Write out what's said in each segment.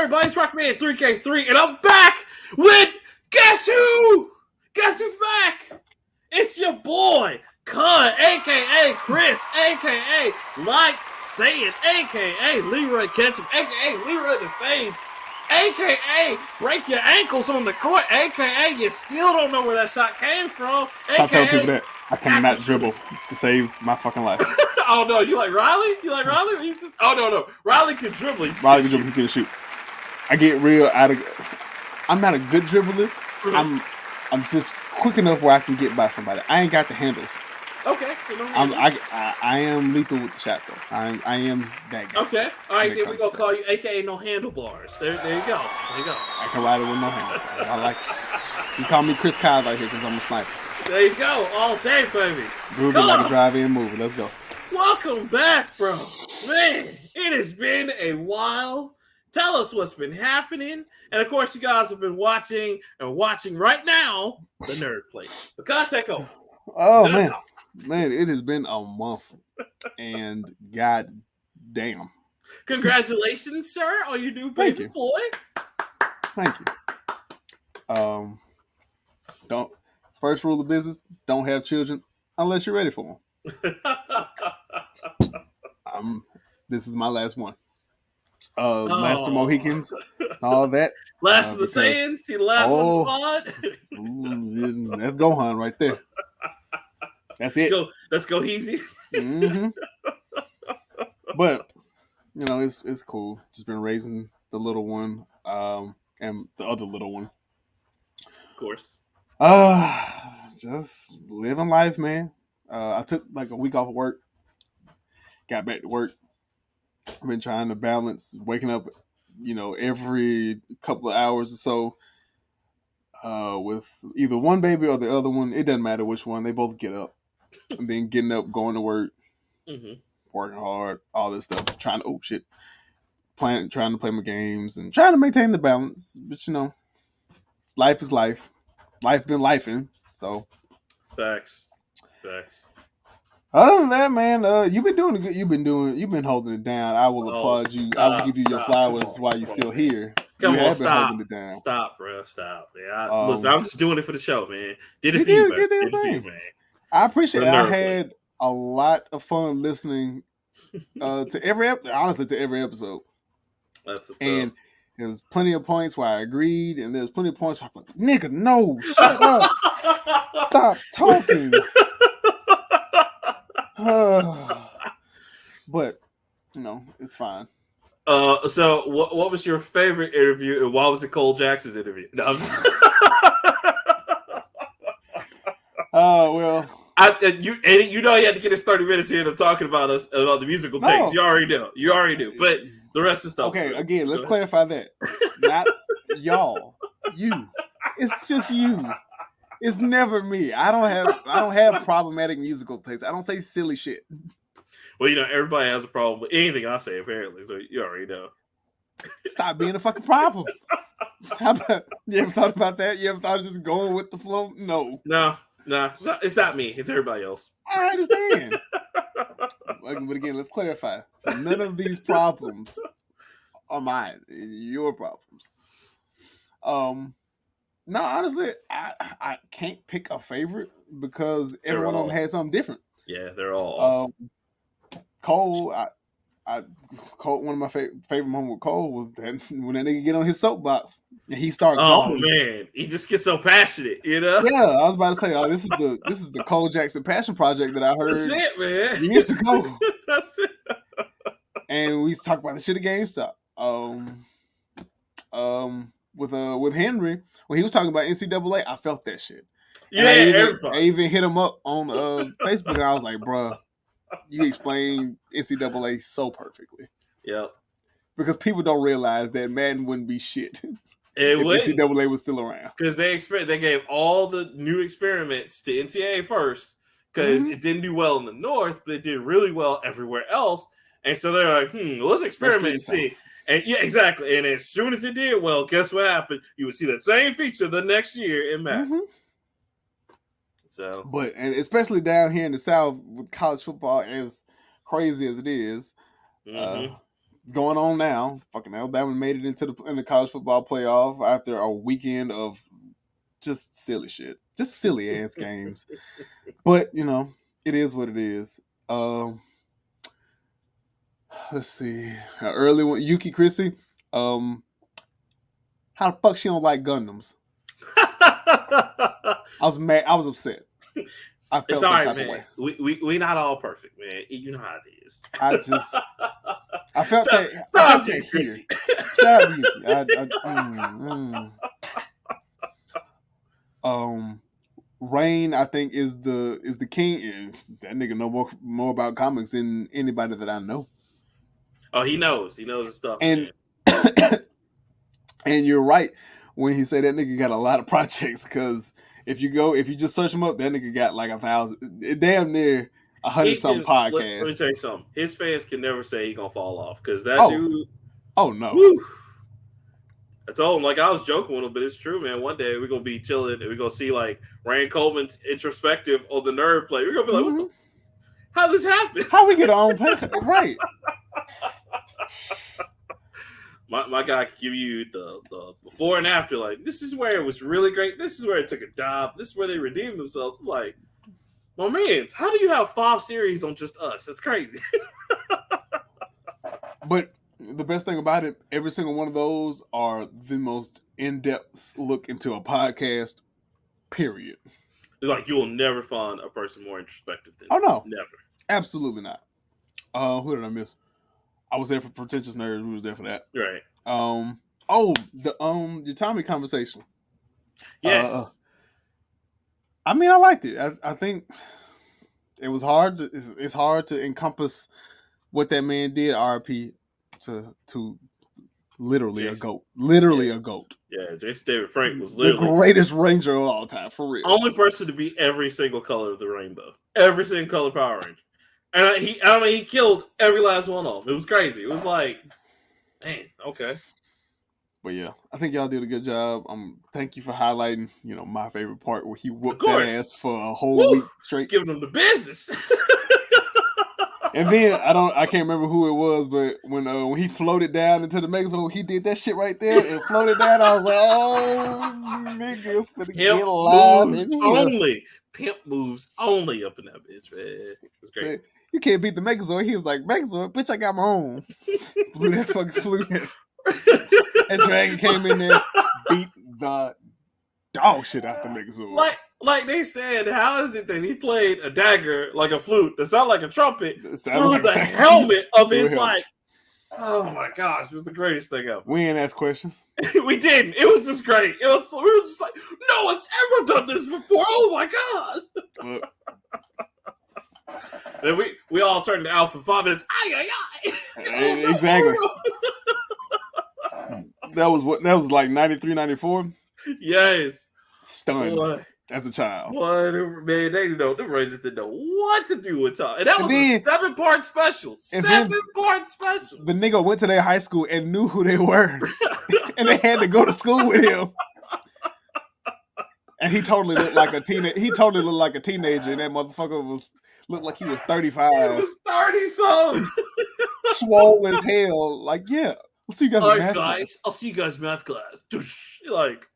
everybody? It's Rockman 3K3, and I'm back with guess who? Guess who's back? It's your boy, Cud, aka Chris, aka Loc'd Saiyan, aka Leroy Ketchum, aka Leroy the Sage, aka break your ankles on the court, aka you still don't know where that shot came from, Stop telling people aka that. I cannot dribble to save my fucking life. oh no, you like Riley? You like Riley? You just, oh no, Riley can dribble. Riley can dribble, he can shoot. I get real out of. I'm not a good dribbler. I'm just quick enough where I can get by somebody. I ain't got the handles. Okay, so no I am lethal with the shot though. I am that guy. Okay, all right, then we gonna call you AKA no handlebars. There you go. There you go. I can ride it with no handles. I like it. Just call me Chris Kyle right here because I'm a sniper. There you go, all day, baby. Groovy like a drive-in movie. Let's go. Welcome back, bro. Man, it has been a while. Tell us what's been happening. And of course, you guys have been watching right now the Nerd Plate. But God, take over. Oh, man, it has been a month. And god damn. Congratulations, sir, on your new baby boy. Thank you. First rule of business, don't have children unless you're ready for them. This is my last one. Last of Mohicans, all that. Last of the Saiyans, he the last one to pod. That's Gohan right there. That's it. Let's go easy. Mm-hmm. But it's cool. Just been raising the little one, and the other little one. Of course. Just living life, man. I took like a week off of work. Got back to work. I've been trying to balance waking up, every couple of hours or so, with either one baby or the other one. It doesn't matter which one. They both get up, and then getting up, going to work, working hard, all this stuff. Trying to trying to play my games and trying to maintain the balance. But life is life. Life been lifing. So, facts. Other than that, man, you've been doing good. You've been holding it down. I will applaud you. I will give you your flowers while you're still here. Come on, stop. Holding it down. Stop, bro. Stop. Yeah, listen, I'm just doing it for the show, man. Did it for you, man. I appreciate it. I had a lot of fun listening to every episode. And there was plenty of points where I agreed, and there was plenty of points where I was like, "Nigga, no, shut up, stop talking." But it's fine. So what was your favorite interview, and why was it Cole Jackson's interview? No, I'm just... well, you had to get us 30 minutes in of talking about the musical takes. You already do. But the rest of stuff. Okay, again, let's clarify that. Not y'all. You. It's just you. It's never me. I don't have problematic musical tastes. I don't say silly shit. Well, everybody has a problem with anything I say, apparently. So you already know. Stop being a fucking problem. You ever thought about that? You ever thought of just going with the flow? No. No. It's not me. It's everybody else. I understand. But again, let's clarify. None of these problems are mine. Your problems. No, honestly, I can't pick a favorite because every one of them had something different. Yeah, they're all awesome. Cole, one of my favorite moments with Cole was that when that nigga get on his soapbox and he started going. Man, he just gets so passionate, Yeah, I was about to say, this is the Cole Jackson passion project that I heard. That's it, man. Years ago. That's it. And we used to talk about the shit at GameStop. With Henry, when he was talking about NCAA, I felt that shit. Yeah, I even hit him up on Facebook, and I was like, "Bruh, you explained NCAA so perfectly." Yep. Because people don't realize that Madden wouldn't be shit if NCAA was still around. Because they gave all the new experiments to NCAA first because it didn't do well in the North, but it did really well everywhere else. And so they're like, let's experiment and see. And yeah, exactly. And as soon as it did well, guess what happened? You would see that same feature the next year in Madden. So, and especially down here in the South with college football, as crazy as it is, It's going on now. Fucking Alabama made it into the college football playoff after a weekend of just silly shit, just silly ass games. But you know, it is what it is. Let's see. An early one, Yuki Chrissy. How the fuck she don't like Gundams? I was mad. I was upset. I felt It's some all right, type man. of way. We not all perfect, man. You know how it is. I felt So- that. so I I'm felt Jay that here. Chrissy. Shout out to you. Rain, I think, is the king. That nigga know more about comics than anybody that I know. Oh, he knows. He knows his stuff, And man. and you're right when he say that nigga got a lot of projects, because if you just search him up, that nigga got like 1,000, damn near 100-something podcasts. Let me tell you something. His fans can never say he gonna fall off, because that dude. Oh no. Whew, I told him, like, I was joking with him, but it's true, man. One day we're gonna be chilling and we're gonna see like Rand Coleman's introspective on the Nerd Play. We're gonna be like, what the? How this happen? How we get our own page? Right. My guy could give you the before and after. Like, this is where it was really great. This is where it took a dive. This is where they redeemed themselves. It's like, my man, how do you have 5 series on just us? That's crazy. But the best thing about it, every single one of those are the most in-depth look into a podcast, period. Like, you'll never find a person more introspective than Oh no. never. Absolutely not. Who did I miss? I was there for Pretentious Nerds. We was there for that. Right. The Tommy conversation. Yes. I mean, I liked it. I think it was hard. It's hard to encompass what that man did. RP to literally Jason. a goat. Literally a goat. Yeah, Jason David Frank was The literally greatest Ranger of all time, for real. only person to be every single color of the rainbow, every single color Power Ranger, and he killed every last one of them. It was crazy. It was like, man, okay. But yeah, I think y'all did a good job. Thank you for highlighting, my favorite part where he whooped that ass for a whole week straight, giving them the business. And then I can't remember who it was, but when he floated down into the Megazord, he did that shit right there and floated down. I was like, oh, niggas finna get alive in here. Only pimp moves only up in that bitch, man. It's great. So, you can't beat the Megazord. He was like, Megazord, bitch, I got my own. Blew that fucking flute. And Dragon came in there, beat the dog shit out the Megazord. Like they said, how is it that he played a dagger like a flute that sounded like a trumpet through like the helmet of his like? Oh my gosh, it was the greatest thing ever. We ain't asked questions. We didn't. It was just great. We were just like, no one's ever done this before. Oh my god. Then we all turned to Alpha 5 minutes. Aye, aye, aye. Exactly. That was like 93, 94. Yes. Stunned. Boy. As a child. What, man, they didn't know. The Rangers didn't know what to do with Tom. And that was a 7-part special. 7-part special. The nigga went to their high school and knew who they were. And they had to go to school with him. And he totally looked like a teenager. And that motherfucker looked like he was 35. He was 30-something. Swole as hell. Like, yeah. I'll see you guys in math class. I'll see you guys in math class. Like,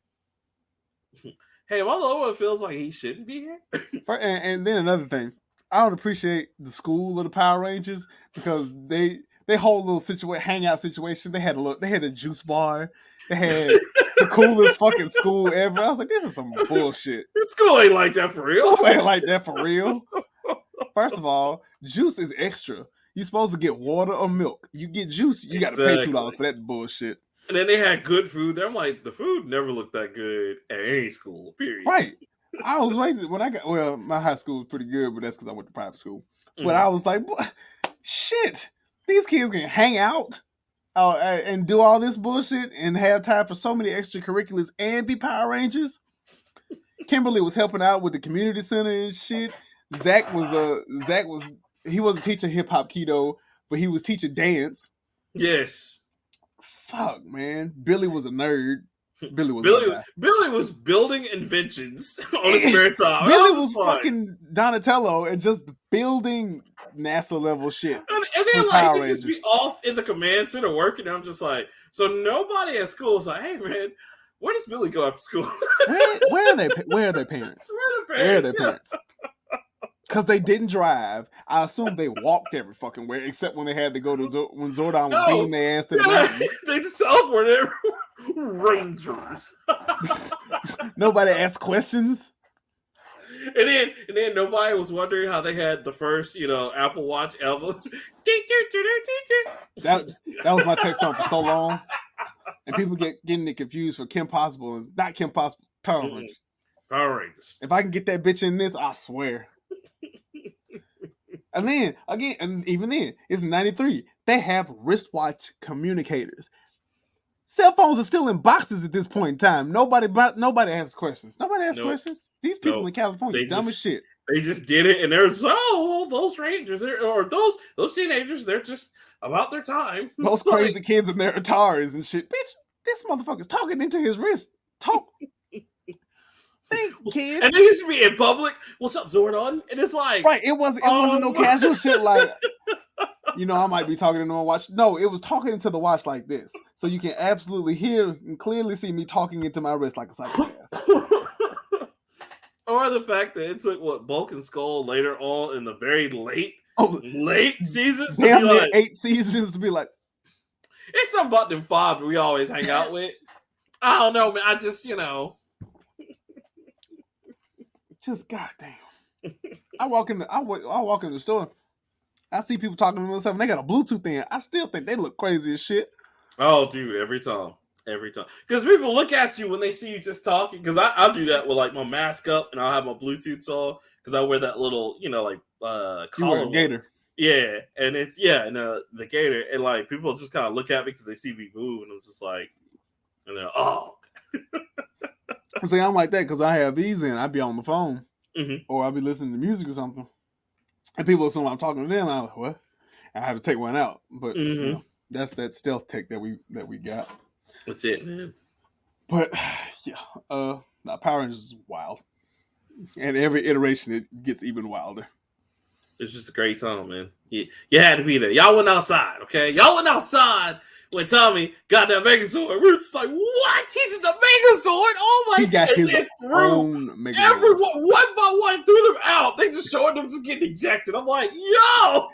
hey, my little one feels like he shouldn't be here. And then another thing, I would appreciate the school of the Power Rangers, because they whole little hangout situation. They had a juice bar. They had the coolest fucking school ever. I was like, this is some bullshit. This school ain't like that for real. School ain't like that for real. First of all, juice is extra. You're supposed to get water or milk. You get juice, you got to pay $2 for that bullshit. And then they had good food there. I'm like, the food never looked that good at any school, period. Right. I was waiting when my high school was pretty good, but that's because I went to private school. But I was like, shit, these kids can hang out and do all this bullshit and have time for so many extracurriculars and be Power Rangers. Kimberly was helping out with the community center and shit. Zach he wasn't teaching hip hop keto, but he was teaching dance. Yes. Fuck, man. Billy was a nerd. Billy was building inventions on his spare time. Billy was fucking Donatello and just building NASA level shit. And then with like Power you just be Rangers. off in the command center working. I'm just like, so nobody at school is like, hey man, where does Billy go after school? Where are they? Where are their parents? Where are the Where are parents? their parents? Because they didn't drive. I assume they walked every fucking where, except when they had to go to when Zordon was beating their ass to the mountain. They just teleported Rangers. Nobody asked questions. And then nobody was wondering how they had the first, Apple Watch ever. That was my text on for so long. And people getting it confused for Kim Possible. It's not Kim Possible. Power Rangers. Power Rangers. If I can get that bitch in this, I swear. And then again, and even then, it's 93. They have wristwatch communicators. Cell phones are still in boxes at this point in time. Nobody asks questions. Nobody asks questions. These people in California, dumb as shit. They just did it, and they're those Rangers, or those teenagers, they're just about their time. Those crazy kids and their Ataris and shit. Bitch, this motherfucker's talking into his wrist. Talk. Think, kid. And they used to be in public. What's up, Zordon? And it's like, right. It wasn't no casual shit like, I might be talking into my watch. No, it was talking into the watch like this. So you can absolutely hear and clearly see me talking into my wrist like a psychopath. Or the fact that it took Bulk and Skull later on in the very late seasons. Damn near 8 seasons to be like. It's something about them 5 that we always hang out with. I don't know, man. I just, Just goddamn. I walk in the store. I see people talking to themselves and they got a Bluetooth in. I still think they look crazy as shit. Oh, dude, every time. Because people look at you when they see you just talking. Because I'll do that with like my mask up and I'll have my Bluetooth on. Because I wear that little, collar. You wear a gator. Yeah, and it's the gator. And like people just kind of look at me because they see me move. And I'm just like, and they're oh. See, I'm like that because I have these in. I'd be on the phone mm-hmm. or I'd be listening to music or something. And people assume I'm talking to them. I'm like, what? I have to take one out. But that's that stealth tech that we got. That's it, man. But yeah, Power Rangers is wild. And every iteration it gets even wilder. It's just a great time, man. You had to be there. Y'all went outside, okay? Y'all went outside when Tommy got that Megazord. We were just like, what? He's in the Megazord? Oh my God. He got his own Megazord. Everyone, one by one, threw them out. They just showed them just getting ejected. I'm like, yo!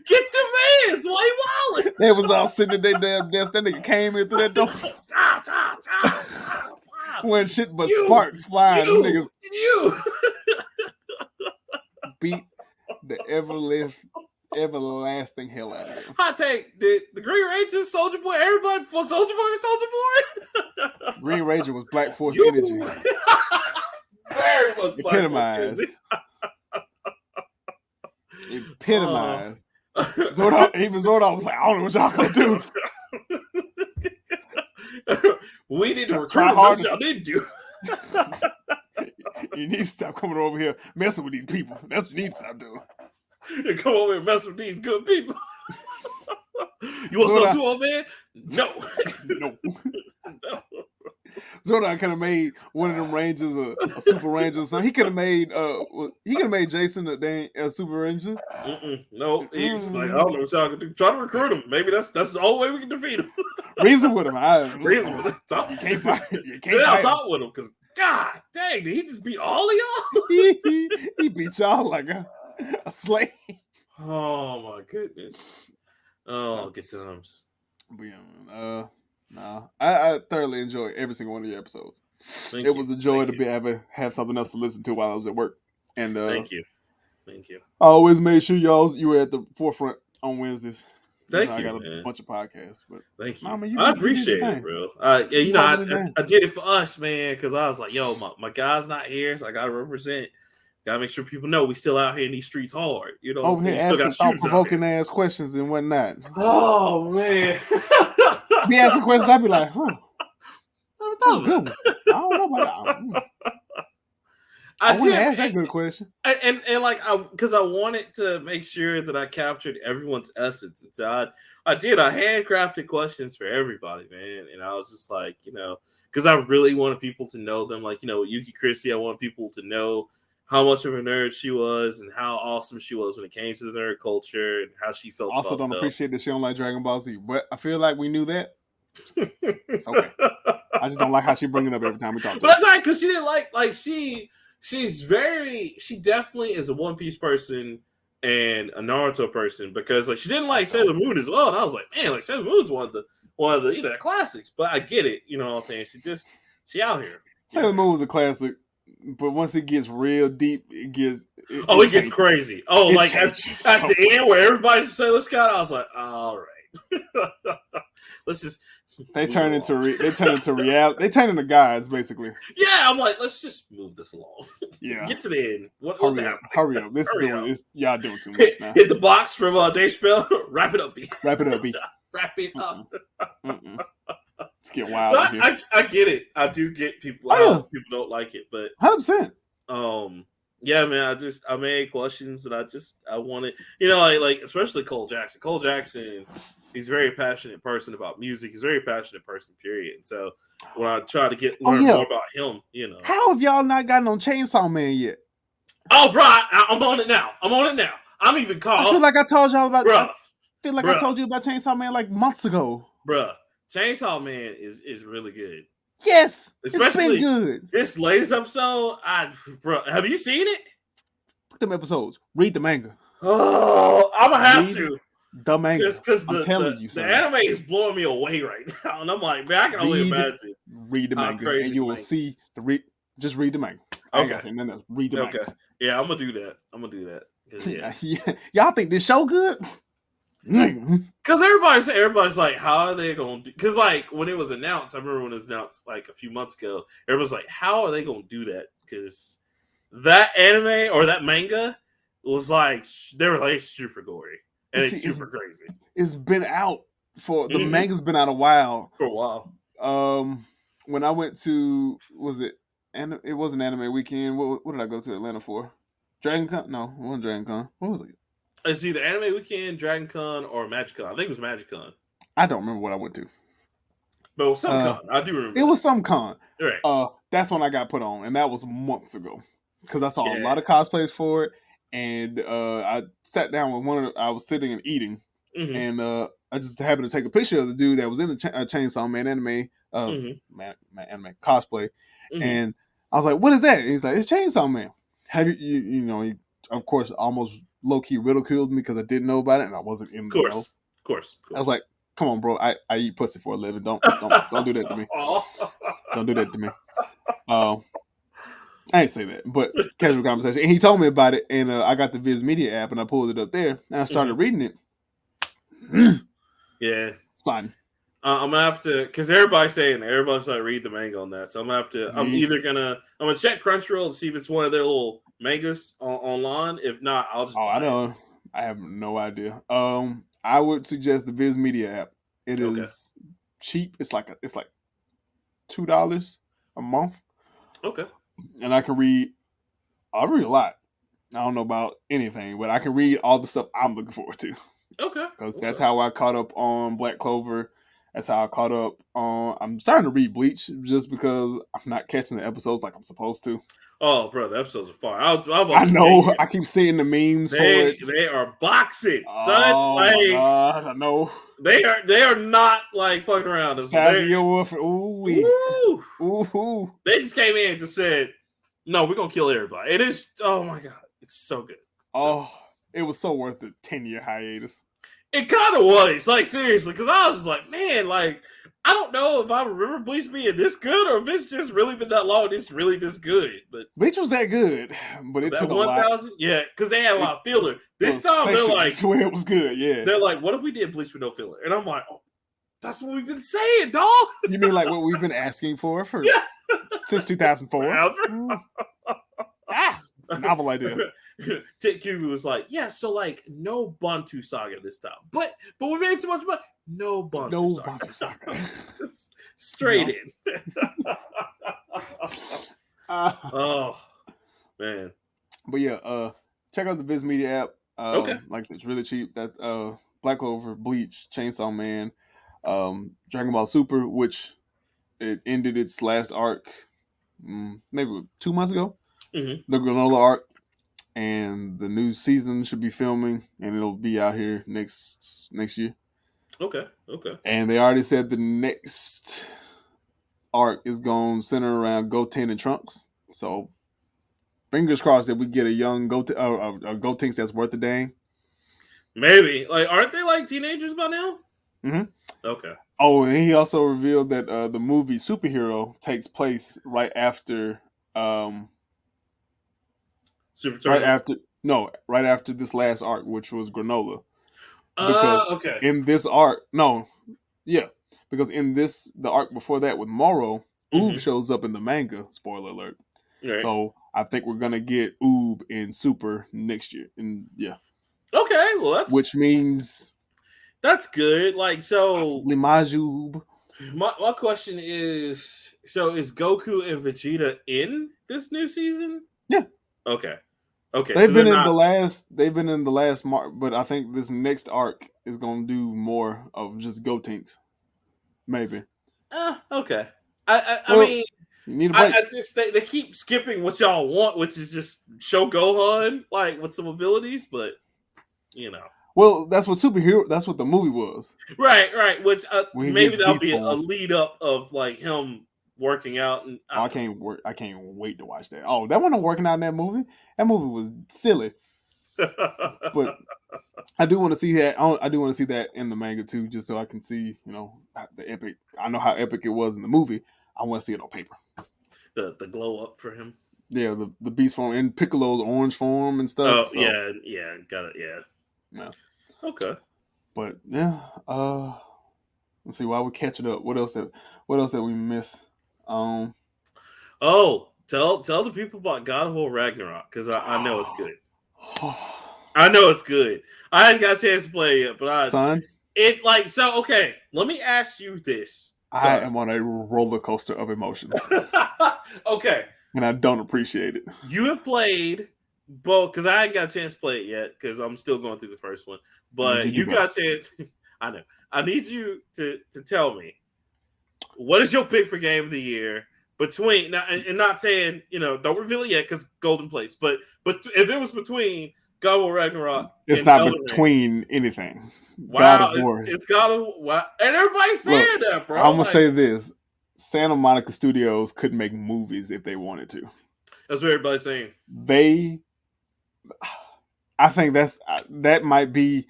Get your mans! Why you wildin'? They was all sitting at their damn desk. That nigga came in through that door. When shit but sparks flying. Niggas beat the everlasting hell out of him. Hot take. Did the Green Ranger, Soldier Boy, everybody for Soldier Boy? Green Ranger was Black Force energy. Very much epitomized. Epitomized. Zordon was like, I don't know what y'all gonna do. We need to try hard. Y'all didn't do. You need to stop coming over here messing with these people. That's what you need to stop doing. And come over and mess with these good people. You want something too, old man? No. No. Zordon could have made one of them Rangers a Super Ranger or something. He could have made Jason a Super Ranger. No, he's like, I don't know what y'all can do. Try to recruit him. Maybe that's the only way we can defeat him. Reason with him. Reason with him. You can't fight. Sit down, talk with him, because God dang, did he just beat all of y'all? he beat y'all like a slave. Oh my goodness. Oh, good times. But yeah, no, I thoroughly enjoyed every single one of your episodes. It was a joy to be able to have something else to listen to while I was at work. And thank you. I always made sure you were at the forefront on Wednesdays. Thank you. I got a bunch of podcasts, but thank you. I appreciate it, bro. I did it for us, man, because I was like, yo, my guy's not here, so I gotta represent. Gotta make sure people know we still out here in these streets hard. You know, over here asking thought-provoking ass questions and whatnot. Oh man. Be asking questions, I'd be like, huh. Good one. I don't know about that. I wouldn't ask that good question. And like, because I wanted to make sure that I captured everyone's essence. And so I did. I handcrafted questions for everybody, man. And I was just like, because I really wanted people to know them. Like, Yuki Christie, I want people to know how much of a nerd she was and how awesome she was when it came to the nerd culture and how she felt Also, about don't stuff. appreciate that she don't like Dragon Ball Z, but I feel like we knew that. It's okay. I just don't like how she bring it up every time we talk to But her. that's right, because she didn't like she definitely is a One Piece person and a Naruto person, because like she didn't like Sailor Moon as well. And I was like, man, like Sailor Moon's one of the you know, the classics. But I get it, you know what I'm saying? She out here. Sailor Moon was a classic, but once it gets real deep, it gets It changes. gets crazy. Oh, It like at the end where everybody's a Sailor Scout, I was like, all right. Let's just they move turn along. into reality. They turn into gods, basically. Yeah, I'm like, let's just move this along. Yeah. Get to the end. What's Hurry up. happening? Hurry up. This is Hurry doing up. this. Y'all doing too much now. Hit the box from Dave Spell. Wrap it up, B. Wrap it up, B. Wrap it up. Mm-mm. Let's get wild So here. I get it. I do get people. People don't like it, but 100%. yeah, man. I made questions that I wanted. You know, like especially Cole Jackson. Cole Jackson, he's a very passionate person about music. He's a very passionate person, period. And so when I try to learn more about him, you know, how have y'all not gotten on Chainsaw Man yet? Oh, bro, I'm on it now. I'm even called. I feel like I told y'all about. Bruh, I feel like I told you about Chainsaw Man like months ago. Bruh, Chainsaw Man is really good. Yes, especially it's been good. This latest episode, bro, have you seen it? Put them episodes. Read the manga. Oh, I'm gonna have to. The manga. Because I'm telling you, the anime is blowing me away right now, and I'm like, man, I can only imagine. Read the manga, and you will see just read the manga. Okay. Read the manga. Okay. Yeah, I'm gonna do that. Yeah. Y'all think this show good? Because everybody's like, how are they gonna do? Because like when it was announced, I remember when it was announced like a few months ago, everybody's like, how are they gonna do that? Because that anime or that manga was like, they were like super gory and it's super crazy. It's been out the manga's been out for a while. When I went to, it wasn't Anime Weekend. What did I go to Atlanta for? Dragon Con? No, it wasn't Dragon Con. What was it? It's either Anime Weekend, Dragon Con, or Magic Con. I think it was Magic Con. I don't remember what I went to. But it was some con. I do remember. It was some con. Right. That's when I got put on, and that was months ago. Because I saw a lot of cosplays for it, and I sat down with I was sitting and eating, and I just happened to take a picture of the dude that was in the Chainsaw Man anime, anime cosplay, and I was like, "What is that?" And he's like, "It's Chainsaw Man." Have you know? He, of course, almost low key ridiculed me because I didn't know about it and I wasn't in the know. Of course. I was like, "Come on, bro! I eat pussy for a living. Don't do that to me. Don't do that to me." I ain't say that, but casual conversation. And he told me about it, and I got the Viz Media app, and I pulled it up there, and I started reading it. Yeah, it's fun. I'm gonna have to, because everybody's like read the manga on that. So I'm gonna have to. I'm gonna check Crunchyroll to see if it's one of their little mangas online. If not, I'll just. I don't. I have no idea. I would suggest the Viz Media app. It is cheap. It's like $2 a month. Okay. And I read a lot. I don't know about anything, but I can read all the stuff I'm looking forward to. Okay. Because that's how I caught up on Black Clover. That's how I caught up on. I'm starting to read Bleach just because I'm not catching the episodes like I'm supposed to. Oh, bro, the episodes are fire. I know. I keep seeing the memes for it. They are boxing, son. Oh my God, I know. They are not like fucking around. Ooh. They just came in and just said, "No, we're gonna kill everybody." It is. Oh my God, it's so good. It was so worth the 10-year hiatus. It kind of was, like, seriously, because I was just like, man, like, I don't know if I remember Bleach being this good or if it's just really been that long. It's really this good, but Bleach was that good, but it took a lot. 1,000, yeah, because they had a lot of filler. This time they're like, I swear it was good. Yeah, they're like, what if we did Bleach with no filler? And I'm like, oh, that's what we've been saying, dog. You mean like what we've been asking for since 2004? Novel idea. Tit Cuba was like, yeah, so like no Bantu Saga this time, but we made so much money. No Bantu Saga. Just straight in. Oh man. But yeah, check out the Viz Media app. Okay. Like I said, it's really cheap. That Black Clover, Bleach, Chainsaw Man, Dragon Ball Super, which it ended its last arc maybe 2 months ago. Hmm. the granola arc, and the new season should be filming, and it'll be out here next year. Okay. Okay. And they already said the next arc is going to center around Goten and Trunks. So fingers crossed that we get a young Gotenks that's worth a dang. Maybe. Like, aren't they like teenagers by now? Mm-hmm. Okay. Oh, and he also revealed that the movie Superhero takes place um, Super right Turtles. after right after this last arc, which was Granola. Because Okay. in this arc, no, yeah, because in the arc before that with Moro, Oob Hmm. shows up in the manga. Spoiler alert. Right. So I think we're gonna get Oob in Super next year, and yeah, Okay. Well, which means that's good. Like, so possibly Majub. my question is, so is Goku and Vegeta in this new season? Yeah, Okay. Okay. So they've they're been in not. the last. They've been in the last mark, but I think this next arc is gonna do more of just Gotenks. Maybe. Okay. I Well, mean, you need a break. I just they keep skipping what y'all want, which is just show Gohan like with some abilities, but you know. Well, that's what superhero. That's what the movie was Right. Which when he maybe gets that'll beast be a form. lead up of like him working out, and Oh, I don't I can't wait to watch that. Oh, that wasn't working out in that movie. That movie was silly. know. But I do want to see that. I do want to see that in the manga too, just so I can see, the epic. I know how epic it was in the movie. I want to see it on paper. The glow up for him. Yeah, the beast form and Piccolo's orange form and stuff. Oh So yeah, got it. Yeah. yeah, Okay. but yeah. Let's see. While we're catching up, what else that we miss? Um, Oh, tell the people about God of War Ragnarok because I know it's good. I know it's good. I hadn't got a chance to play it yet, but son, okay. Let me ask you this. I am on a roller coaster of emotions, Okay, and I don't appreciate it. you have played both because I ain't got a chance to play it yet because I'm still going through the first one. I need you But to you go. got a chance. I know. I need you to tell me what is your pick for game of the year between now and not saying don't reveal it yet because Golden Place. But if it was between God of War Ragnarok It's and not Elden Ring, between anything. God wow, of War. it's God of Wow, and everybody's Look, saying that, bro. I'm gonna Like say this: Santa Monica Studios could make movies if they wanted to. that's what everybody's saying. They, I think that might be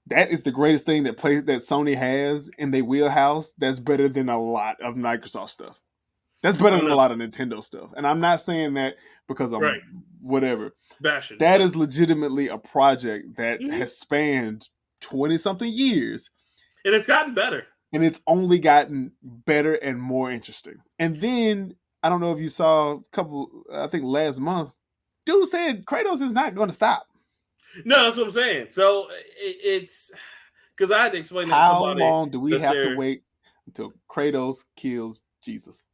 that is the greatest thing that Sony has in their wheelhouse. That's better than a lot of Microsoft stuff. That's I better don't than a know. lot of Nintendo stuff. And I'm not saying that because I'm Right, whatever. bashing, That but is legitimately a project that mhm. has spanned 20 something years, And it's gotten better. and it's only gotten better and more interesting. And then I don't know if you saw I think last month, dude said Kratos is not going to stop. No, that's what I'm saying. So it's because I had to explain that to How somebody long do we that have to they're wait until Kratos kills Jesus?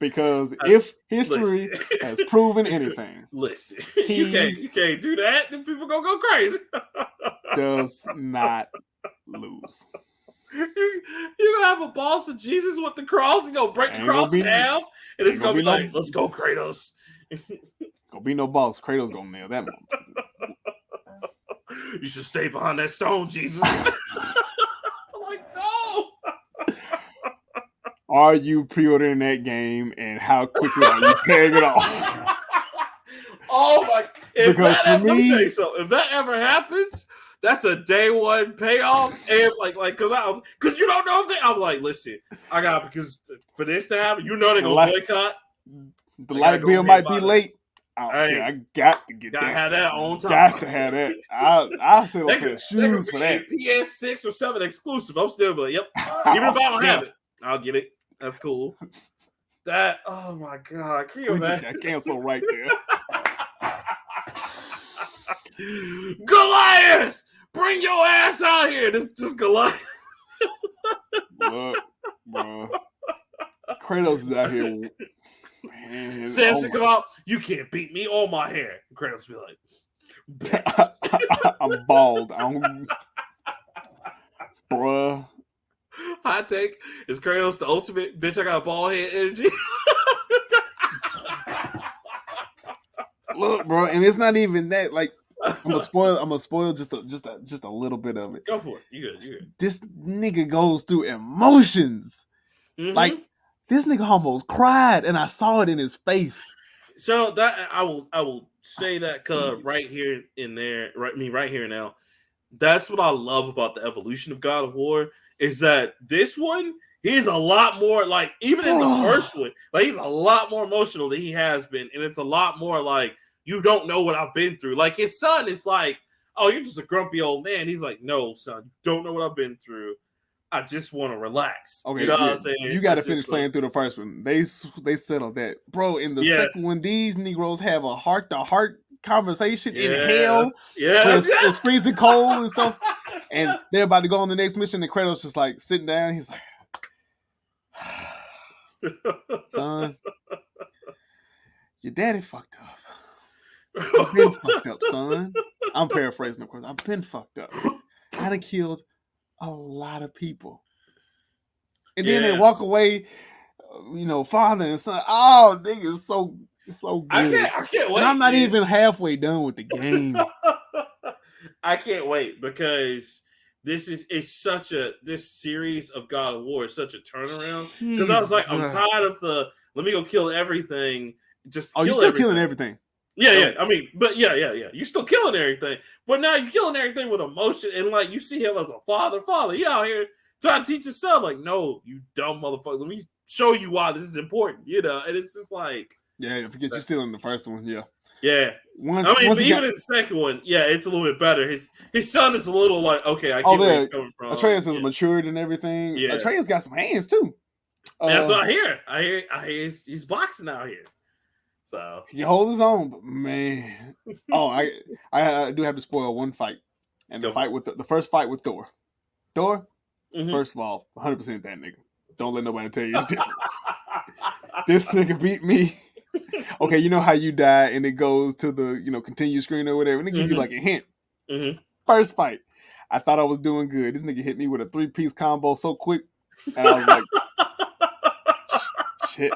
Because if listen. history has proven anything, Listen, he you can't do that. Then people gonna go crazy. does not lose. You gonna have a boss of Jesus with the cross and go break the Ain't gonna cross be in half, and it's ain't gonna gonna be be like, no let's go, Kratos. boss. Kratos gonna nail that motherfucker. You should stay behind that stone, Jesus. I'm like, no. Are you pre-ordering that game, and how quickly are you paying it off? Oh my! Because for Let me tell me, you something. If that ever happens, that's a day one payoff. And because you don't know if they. I'm like, listen, I got because for this to happen, they're the gonna light, boycott. the I gotta light go bill ahead and might buy be that. late. I don't care. Hey, I got to get gotta that. have that on time. Got to have that. I'll sit on That pair could, of that could shoes for be that. a PS6 or 7 exclusive. I'm still like, yep. I Even if I don't care. have it, I'll get it. That's cool. That oh my god, can you We just imagine? got canceled right there. Goliath, bring your ass out here. This Goliath. Look, bro. Kratos is out here. Man, Samson come out. You can't beat me or my hair. Kratos be like, I'm bald. Bruh. hot take is Kratos the ultimate bitch. I got a bald head energy. Look, bro, and it's not even that. Like, I'm gonna spoil just a little bit of it. Go for it. You good? You good? This nigga goes through emotions. Mm-hmm. Like, this nigga almost cried, and I saw it in his face. So that I will say that cause right here and there, right here and now. That's what I love about the evolution of God of War is that this one he's a lot more like even in the first one, like he's a lot more emotional than he has been, and it's a lot more like you don't know what I've been through. Like his son is like, oh, you're just a grumpy old man. He's like, no, son, you don't know what I've been through. I just want to relax. Okay, you know what I'm saying? You got to finish playing through the first one. They settled that, bro. In the second one, these Negroes have a heart-to-heart conversation in hell. Yeah, it's freezing cold and stuff, and they're about to go on the next mission. And Kratos just like sitting down. He's like, "Son, your daddy fucked up. I've been fucked up, son. I'm paraphrasing, of course. I've been fucked up. I done killed a lot of people." And then they walk away, father and son. Oh, nigga, it's so good. I can't wait. And I'm not even halfway done with the game. I can't wait because this series of God of War is such a turnaround. Because I was like, I'm tired of let me go kill everything. Just you're still killing everything. Yeah. I mean, but yeah. You're still killing everything, but now you're killing everything with emotion, and like you see him as a father. He out here trying to teach his son, like, no, you dumb motherfucker. Let me show you why this is important, and it's just like, yeah, forget you're still in the first one, yeah. Even in the second one, it's a little bit better. His son is a little like, okay, I get where he's coming from. Atreus is matured and everything. Yeah, Atreus got some hands too. That's what I hear. I hear he's boxing out here. So he holds his own, but man, I do have to spoil one fight, and the fight with the first fight with Thor. First of all, 100% that nigga. Don't let nobody tell you it's different. This nigga beat me. Okay, you know how you die and it goes to the continue screen or whatever, and they give you like a hint. First fight, I thought I was doing good. This nigga hit me with a 3-piece combo so quick, and I was like,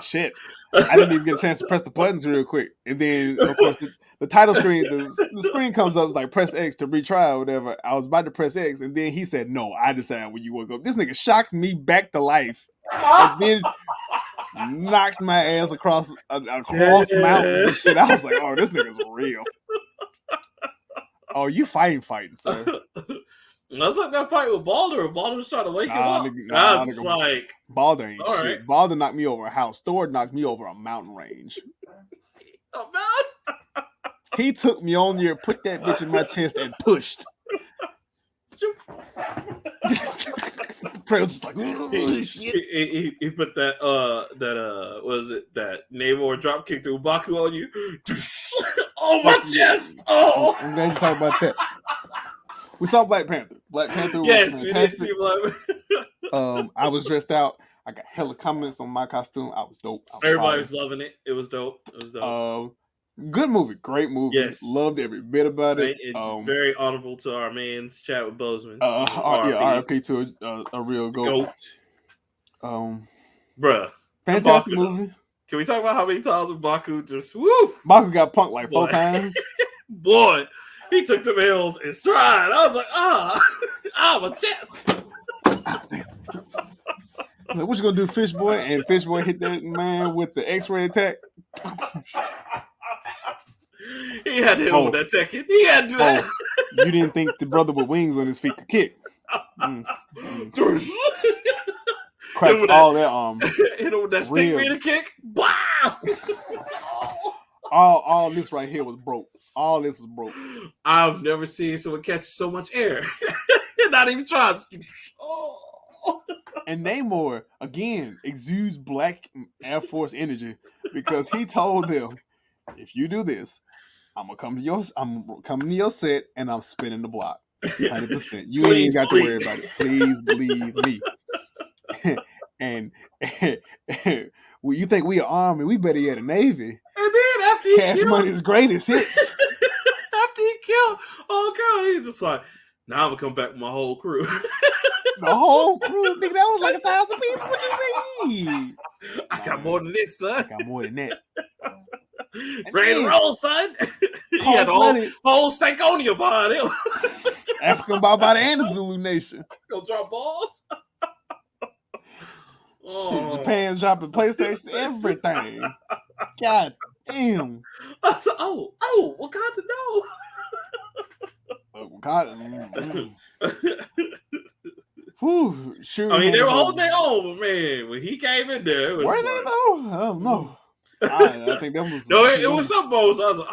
shit. I didn't even get a chance to press the buttons real quick. And then, of course, the title screen, the screen comes up, it's like press X to retry or whatever. I was about to press X, and then he said, no, I decide when you want to go. This nigga shocked me back to life, and then knocked my ass across mountains and shit. I was like, oh, this nigga's real. Oh, you fighting, sir. That's like that fight with Baldur. Baldur was trying to wake him up. I was like, Baldur ain't shit. Right. Baldur knocked me over a house. Thor knocked me over a mountain range. Oh, man. He took me on there, put that bitch in my chest, and pushed. Kratos was like, he put that Namor drop kick to M'Baku on you. Oh, my chest. Oh, I'm glad you talk about that. We saw Black Panther. Black Panther was fantastic. We did see Black Panther. I was dressed out. I got hella comments on my costume. I was dope. Everybody was loving it. It was dope. Good movie. Great movie. Yes. Loved every bit about it. Very honorable to our man's Chadwick Boseman. R.I.P. to a real goat. Bruh. Fantastic movie. Can we talk about how many times M'Baku just woo? M'Baku got punked like 4 times. Boy, he took the L's in stride. I was like, my chest. Like, what you gonna do, Fish Boy? And Fish Boy hit that man with the X-ray attack. He had to hit him with that tech hit. He had to do that. You didn't think the brother with wings on his feet could kick. Cracked all that arm. Hit him with that stick meter kick. Wow. all this right here was broke. All this was broke. I've never seen someone catch so much air. Not even trying. And Namor, again, exudes Black Air Force energy because he told them, if you do this, I'm coming to your set and I'm spinning the block. 100%. You ain't even got to worry about it. Please believe me. and well, you think we are Army, we better get a Navy. And then after he Cash Money's greatest hits. After he killed old girl, he's just like, now I'm gonna come back with my whole crew. The whole crew, nigga, that was like 1,000 people. What you mean? I got more than this, son. I got more than that. Ready to roll, son. You had the whole Stankonia behind him. African Barbada and the Zulu Nation. Go drop balls. Shit, Japan's dropping PlayStation, everything. God damn. I said, Wakanda, no. Wakanda. Whew, sure. I mean, they were holding their own, but man, when he came in there, it was were they though? I don't know. I think that was no. It was some bones. I was like,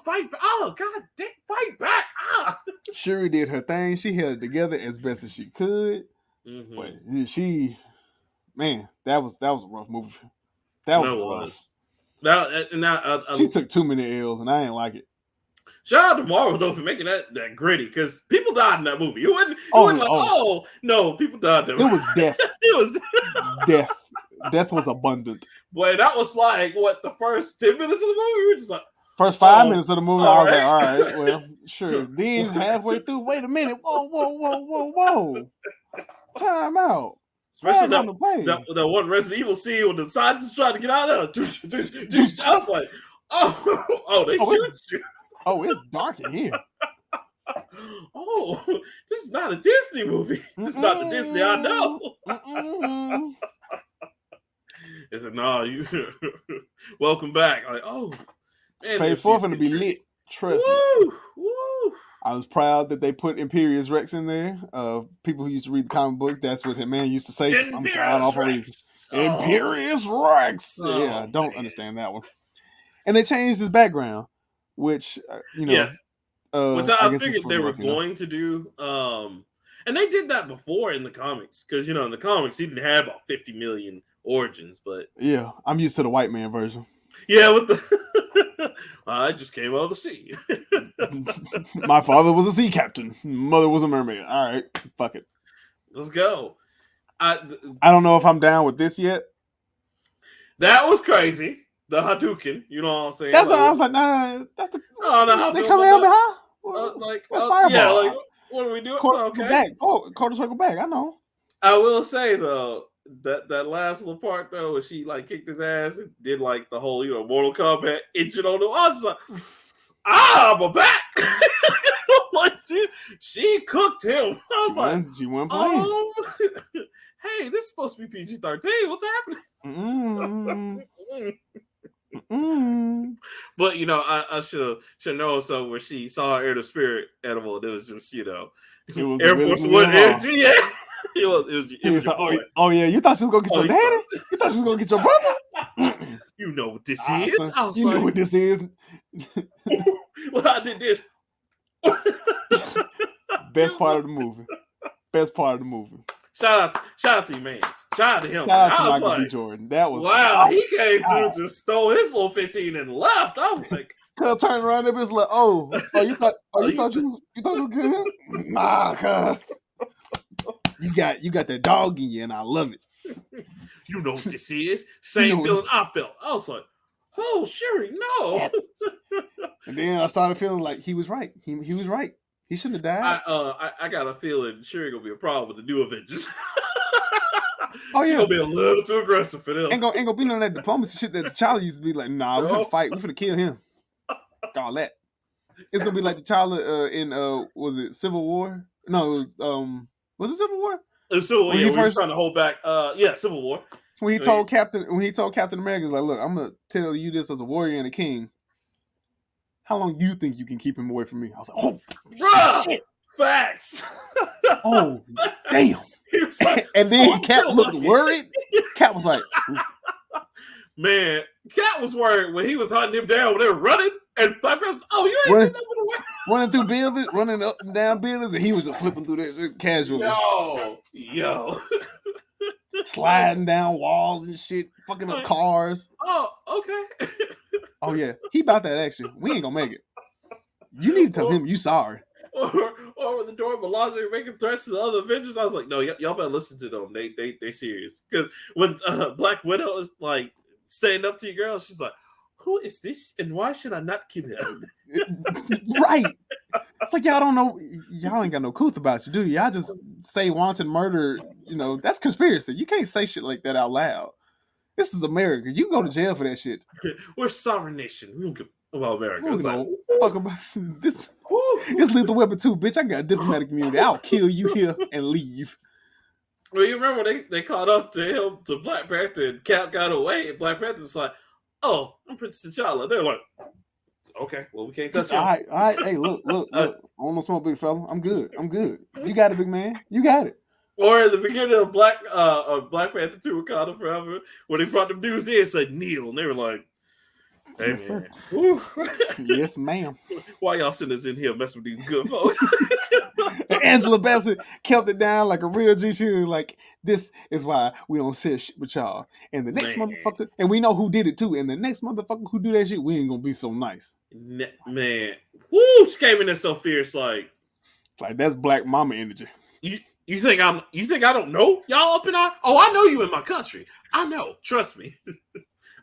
fight back! Oh, God, fight back! Ah. Shuri did her thing. She held it together as best as she could. Mm-hmm. But she, man, that was a rough movie. That was rough. She took too many L's, and I ain't like it. Shout out to Marvel though for making that gritty, because people died in that movie. You wouldn't no, people died in that movie. It was death. It was death. Death was abundant. Boy, that was like what, the first 10 minutes of the movie? We were just like first 5 minutes of the movie, I was like, all right, well, sure. Then halfway through, wait a minute, whoa. Time out. Especially that one Resident Evil scene when the scientists trying to get out of it. I was like, they shoot you. Oh, it's dark in here. Oh, this is not a Disney movie. This is not the Disney I know. It's like, no, you welcome back. Like, man, Phase 4 finna be lit. Trust me. I was proud that they put Imperious Rex in there. People who used to read the comic book, that's what man used to say. I'm god awful reason. Imperious Rex. Yeah, I don't understand that one. And they changed his background, which which I figured they were going to do. And they did that before in the comics, because in the comics he didn't have about 50 million origins, but yeah, I'm used to the white man version. Yeah, with the I just came out of the sea. My father was a sea captain. Mother was a mermaid. All right, fuck it. Let's go. I don't know if I'm down with this yet. That was crazy. The Hadouken, you know what I'm saying? That's what I was like. Nah, that's the. They come in behind. That's fireball. Yeah, like what are we doing? Quarter circle back. I know. I will say though, that last little part though, where she like kicked his ass and did like the whole Mortal Kombat inching on him. I was like, I'm back. Like she cooked him. I was like, she went playing. Hey, this is supposed to be PG-13. What's happening? But I should have known so where she saw her Air to Spirit edible. It was just Air Force One energy. Yeah, it was like, oh yeah, you thought she was gonna get your daddy? You thought she was gonna get your brother? You know what this is? You know what this is? Well, I did this. Best part of the movie. Shout out to you, man. Shout out to him. Shout out to Michael B. Jordan. That was wow. He came through to stole his little 15 and left. I was like, cuz turned around and was like, you thought you was good? Nah, cuz you got that dog in you, and I love it. You know what this is? Same feeling I felt. I was like, oh, Shuri, no. And then I started feeling like he was right. He was right. He shouldn't have died. I got a feeling Shuri gonna be a problem with the new Avengers. She's gonna be a little too aggressive for them. Ain't gonna be none of that diplomacy shit that T'Challa used to be like. Nah, we're gonna fight. We're gonna kill him. All that. It's gonna be like T'Challa in was it Civil War? No, was it Civil War? It was Civil War. Yeah, we were trying to hold back. Civil War. When he told Captain America, he was like, "Look, I'm gonna tell you this as a warrior and a king. How long do you think you can keep him away from me?" I was like, "Oh, bruh, facts." Oh, damn. Like, and then Cap looked worried. Cap was like, man, Cap was worried when he was hunting him down when they were running. And you ain't running through buildings, running up and down buildings, and he was just flipping through that casually. Yo. Sliding down walls and shit, fucking up cars. Oh, okay. Oh, yeah. He about that action. We ain't gonna make it. You need to tell him you sorry. Or when the Dora Milaje making threats to the other Avengers, I was like, no, y'all better listen to them. They serious. Because when Black Widow is like standing up to your girl, she's like, who is this and why should I not kill him? Right. It's like y'all don't know, y'all ain't got no couth about you, do you? Y'all just say wanton murder, that's conspiracy. You can't say shit like that out loud. This is America. You go to jail for that shit. We're a sovereign nation. We don't give about America. We It's don't like, know fuck about this. It's lethal weapon too, bitch. I got a diplomatic immunity. I'll kill you here and leave. well, you remember they caught up to him, to Black Panther, and Cap got away, and Black Panther was like, "Oh, I'm Prince T'Challa." They're like, "Okay, well, we can't touch him." All right. Hey, look. I don't smoke, big fella. I'm good. You got it, big man. You got it. Or at the beginning of Black Panther 2 Wakanda Forever, when they brought them dudes in, it said Neil, and they were like, "Hey, Yes, man, yes, ma'am." Why y'all send us in here messing with these good folks?" And Angela Bassett kept it down like a real G. She was like, "This is why we don't shit shit with y'all." And the next motherfucker, and we know who did it too. And the next motherfucker who do that shit, we ain't gonna be so nice. Man, woo! She came in there so fierce, like that's black mama energy. You think I don't know y'all up in our? Oh, I know you in my country. I know. Trust me.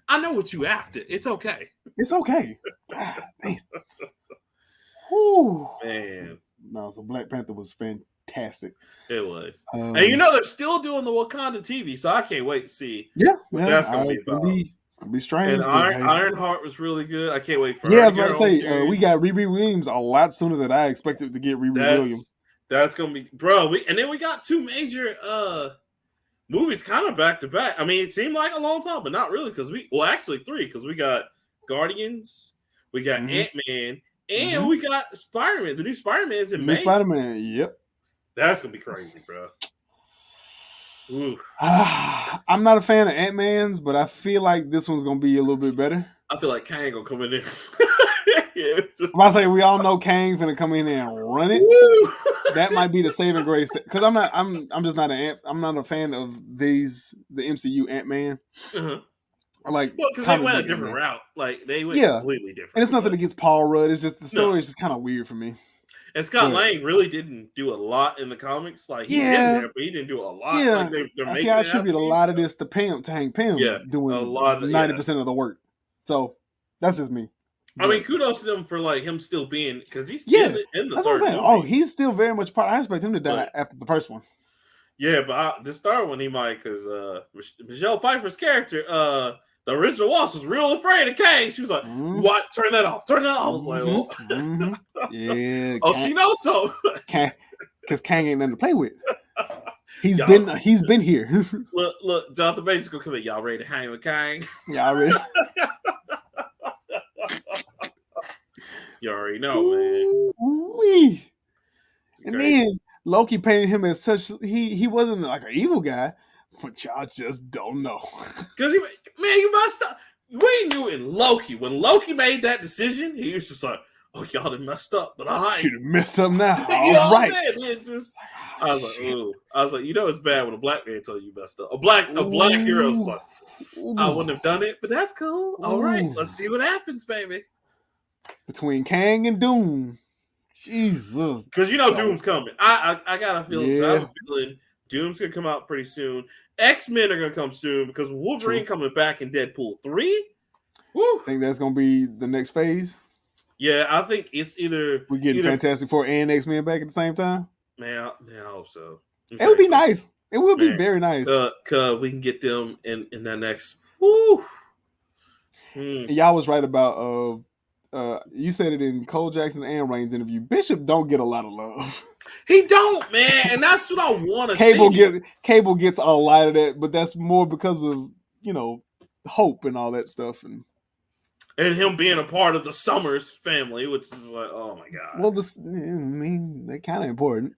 I know what you after. It's okay. It's okay. God damn. Whew. Man. No, so Black Panther was fantastic. It was. And you know they're still doing the Wakanda TV, so I can't wait to see what that's going to be about. It's going to be strange. And Ironheart was really good. I can't wait for her. Yeah, I was about to say, we got Riri Williams a lot sooner than I expected to get Riri Williams. That's going to be... Bro, and then we got two major movies kind of back to back. I mean, it seemed like a long time, but not really, because actually three, because we got Guardians, we got Ant-Man, and we got Spider-Man. The new Spider-Man's in May. Spider-Man, yep. That's going to be crazy, bro. I'm not a fan of Ant-Man's, but I feel like this one's going to be a little bit better. I feel like Kang going to come in there. I'm about to say, we all know Kang finna come in there and run it. Woo! That might be the saving grace, because I'm just not I'm not a fan of the MCU Ant-Man. Because they went a different route. Like they went completely different. And it's nothing against Paul Rudd. It's just the story is just kind of weird for me. And Scott Lang really didn't do a lot in the comics. Like he's in there, but he didn't do a lot. Yeah, like they're I attribute a lot of this to Hank Pym doing a lot of 90% of the work. So that's just me. I mean, kudos to them for like him still being, because he's in the that's third what I'm saying. movie. Oh, he's still very much part. I expect him to die after the first one. Yeah, but this third one he might, because Michelle Pfeiffer's character, the original Wasp, was real afraid of Kang. She was like, "What? Turn that off! Turn that off!" I was like, "Oh, yeah." Oh, she knows so. Because Kang ain't nothing to play with. He's been here. look, Jonathan Majors gonna come in. Y'all ready to hang with Kang? Y'all ready? You already know, man. Ooh-wee. And then Loki painted him as such. He wasn't like an evil guy, but y'all just don't know. Because you messed up. We knew in Loki, when Loki made that decision, he was just like, "Oh, y'all done messed up, but I ain't." You done messed up now. You know what I'm saying? It's just, I was like, "Ooh." I was like, you know, it's bad when a black man told you messed up. A black hero's like, "I wouldn't have done it, but that's cool. All right, let's see what happens, baby." Between Kang and Doom, Jesus, because you know Doom's coming. I got a feeling. So I have a feeling Doom's gonna come out pretty soon. X-Men are gonna come soon because Wolverine coming back in Deadpool 3. Woo! Think that's gonna be the next phase. Yeah, I think it's either we're getting Fantastic Four and X-Men back at the same time. Man, I hope so. It would be nice. It would be very nice. Cause we can get them in that next. Woo! Y'all was right about you said it in Cole Jackson and Reigns' interview. Bishop don't get a lot of love. He don't, man, and that's what I want to see. Cable gets a lot of that, but that's more because of Hope and all that stuff, and him being a part of the Summers family, which is like, oh my god. Well, they're kind of important.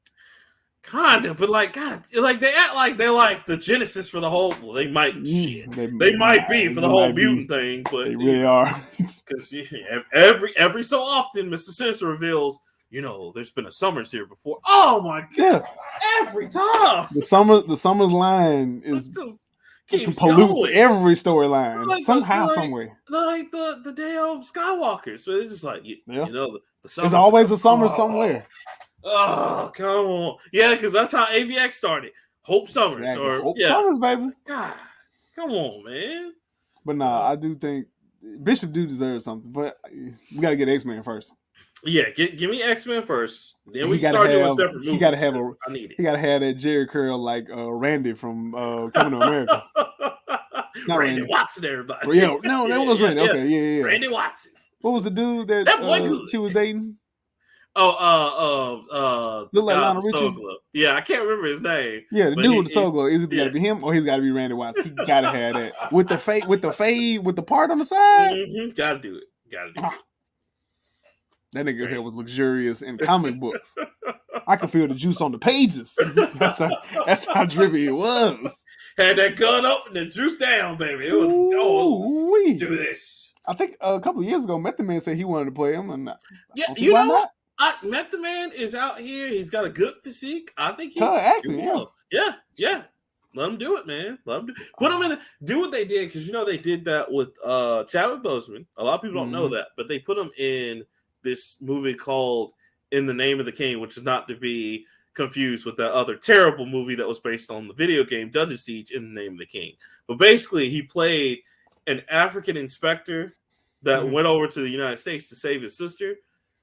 Kinda, but like, God, like they act like they're like the genesis for the whole. Well, they might they might be for the whole mutant thing, but they really are. Because every so often, Mr. Sinister reveals, there's been a Summers here before. Oh my god! Yeah. Every time the Summers line is keeps pollutes going. Every storyline somehow, somewhere. Like the day of Skywalker, so it's just like the Summers. There's always a Summer somewhere. Oh, come on. Yeah, because that's how AVX started. Hope Summers. Exactly. Hope Summers, baby. God, come on, man. But nah, I do think Bishop do deserve something, but we got to get X-Men first. Yeah, give me X-Men first. Then we can start doing separate movies. He got to have I need it. He got to have that Jerry curl like Randy from Coming to America. Not Randy Randy. Watson, everybody. Yeah, no, that was Randy. Okay, yeah. Randy Watson. What was the dude That boy good. she was dating? The Look like guy Lionel with the Soul Richie. Glow. Yeah, I can't remember his name. Yeah, the but dude with the soul glow. Is it yeah. got to be him or he's got to be Randy Watson? He got to have that with the fade, with the part on the side. Gotta do it. That nigga's hair was luxurious in comic books. I could feel the juice on the pages. That's how drippy it was. Had that gun up and the juice down, baby. It was do this. I think a couple of years ago, Method Man said he wanted to play him, and yeah, you know what? Method Man is out here. He's got a good physique. I think he acting. Yeah. Let him do it, man. Let him put him in. Do what they did because they did that with Chadwick Boseman. A lot of people don't know that, but they put him in this movie called In the Name of the King, which is not to be confused with that other terrible movie that was based on the video game Dungeon Siege, In the Name of the King. But basically, he played an African inspector that went over to the United States to save his sister,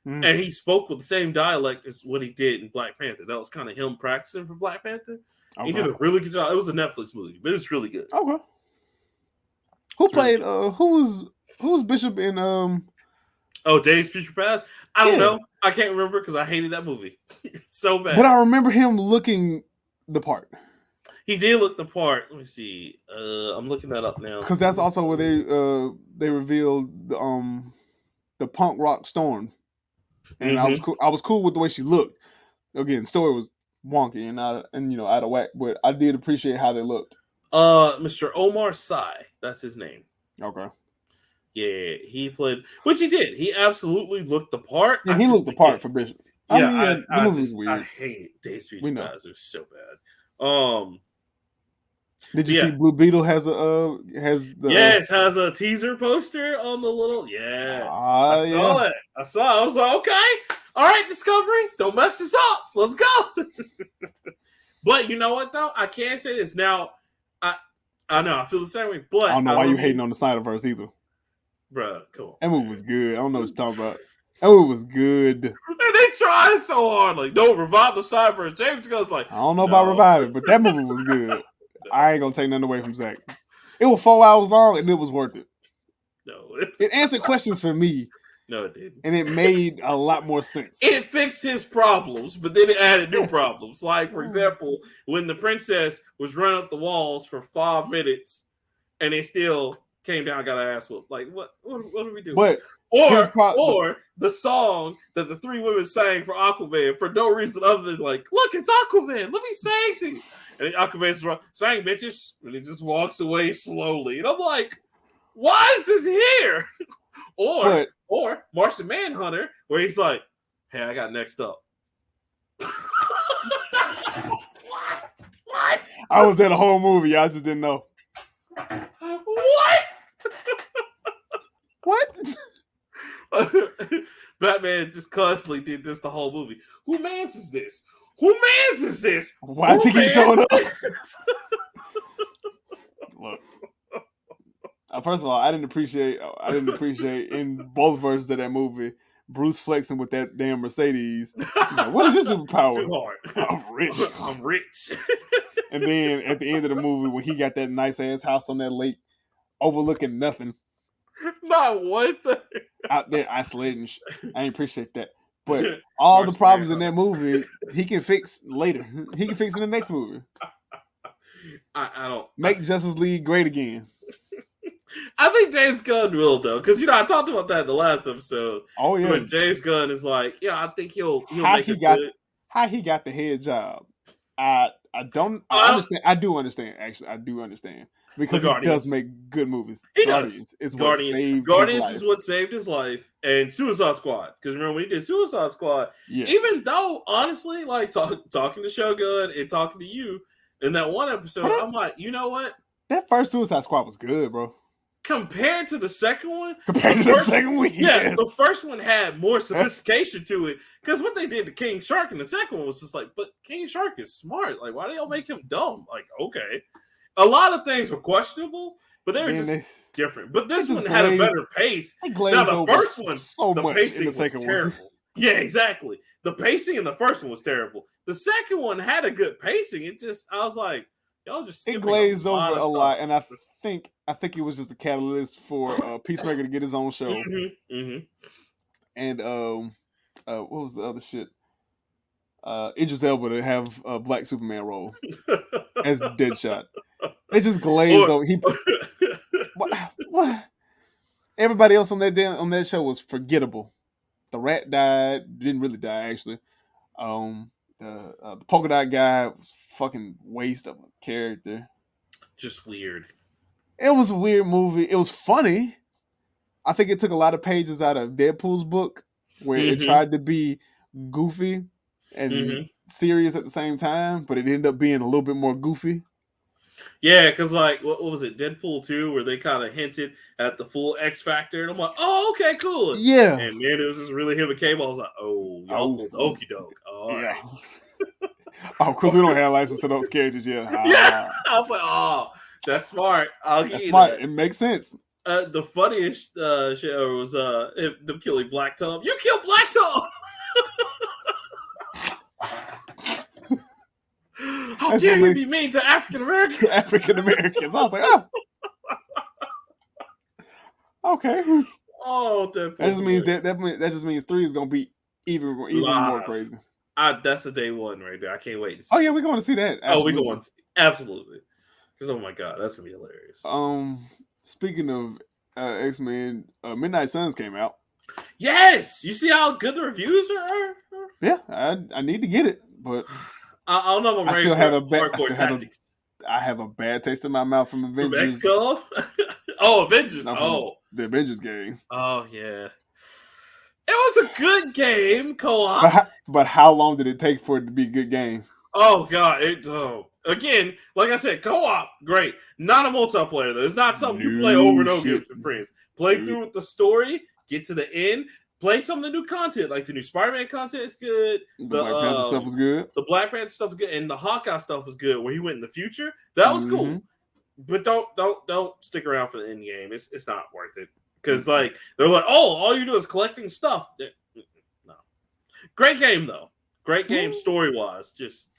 and he spoke with the same dialect as what he did in Black Panther. That was kind of him practicing for Black Panther. Okay. He did a really good job. It was a Netflix movie, but it's really good. Okay. Who played? Who was Bishop in? Days of Future Past? I don't know. I can't remember because I hated that movie so bad. But I remember him looking the part. He did look the part. Let me see. I'm looking that up now. Because that's also where they revealed the punk rock Storm. And I was cool with the way she looked. Again, story was wonky and out of whack, but I did appreciate how they looked. Mr. Omar Sy, that's his name. Okay. Yeah, he played, which he did. He absolutely looked the part. Yeah, he looked the part for Bishop. I hate Days of Future Past. They're so bad. Did you see Blue Beetle has a teaser poster on the little I saw it. I was like, okay, all right, Discovery, don't mess this up. Let's go. But you know what though? I can't say this now. I know I feel the same way, but I don't know why you hating on the Snyderverse either. Bruh, come on. That movie was good. I don't know what you're talking about. That movie was good. And they tried so hard. Like, don't revive the Snyderverse. James Gunn's like, I don't know about reviving, but that movie was good. I ain't gonna take nothing away from Zach. It was 4 hours long and it was worth it. No. It answered questions for me. No, it didn't. And it made a lot more sense. It fixed his problems, but then it added new problems. Like, for example, when the princess was running up the walls for 5 minutes and they still came down and got her ass whooped. Like, what do we do? But or the song that the 3 women sang for Aquaman for no reason other than like, look, it's Aquaman. Let me sing to you. And Aquaman's sang, bitches. And he just walks away slowly. And I'm like, why is this here? Or Martian Manhunter, where he's like, hey, I got next up. What? I was in the whole movie. I just didn't know. What? Batman just constantly did this the whole movie. Who mans is this? Why did he keep showing up? Look. First of all, I didn't appreciate in both versions of that movie Bruce flexing with that damn Mercedes. Like, what is your superpower? Too hard. I'm rich. And then at the end of the movie, when he got that nice ass house on that lake, overlooking nothing, not one thing out there isolating. I ain't appreciate that. But all the problems in that movie, he can fix later. He can fix in the next movie. I don't make Justice League great again. I think James Gunn will though, because I talked about that in the last episode. Oh yeah, when James Gunn is like, I think he'll make it good. How he got the head job. I understand. I do understand. Actually, I do understand because he does make good movies. He Guardians does. Guardians is what saved his life, and Suicide Squad. Because remember when he did Suicide Squad, even though honestly, like talking to Shogun and talking to you in that one episode, I'm like, you know what? That first Suicide Squad was good, bro. Compared to the second one, yes. The first one had more sophistication to it. Because what they did to King Shark in the second one was just like, but King Shark is smart. Like, why do y'all make him dumb? Like, okay. A lot of things were questionable, but they were just different. But this one had a better pace. Now, the first one, the pacing was terrible. Yeah, exactly. The pacing in the first one was terrible. The second one had a good pacing. I was like, Y'all just It skipping glazed a lot over of a stuff. lot, and I think it was just a catalyst for Peacemaker to get his own show. And what was the other shit? Idris Elba to have a Black Superman role as Deadshot. It just glazed over. What? Everybody else on that show was forgettable. The rat died. Didn't really die actually. The polka dot guy was fucking waste of a character. Just weird. It was a weird movie. It was funny. I think it took a lot of pages out of Deadpool's book, where it tried to be goofy and serious at the same time, but it ended up being a little bit more goofy. Yeah, because like what was it, Deadpool 2, where they kind of hinted at the full X Factor, and I'm like, oh, okay, cool. Yeah. And man, it was just really him and Cable. I was like, oh, y'all pulled the okey doke. All right. Oh, because we don't have license to those characters yet. Yeah. I was like, oh, that's smart. I'll give That's you smart. that. It makes sense. The funniest shit was them killing Black Tom. You killed Black Tom. How dare you be mean to African Americans? African Americans. I was like, oh. Okay. Oh, that just means that just means 3 is gonna be even more crazy. That's a day one right there. I can't wait to see. Oh yeah, we're going to see that. Absolutely. Oh, we're going to see absolutely. Because oh my god, that's gonna be hilarious. Speaking of X-Men, Midnight Suns came out. Yes, you see how good the reviews are. Yeah, I need to get it, but I don't know if I'm ready for hardcore tactics. I have a bad taste in my mouth from Avengers. From oh, Avengers. No, the Avengers game. Oh yeah, it was a good game co-op. But how long did it take for it to be a good game? Oh god, again, like I said, co-op, great. Not a multiplayer though. It's not something you play over and over with your friends. Play through with the story, get to the end, play some of the new content. Like the new Spider-Man content is good. The Black Panther stuff was good. The Black Panther stuff was good, and the Hawkeye stuff was good. Where he went in the future, that was cool. But don't stick around for the end game. It's not worth it because like they're like, oh, all you do is collecting stuff. No, great game though. Great game story wise. Just.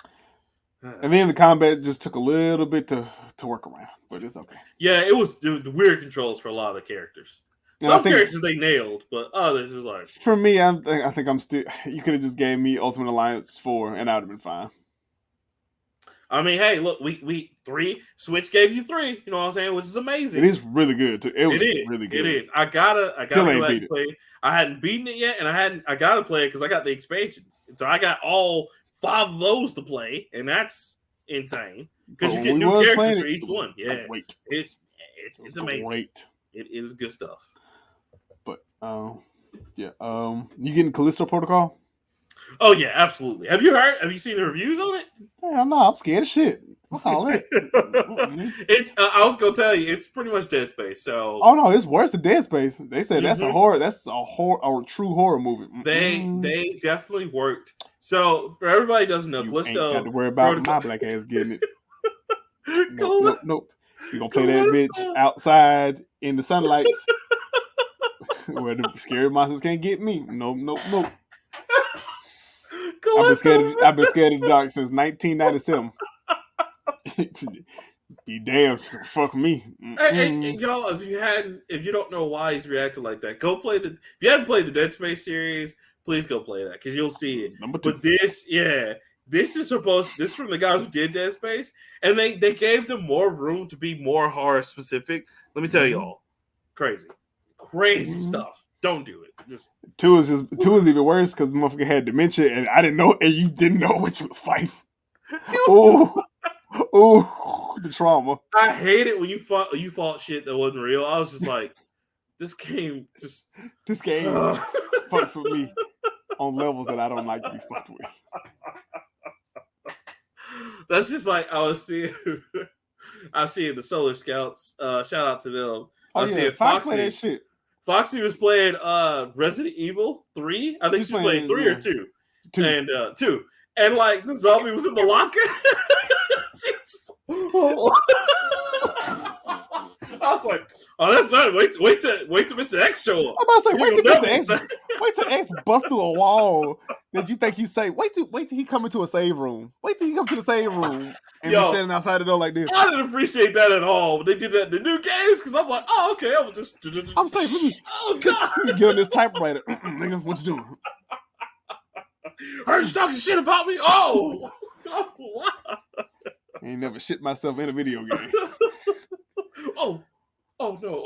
And then the combat just took a little bit to work around, but it's okay. Yeah, it was the weird controls for a lot of the characters. Some characters they nailed, but others was like. For me, I think I'm still. You could have just gave me Ultimate Alliance 4, and I would have been fine. I mean, hey, look, we 3 Switch gave you 3. You know what I'm saying? Which is amazing. It is really good too. It is really good. It is. I gotta go back and play it. I hadn't beaten it yet, and I gotta play it because I got the expansions, and so I got all 5 of those to play, and that's insane because you get new characters for each one. Yeah, it's amazing. Great. It is good stuff. But you getting Callisto Protocol? Oh yeah, absolutely. Have you seen the reviews on it? Hell no, I'm scared of shit. I'll call it. It's. I was gonna tell you, it's pretty much Dead Space. So. Oh no, it's worse than Dead Space. They said that's a horror. That's a true horror movie. They definitely worked. So for everybody who doesn't know, Callisto. Ain't got to worry about my black ass getting it. Nope. You gonna play that bitch outside in the sunlight where the scary monsters can't get me. Nope. I've been scared of the dark since 1997. Be damned, fuck me. Hey, y'all, if you don't know why he's reacting like that, go play if you haven't played the Dead Space series, please go play that because you'll see it. Number 2. But this is from the guys who did Dead Space, and they gave them more room to be more horror specific. Let me tell y'all, crazy stuff. Don't do it. Just 2 is even worse because the motherfucker had dementia, and I didn't know, and you didn't know what you was fighting. Oh, the trauma. I hate it when you fought shit that wasn't real. I was just like, this game fucks with me on levels that I don't like to be fucked with. That's just like I see the Solar Scouts. Shout out to them. Oh yeah, Fox play that shit. Foxy was playing Resident Evil 3. I think she was playing 3 or 2. And 2. And like the zombie was in the locker. I was like, oh, that's not. Wait till Mr. X show up. I'm about to say, wait till Mr. Never X, say- wait till X bust through a wall that you think you say. Wait till he come into a save room. Wait till he come to the save room and be Yo. standing outside the door like this. I didn't appreciate that at all when they did that in the new games because I'm like, oh, okay, I was just. I'm saying, let me, oh god, let me get on this typewriter. Nigga, what you doing? heard you talking shit about me. Oh, what? I ain't never shit myself in a video game. oh no.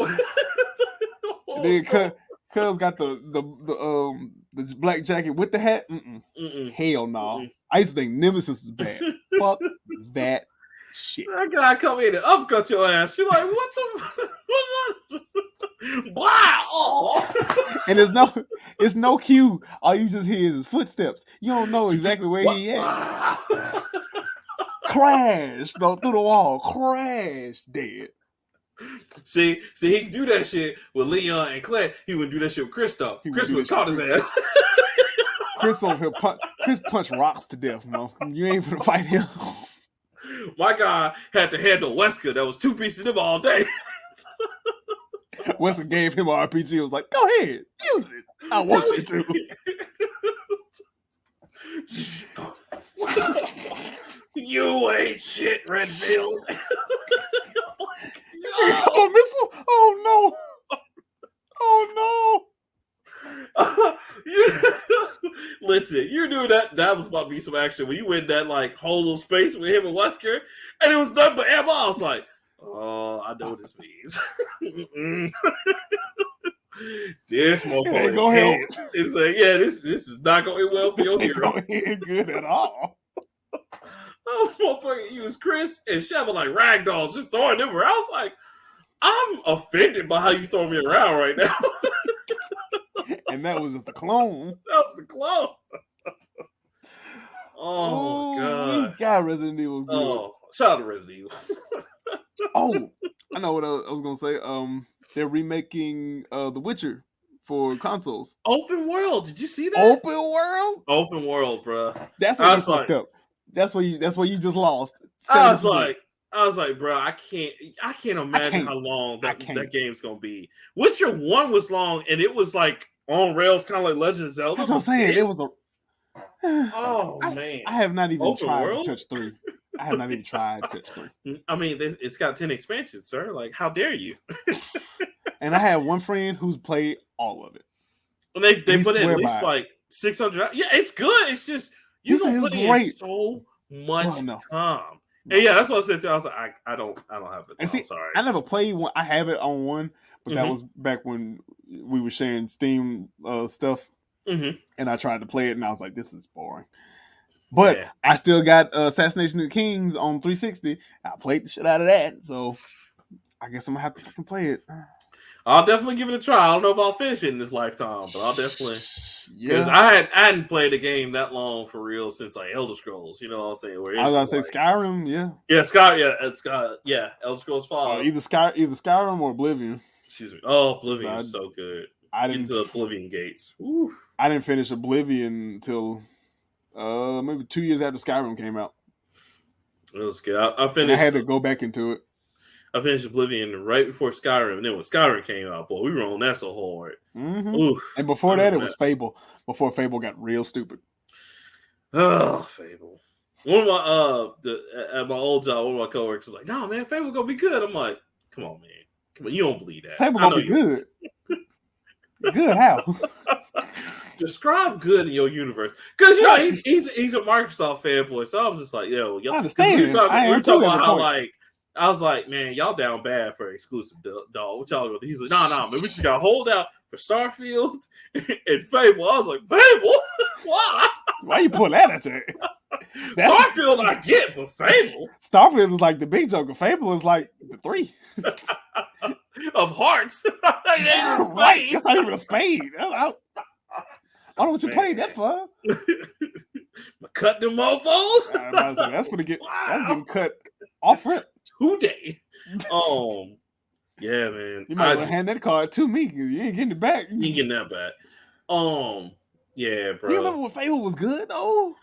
And then Cuz got the black jacket with the hat. Hell no. Mm-mm. I used to think Nemesis was bad. Fuck that shit. That guy come in and upcut your ass. You're like, what the? Wow! Oh. And it's no cue. All you just hear is his footsteps. You don't know exactly where he at. Crash through the wall. Crash dead. See, he can do that shit with Leon and Claire. He wouldn't do that shit with Chris though. Chris would caught his ass. Chris over here Chris punched rocks to death, man. You ain't gonna fight him. My guy had to handle Wesker that was 2 pieces of him all day. Wesker gave him an RPG. It was like, go ahead, use it. I want you to. You ain't shit, Redfield. Oh, missile! Oh no! Oh no! Listen, you knew that was about to be some action when you went in that like whole little space with him and Wesker, and it was nothing but ammo. I was like, oh, I know what this means. This motherfucker ain't gonna help. It's like, yeah, this is not going well for your hero. This ain't going good at all. Oh, motherfucker, use Chris and Sheva like ragdolls, just throwing them around. I was like, I'm offended by how you throw me around right now. And that was just a clone. That was the clone. Oh, God. We got Resident Evil good. Oh, shout out to Resident Evil. Oh, I know what I was gonna say. They're remaking The Witcher for consoles. Open world. Did you see that? Open world? Open world, bro. That's what you fucked up. That's where you just lost. 70%. I was like, bro, I can't imagine how long that game's gonna be. Witcher 1 was long, and it was like on rails, kind of like Legend of Zelda. That's what I'm saying. It was a. Oh man, I have not even Open tried world? to touch 3. I have not even tried to touch 3. I mean, it's got 10 expansions, sir. Like, how dare you? And I have one friend who's played all of it. Well, they put in at least like 600. Yeah, it's good. It's just you don't put in so much time. And yeah, that's what I said too. I was like, I don't have the time. I'm sorry. I never played one. I have it on one, but that was back when we were sharing Steam stuff. And I tried to play it, and I was like, this is boring. But I still got Assassination of the Kings on 360. I played the shit out of that, so I guess I'm gonna have to fucking play it. I'll definitely give it a try. I don't know if I'll finish it in this lifetime, but I'll definitely. Because I hadn't played a game that long for real since like Elder Scrolls. You know what I'm saying? Where I was gonna say Skyrim, Elder Scrolls 5. Either Skyrim or Oblivion. Excuse me. Oh, Oblivion is so good. I didn't get to Oblivion gates. Woo. I didn't finish Oblivion until maybe 2 years after Skyrim came out. It was good. I finished. And I had to go back into it. I finished Oblivion right before Skyrim, and then when Skyrim came out, boy, we were on that so hard. And before that, it was Fable. Before Fable got real stupid. Oh, Fable! One of my at my old job, one of my coworkers was like, "No, man, Fable gonna be good." I'm like, "Come on, man, come on, you don't believe that? Fable gonna be good. Good how? Describe good in your universe, because you know he's a Microsoft fanboy, so I'm just like, yo, I understand. We were talking about how like. I was like, man, y'all down bad for exclusive, dog. What y'all gonna do? He's like, nah, man, we just gotta hold out for Starfield and Fable. I was like, Fable? Why? Why you pull that at you? Starfield I get, but Fable? Starfield is like the big joker. Fable is like the 3. Of hearts. Right. It's not even a spade. I don't know what you played that for. Cut them mofos? That's getting cut off rip. Today. Yeah, man. You might hand that card to me because you ain't getting it back. You ain't getting that back. Yeah, bro. You remember when Fable was good though?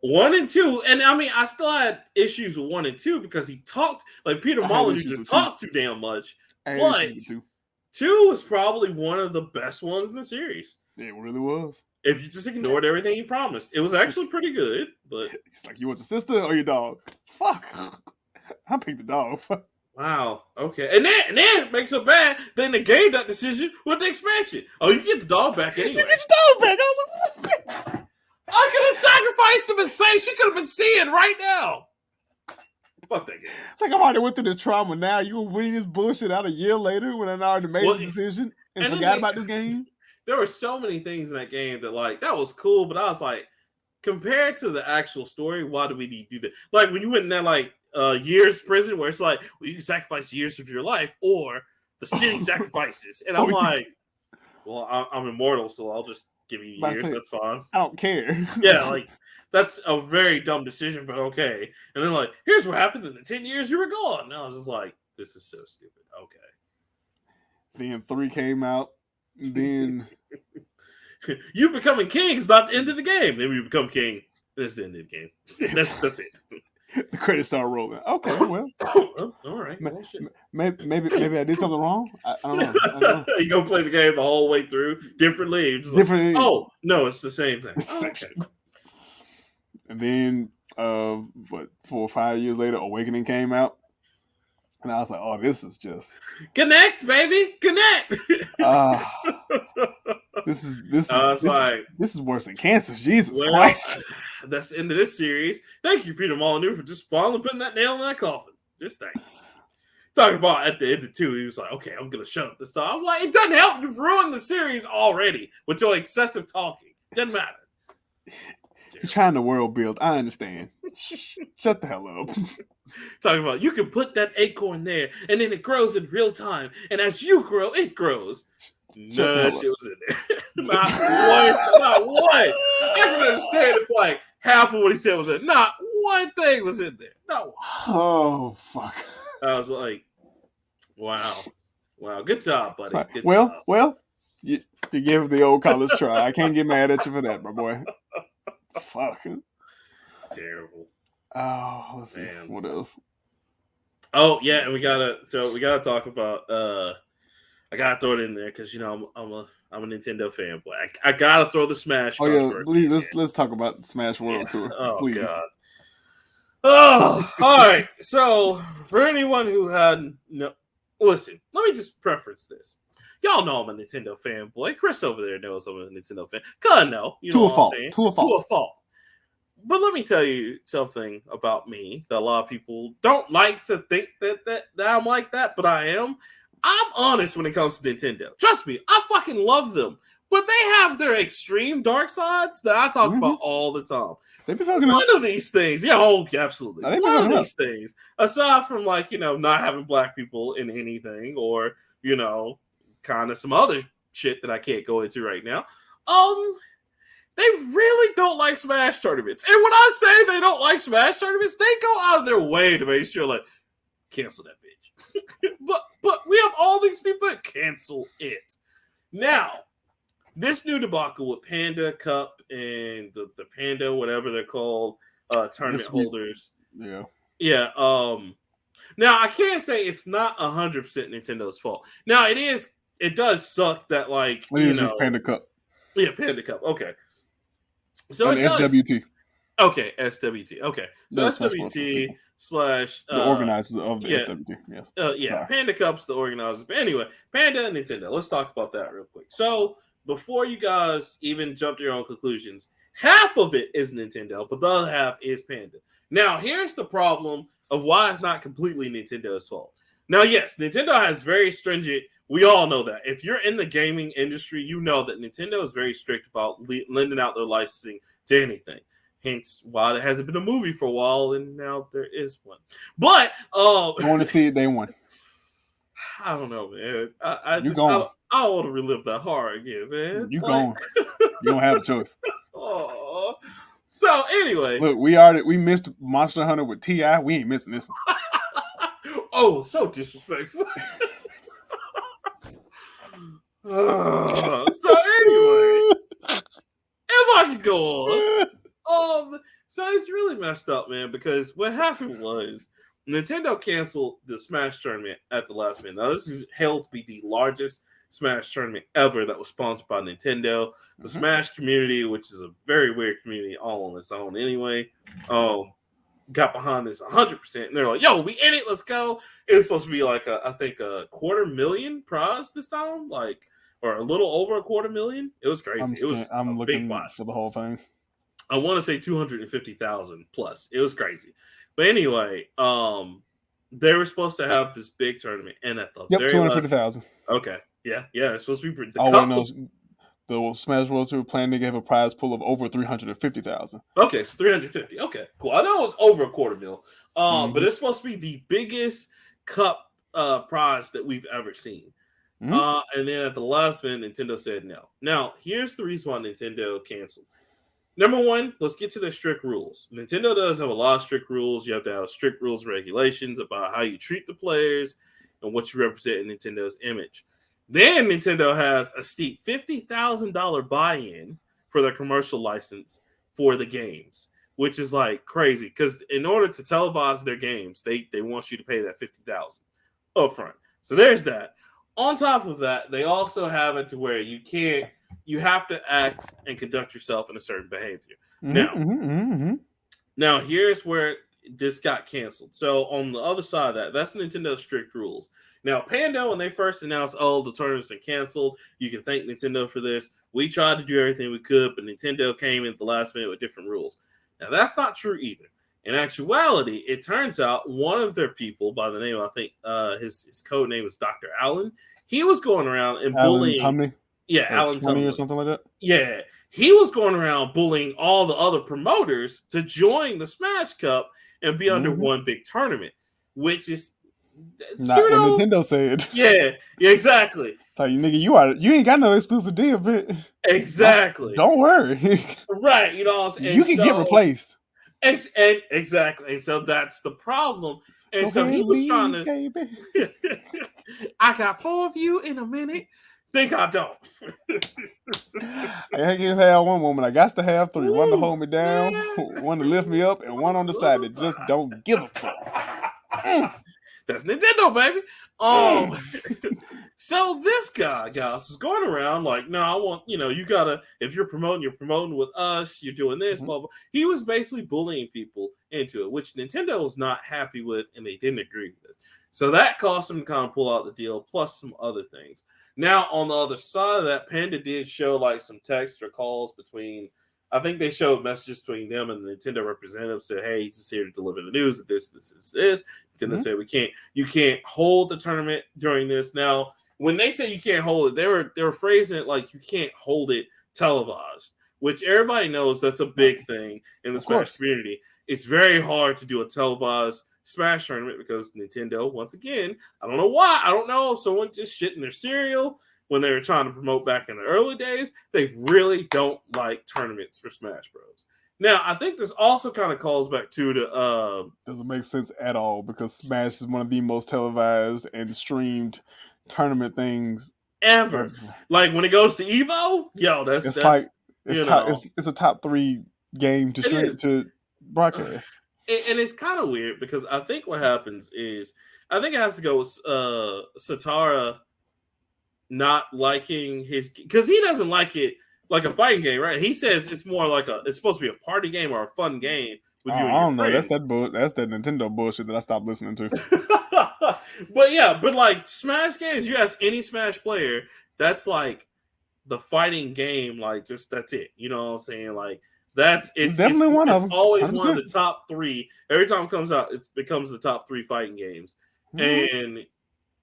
1 and 2, and I mean, I still had issues with 1 and 2 because he talked like Peter Molyneux just talked too damn much. I hated But Season 2. 2 was probably one of the best ones in the series. It really was. If you just ignored everything he promised, it was actually pretty good. But It's like, you want your sister or your dog? Fuck. I picked the dog. wow, okay, and then it makes it bad. Then they gave that decision with the expansion. Oh, you get the dog back anyway. You get your dog back. I was like, I could have sacrificed him and say she could have been seeing right now. Fuck that game. it's like, I already went through this trauma. Now you will weed this bullshit out a year later when I already made the decision and forgot about this game. There were so many things in that game that, like, that was cool, but I was like, compared to the actual story, why do we need to do that? Like, when you went in that, like, years prison where it's like, well, you can sacrifice years of your life or the city sacrifices. And I'm like, well, I'm immortal, so I'll just give you years. That's fine. I don't care. Yeah, like, that's a very dumb decision, but okay. And then, like, here's what happened in the 10 years you were gone. And I was just like, this is so stupid. Okay. Then 3 came out. Then you becoming king is not the end of the game. Then you become king. That's the end of the game. That's it. The credits start rolling. Okay, well, all right. Maybe I did something wrong. I don't know. You gonna play the game the whole way through differently? Differently. Like, oh no, it's the same thing. Okay. And then, 4 or 5 years later, Awakening came out, and I was like, "Oh, this is just connect, baby, connect." This is worse than cancer. Jesus Christ. That's the end of this series. Thank you, Peter Molyneux, for just finally putting that nail in that coffin. Just thanks. Talking about at the end of 2, he was like, okay, I'm going to shut up this time. I'm like, it doesn't help. You've ruined the series already with your excessive talking. Doesn't matter. You're trying to world build. I understand. Shut the hell up. Talking about, you can put that acorn there, and then it grows in real time. And as you grow, it grows. None of that shit was in there. Not one. I can understand if like half of what he said was in. Not one thing was in there. Not one. Oh fuck. I was like, wow. Good job, buddy. Good job. Well, you gave the old college try. I can't get mad at you for that, my boy. Fuck. Terrible. Oh, let's see. What else? Oh yeah, and we gotta talk about I gotta throw it in there because I'm a Nintendo fanboy. I gotta throw the Smash. Oh yeah, please let's talk about the Smash World Tour. Oh please. God. Oh, all right. So for anyone who had listen, let me just preference this. Y'all know I'm a Nintendo fanboy. Chris over there knows I'm a Nintendo fan. God no, you know what I'm saying? To a fault. But let me tell you something about me that a lot of people don't like to think that I'm like that, but I am. I'm honest when it comes to Nintendo. Trust me, I fucking love them. But they have their extreme dark sides that I talk about all the time. They be fucking one of these things. Yeah, absolutely. One of these things, aside from like, not having black people in anything or, kind of some other shit that I can't go into right now. They really don't like Smash tournaments. And when I say they don't like Smash tournaments, they go out of their way to make sure, like, cancel that bitch. but we have all these people that cancel it. Now, this new debacle with Panda Cup and the Panda, whatever they're called, tournament holders. Yeah. Yeah. Now, I can't say it's not 100% Nintendo's fault. Now, it does suck that, like, it is just Panda Cup. Yeah, Panda Cup. Okay. So and SWT. Okay, SWT. Okay. So SWT / the organizers of the SWT. Yes. Panda Cup's the organizers. But anyway, Panda and Nintendo. Let's talk about that real quick. So before you guys even jump to your own conclusions, half of it is Nintendo, but the other half is Panda. Now, here's the problem of why it's not completely Nintendo's fault. Now, yes, Nintendo has very stringent. We all know that. If you're in the gaming industry, you know that Nintendo is very strict about lending out their licensing to anything. Hence why there hasn't been a movie for a while, and now there is one. But I want to see it day one. I don't know, man. I don't want to relive that horror again, man. You gone. You don't have a choice. Oh. So anyway, look, we missed Monster Hunter with T.I. We ain't missing this one. Oh, so disrespectful. So anyway, if I could go on, so it's really messed up, man, because what happened was Nintendo canceled the Smash tournament at the last minute. Now, this is held to be the largest Smash tournament ever that was sponsored by Nintendo. The Smash community, which is a very weird community all on its own anyway, got behind this 100%. And they're like, yo, we in it, let's go. It was supposed to be like, I think, a $250,000 prize this time, like, or a little over a $250,000. It was crazy. I'm looking for the whole thing. I want to say 250,000 plus. It was crazy. But anyway, they were supposed to have this big tournament, and at the very 250,000. Okay, yeah, it's supposed to be. The Smash Bros. Tour plan, they gave a prize pool of over 350,000. Okay, so 350. Okay, cool. I know it was over a $250,000. But it's supposed to be the biggest cup prize that we've ever seen. And then at the last minute, Nintendo said no. Now, here's the reason why Nintendo canceled. Number one, let's get to their strict rules. Nintendo does have a lot of strict rules. You have to have strict rules and regulations about how you treat the players and what you represent in Nintendo's image. Then Nintendo has a steep $50,000 buy-in for their commercial license for the games, which is like crazy because in order to televise their games, they want you to pay that $50,000 upfront. So there's that. On top of that, they also have it to where you have to act and conduct yourself in a certain behavior. Now, here's where this got canceled. So on the other side of that, that's Nintendo's strict rules. Now, Pando, when they first announced, the tournament's been canceled, you can thank Nintendo for this. We tried to do everything we could, but Nintendo came in at the last minute with different rules. Now, that's not true either. In actuality, it turns out one of their people by the name, I think his code name was Dr. Allen, he was going around and bullying. Tumney? Yeah, Alan Tumney or something like that. Yeah, he was going around bullying all the other promoters to join the Smash Cup and be under one big tournament, which is not what Nintendo said. Yeah, exactly. So you nigga, you ain't got no exclusive deal, but exactly. Don't worry. Right, you know what I'm saying? You can get replaced. And exactly, and so that's the problem. And so he was trying to. I got 4 of you in a minute. Think I don't. I can't have one woman. I got to have 3. One to hold me down, one to lift me up, and one on the side that just don't give a fuck. That's Nintendo, baby. So this guy, guys, was going around like, no, I want, you gotta, if you're promoting with us, you're doing this, blah, blah. He was basically bullying people into it, which Nintendo was not happy with, and they didn't agree with it. So that caused him to kind of pull out the deal, plus some other things. Now, on the other side of that, Panda did show like some text or calls between, I think they showed messages between them and the Nintendo representative said, hey, he's just here to deliver the news that this. Nintendo said, you can't hold the tournament during this. Now, when they say you can't hold it, they were phrasing it like you can't hold it televised, which everybody knows that's a big thing in the Smash community. It's very hard to do a televised Smash tournament because Nintendo, once again, I don't know why. I don't know if someone just shit in their cereal when they were trying to promote back in the early days. They really don't like tournaments for Smash Bros. Now, I think this also kind of calls back to the... doesn't make sense at all because Smash is one of the most televised and streamed tournament things ever. Like when it goes to Evo, it's a top 3 game to stream to broadcast. And it's kind of weird because I think what happens is I think it has to go with Satara not liking his, because he doesn't like it like a fighting game, right? He says it's more like it's supposed to be a party game or a fun game with you and your I don't know. friends. That's that Nintendo bullshit that I stopped listening to. but like Smash games, you ask any Smash player, that's like the fighting game, like just that's it. You know what I'm saying? Like it's definitely one of them. It's always 100%. One of the top 3. Every time it comes out, it becomes the top 3 fighting games. And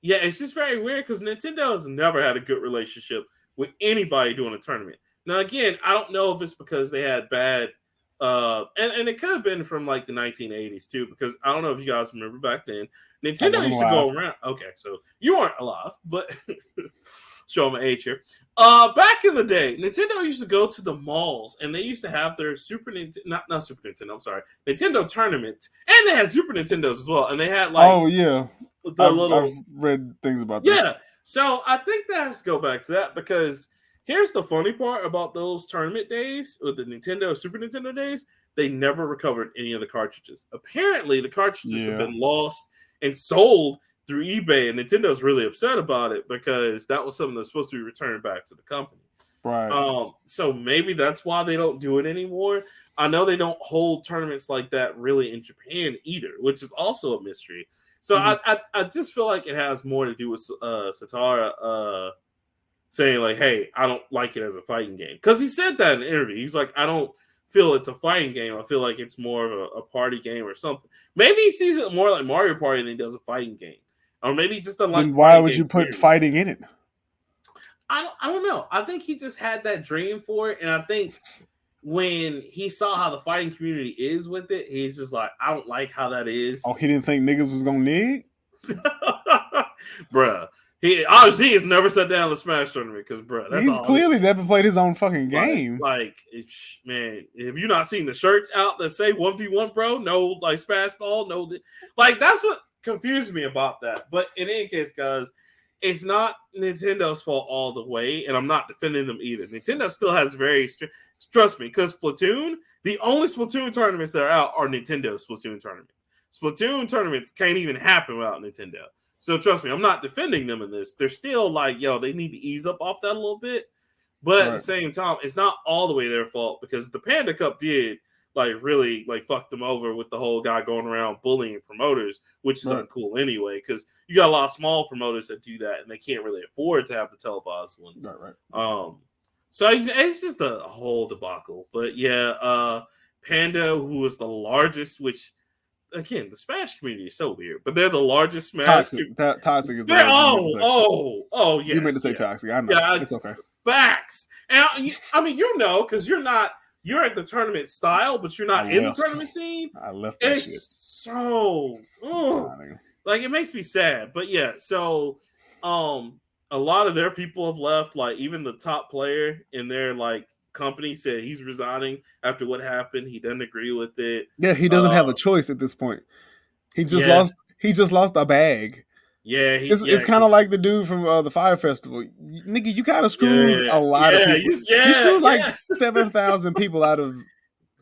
yeah, it's just very weird because Nintendo has never had a good relationship with anybody doing a tournament. Now, again, I don't know if it's because they had bad, and it could have been from like the 1980s too, because I don't know if you guys remember back then. Nintendo used to go around. Okay, so you weren't alive, but show my age here. Back in the day, Nintendo used to go to the malls, and they used to have their not Super Nintendo. I'm sorry, Nintendo tournament, and they had Super Nintendos as well, and they had like I've read things about that. Yeah, so I think that has to go back to that because Here's the funny part about those tournament days, with the Nintendo Super Nintendo days, they never recovered any of the cartridges. Apparently, the cartridges have been lost and sold through eBay, and Nintendo's really upset about it because that was something that's supposed to be returned back to the company. Right. So maybe that's why they don't do it anymore. I know they don't hold tournaments like that really in Japan either, which is also a mystery. So I just feel like it has more to do with Satara saying like, "Hey, I don't like it as a fighting game," because he said that in an interview. He's like, "I don't feel it's a fighting game. I feel like it's more of a party game or something." Maybe he sees it more like Mario Party than he does a fighting game, or maybe he just doesn't like. Then why would you put fighting in it? I don't know. I think he just had that dream for it, and I think when he saw how the fighting community is with it, he's just like, I don't like how that is. Oh, he didn't think niggas was gonna nig? Bruh. He obviously has never sat down to Smash tournament because, bruh, that's he's clearly never played his own fucking game. Man, have you not seen the shirts out that say 1v1, bro? No, like Smash Ball, no, like that's what confused me about that. But in any case, guys, it's not Nintendo's fault all the way, and I'm not defending them either. Nintendo still has trust me, because Splatoon, the only Splatoon tournaments that are out are Nintendo Splatoon tournaments. Splatoon tournaments can't even happen without Nintendo. So trust me, I'm not defending them in this. They're still like, yo, they need to ease up off that a little bit. But at the same time, it's not all the way their fault because the Panda Cup did like really like fuck them over with the whole guy going around bullying promoters, which is uncool anyway, because you got a lot of small promoters that do that and they can't really afford to have the televised ones. So it's just a whole debacle. But yeah, Panda, who was the largest, which again, the Smash community is so weird, but they're the largest Smash. Toxic is the yes. You meant to say toxic. I know. Yeah, it's okay. Facts. And I mean, you know, because you're at the tournament style, but you're not in the tournament scene. I left that shit. So like it makes me sad. But yeah, so a lot of their people have left. Like even the top player in their like company said he's resigning after what happened. He doesn't agree with it. Yeah, he doesn't have a choice at this point. He just lost. He just lost a bag. Yeah, it's kind of like the dude from the Fire Festival. Nigga, you kind of screwed a lot of people. You screwed like 7,000 people out of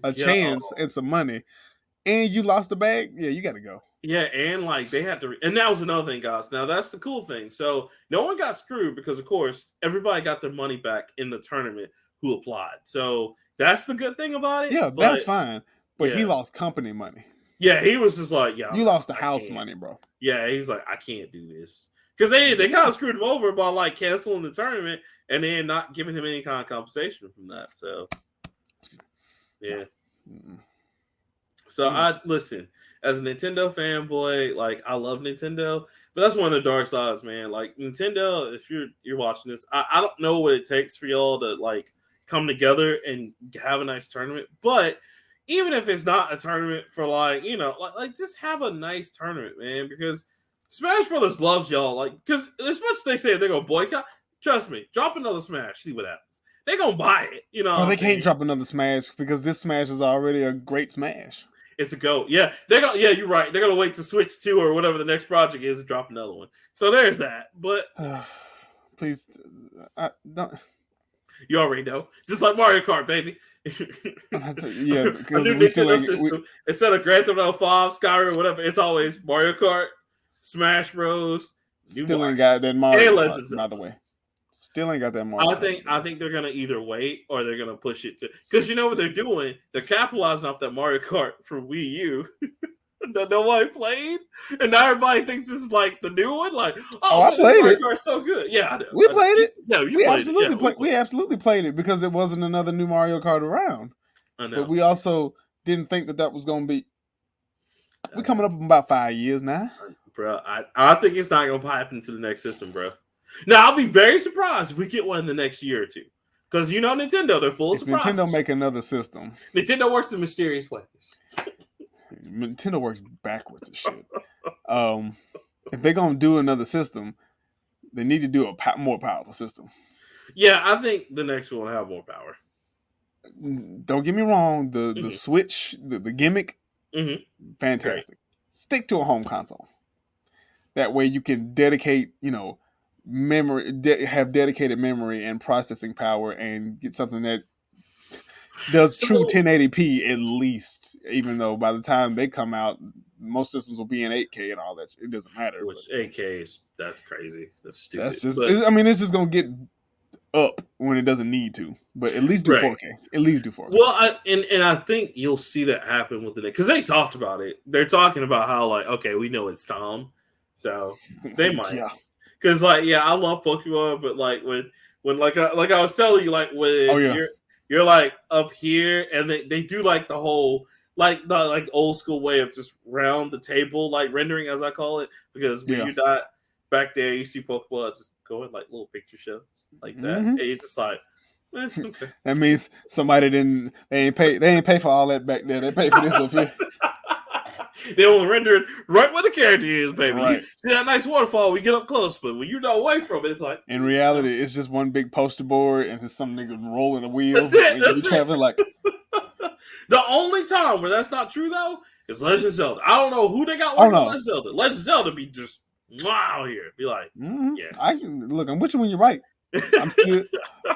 a chance and some money, and you lost the bag. Yeah, you got to go. Yeah, and like they had to, and that was another thing, guys. Now that's the cool thing. So no one got screwed because, of course, everybody got their money back in the tournament who applied. So that's the good thing about it. Yeah, that's fine. But he lost company money. Yeah, he was just like, yeah, you lost the house money, bro. Yeah, he's like, I can't do this because they kind of screwed him over by like canceling the tournament and then not giving him any kind of compensation from that. So yeah. So I listen, as a Nintendo fanboy, like I love Nintendo, but that's one of the dark sides, man. Like Nintendo, if you're watching this, I don't know what it takes for y'all to like come together and have a nice tournament, but even if it's not a tournament for like, you know, like just have a nice tournament, man, because Smash Brothers loves y'all. Like, because as much as they say they're gonna boycott, trust me, drop another Smash, see what happens. They're gonna buy it, you know. Well, they can't drop another Smash because this Smash is already a great Smash. It's a go. Yeah, they're gonna. Yeah, you're right. They're gonna wait to Switch 2 or whatever the next project is and drop another one. So there's that. But please, don't. You already know, just like Mario Kart, baby. Yeah, because instead of Grand Theft Auto 5, Skyrim, whatever, it's always Mario Kart, Smash Bros. Still ain't got that Mario Kart, by the way. Still ain't got that Mario. I think they're gonna either wait or they're gonna push it to, because you know what they're doing. They're capitalizing off that Mario Kart from Wii U. That nobody played, and now everybody thinks this is like the new one. Like, I played Mario it. Kart's so good. Yeah, I know. We played it. Yeah, we absolutely played it because it wasn't another new Mario Kart around. I know. But we also didn't think that was going to be. We're coming up in about 5 years now, bro. I think it's not going to pipe into the next system, bro. Now I'll be very surprised if we get one in the next year or two, because you know Nintendo, they're full of surprises. Nintendo make another system. Nintendo works in mysterious ways. Nintendo works backwards and shit. If they're gonna do another system, they need to do a more powerful system. Yeah, I think the next one will have more power. Don't get me wrong. The Switch, the gimmick, fantastic. Great. Stick to a home console. That way you can dedicate, memory, have dedicated memory and processing power, and get something that does So, true 1080p at least. Even though by the time they come out, most systems will be in 8K and all that. It doesn't matter. But which AKs, that's crazy. That's that's stupid. just. But I mean, it's just gonna get up when it doesn't need to. But at least do right. 4K. At least do 4K. Well, and I think you'll see that happen with the because they talked about it. They're talking about how like, okay, we know it's Tom, so they might. Yeah. Because like, yeah, I love Pokemon, but like when like I was telling you, like when Oh, yeah. you're like up here and they do like the whole like the like old school way of just round the table like rendering as I call it, because when Yeah. you're not back there, you see Pokemon just going like little picture shows like that, and it's just like. Okay. That means somebody didn't. They ain't pay for all that back there. They pay for this up here. They only render it right where the character is, baby. Right. You see that nice waterfall? We get up close, but when you're not away from it, it's like in reality, it's just one big poster board and there's some nigga rolling a wheel. That's it. And That's you it. having like the only time where that's not true though is Legend of Zelda. I don't know who they got working on Legend of Zelda. Legend of Zelda be just wow here. Be like, yes. I can look. I'm with you when you're right. I'm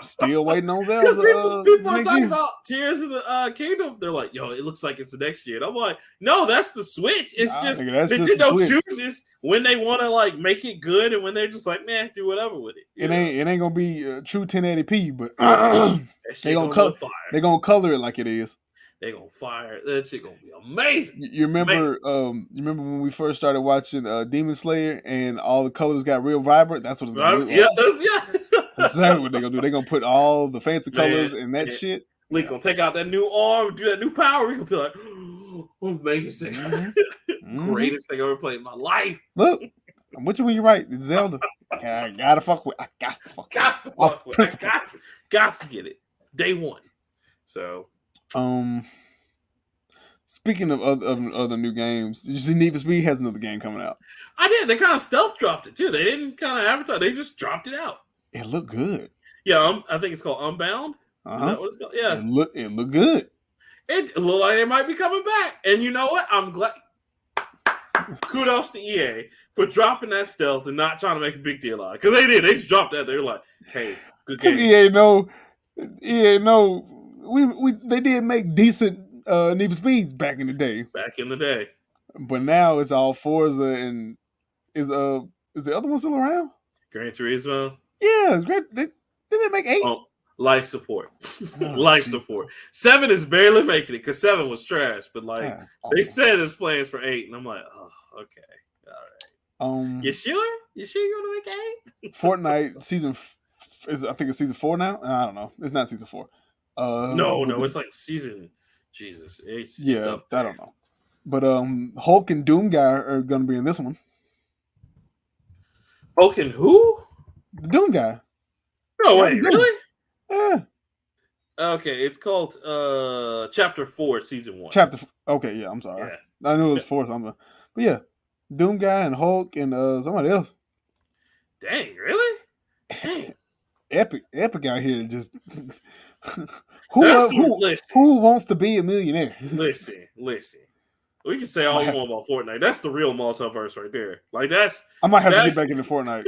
still waiting on Zelda. Because people are talking about Tears of the Kingdom. They're like, yo, it looks like it's the next year. And I'm like, no, that's the Switch. It's just Nintendo chooses when they want to like make it good and when they're just like, man, do whatever with it. It ain't gonna be true 1080p, but they're gonna color it like it is. They gonna fire that shit. Gonna be amazing. You remember? You remember when we first started watching Demon Slayer and all the colors got real vibrant? That's what it's gonna do. Yeah, that's exactly what they're gonna do. They're gonna put all the fancy colors and that shit. Link gonna take out that new arm, do that new power. We gonna feel like, oh, amazing, greatest thing I ever played in my life. Look, I'm with you when you're right. It's Zelda. I gotta fuck with. I got to fuck with. Got to get it day one. So. Speaking of other new games, did you see Need for Speed has another game coming out? I did. They kind of stealth dropped it too. They didn't kind of advertise. They just dropped it out. It looked good. Yeah, I think it's called Unbound. Is that what it's called? Yeah, it looked good. It looked like they might be coming back. And you know what? I'm glad. Kudos to EA for dropping that stealth and not trying to make a big deal out of it. Because they did. They just dropped that. They were like, "Hey, good game." EA know. They did make decent Need for Speeds back in the day. But now it's all Forza and is the other one still around? Gran Turismo. Yeah, it's great. Did they make 8? Oh, life support. Life support. 7 is barely making it because 7 was trash. But like they said, it's plans for 8, and I'm like, oh, okay, all right. You sure? You sure you want to make 8? Fortnite season I think it's season 4 now. I don't know. It's not season 4. No, it's like season. Jesus, it's up there. I don't know. But Hulk and Doom Guy are going to be in this one. Hulk and who? The Doom Guy. No way, really? Yeah. Okay, it's called Chapter 4, Season 1. Okay, yeah, I'm sorry. Yeah. I knew it was 4 something. But yeah, Doom Guy and Hulk and somebody else. Dang, really? Dang. Epic out here just... Who wants to be a millionaire? Listen. We can say all we want about Fortnite. That's the real multiverse right there. Like I might have to get back into Fortnite.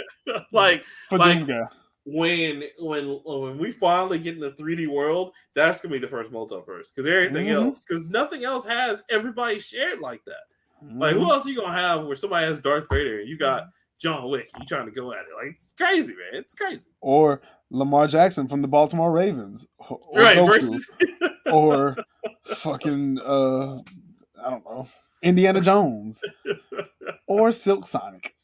Doom Guy. When we finally get in the 3D world, that's gonna be the first multiverse. Because everything else, because nothing else has everybody shared like that. Like who else are you gonna have where somebody has Darth Vader and you got John Wick? You trying to go at it? like it's crazy, man. It's crazy. Or Lamar Jackson from the Baltimore Ravens, or right? Goku, Versus, or fucking I don't know, Indiana Jones, or Silk Sonic.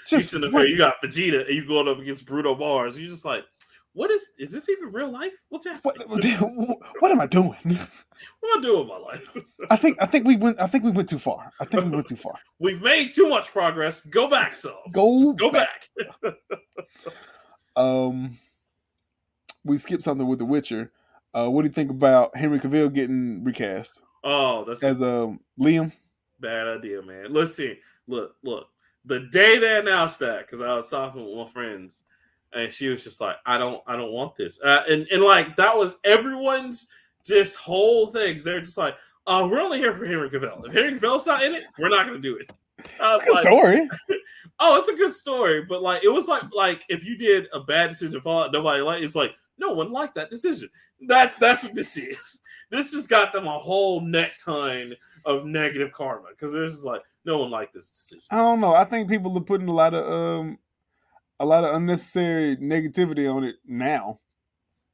You got Vegeta and you going up against Bruno Mars. You're just like, what is this even real life? What's happening? What am I doing? What am I doing with my life? I think we went too far. We've made too much progress. Go back some. Go back. We skipped something with The Witcher. What do you think about Henry Cavill getting recast? Oh, that's as Liam. Bad idea, man. Listen, look. The day they announced that, because I was talking with my friends, and she was just like, "I don't want this," and like that was everyone's just whole thing. They're just like, "We're only here for Henry Cavill. If Henry Cavill's not in it, we're not going to do it." I It's was a good like, story. oh, it's a good story, but like it was like if you did a bad decision, Fallout, nobody liked. It's like no one liked that decision. That's what this is. This has got them a whole neck ton of negative karma because this is like no one liked this decision. I don't know. I think people are putting a lot of unnecessary negativity on it now.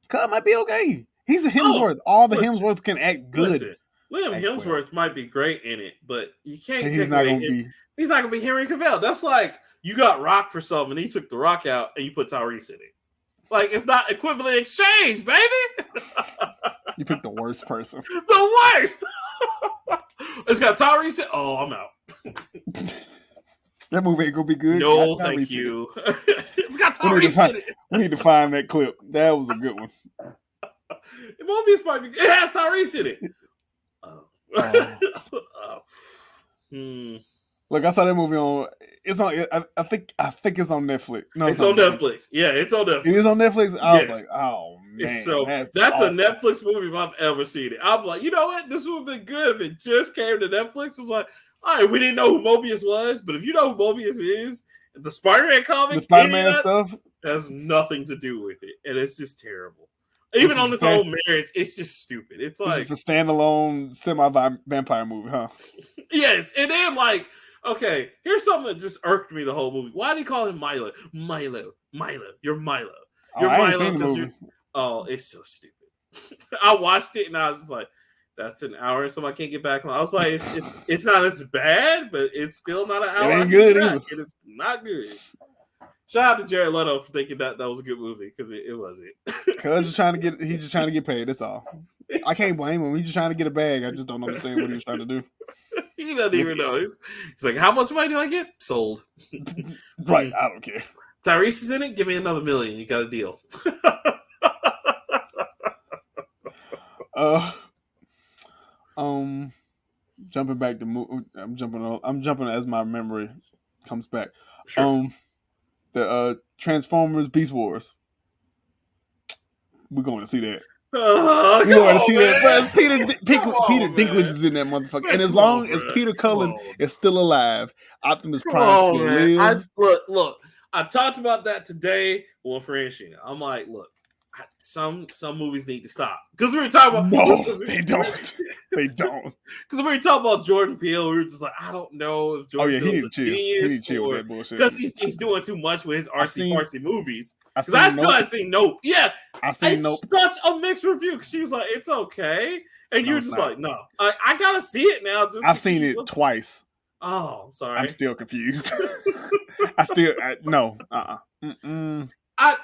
Cuz might be okay. He's a Oh, Hemsworth. All the listen, Hemsworths can act good. listen. Liam Act well. Hemsworth might be great in it, but you can't He's take not away gonna him. be. He's not gonna be Henry Cavill. That's like you got Rock for something, and he took the Rock out, and you put Tyrese in it. Like it's not equivalent exchange, baby. You picked the worst person. The worst. It's got Tyrese in. Oh, I'm out. That movie ain't gonna be good. No, thank you. It's got Tyrese in it. We need to find that clip. That was a good one. Mobius might be. It has Tyrese in it. Look, I saw that movie on. It's on. I think it's on Netflix. No, it's on Netflix. Yeah, it's on Netflix. It is on Netflix. I was like, oh man, so that's a Netflix movie if I've ever seen it. I'm like, you know what? This would have been good if it just came to Netflix. It was like, all right, we didn't know who Mobius was, but if you know who Mobius is, the Spider-Man comic, the Spider-Man stuff has nothing to do with it, and it's just terrible. Even on its own merits, it's just stupid. It's like it's just a standalone semi-vampire movie, huh? Yes, and then like, okay, here's something that just irked me the whole movie. Why do you call him Milo? Milo, you're Milo. You're Milo because you. Oh, it's so stupid. I watched it and I was just like, that's an hour, so I can't get back on. I was like, it's not as bad, but it's still not an hour. It ain't good either. It is not good. Shout out to Jared Leto for thinking that was a good movie because it wasn't. Cause he's just trying to get paid. That's all. I can't blame him. He's just trying to get a bag. I just don't understand what he was trying to do. He doesn't even know. He's like, how much money do I get? Sold. Right. I don't care. Tyrese is in it. Give me another $1 million. You got a deal. Jumping back to I'm jumping as my memory comes back. Sure. The Transformers Beast Wars. We're going to see that. We're going to see that. But Peter Dinklage is in that motherfucker. And as long as Peter Cullen is still alive, Optimus Prime still lives. Look, I talked about that today with Francina. I'm like, look, some movies need to stop. Because we were talking about... No, they don't. They don't. Because we were talking about Jordan Peele. We were just like, I don't know if Jordan Peele's a genius. He need to chill with that bullshit. Because he's doing too much with his artsy-fartsy movies. Because I still haven't seen Nope. Yeah. I seen Nope. Such a mixed review. Because she was like, it's okay. And you were just like, no. I got to see it now. I've seen it twice. Oh, I'm sorry. I'm still confused. No.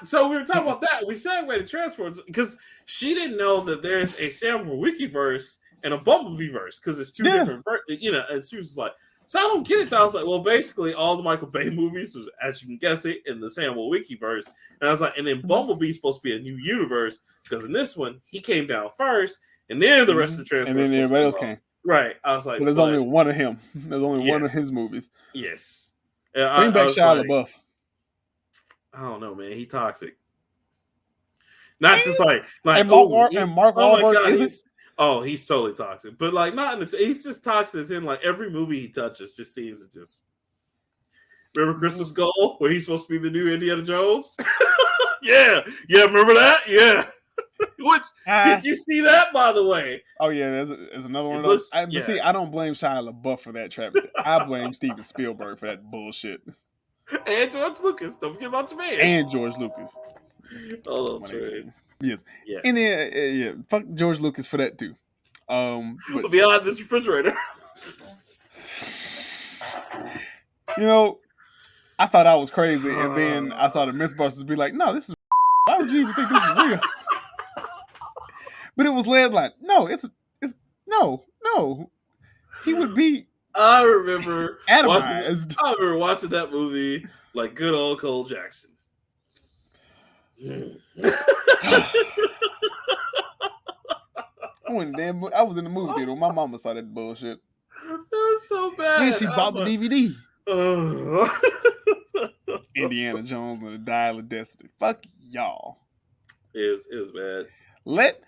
So we were talking about that. We segued to Transformers because she didn't know that there's a Samuel Wikiverse and a Bumblebee verse because it's two different, and she was like, so I don't get it. So I was like, well, basically all the Michael Bay movies, as you can guess it, in the Samuel Wikiverse. And I was like, and then Bumblebee's supposed to be a new universe because in this one, he came down first and then the rest of the Transformers. And then everybody else came. Right. I was like, but there's only one of him. There's only one of his movies. Yes. Bring back Shia LaBeouf. I don't know, man. He toxic. Not just like and Mark Wahlberg is it? Oh, he's totally toxic. But like not in the he's just toxic in like every movie he touches just seems to just remember Crystal Skull where he's supposed to be the new Indiana Jones? Yeah, remember that? Yeah. Did you see that by the way? Oh yeah, there's another one of those. See, I don't blame Shia LaBeouf for that travesty. I blame Steven Spielberg for that bullshit. And George Lucas. Don't forget about your man. And George Lucas. Oh, that's right. Yes. Yeah. And then, fuck George Lucas for that too. But beyond this refrigerator. I thought I was crazy, and then I saw the Mythbusters be like, "No, this is. Why would you even think this is real?" But it was led like, "No, it's no. He would be." I remember atomized. I remember watching that movie like good old Cole Jackson. I was in the movie theater. My mama saw that bullshit. It was so bad. And she bought the DVD. Oh. Indiana Jones and the Dial of Destiny. Fuck y'all. It was bad. Let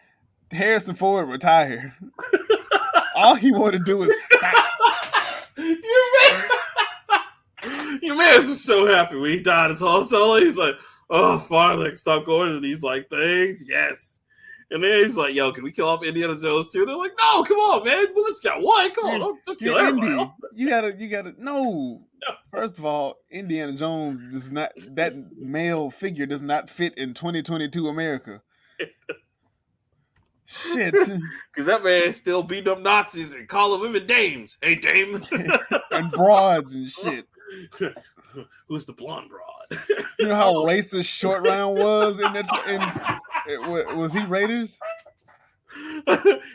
Harrison Ford retire. All he wanted to do is stop. Your man was so happy when he died as Han Solo. He's like, oh, finally I can stop going to these like things. Yes. And then he's like, yo, can we kill off Indiana Jones too? They're like, no, come on, man. We just got one. Come on, don't kill everybody. Indy. You gotta no. First of all, Indiana Jones does not, that male figure does not fit in 2022 America. Shit. Because that man still beating up Nazis and calling women dames. Hey, dame. And broads and shit. Who's the blonde broad? You know how racist Short Round was in that? Was he Raiders?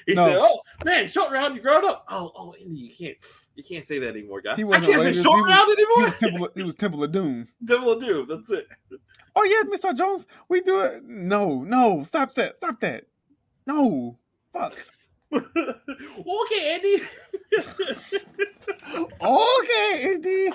He said, "Oh man, Short Round, you grown up." Oh, Indy, you can't say that anymore, guy. I can't say Short Round anymore. He was Temple of Doom. Temple of Doom. That's it. Oh yeah, Mr. Jones, we do it. No, stop that. No, fuck. Okay, Andy. Okay, Andy.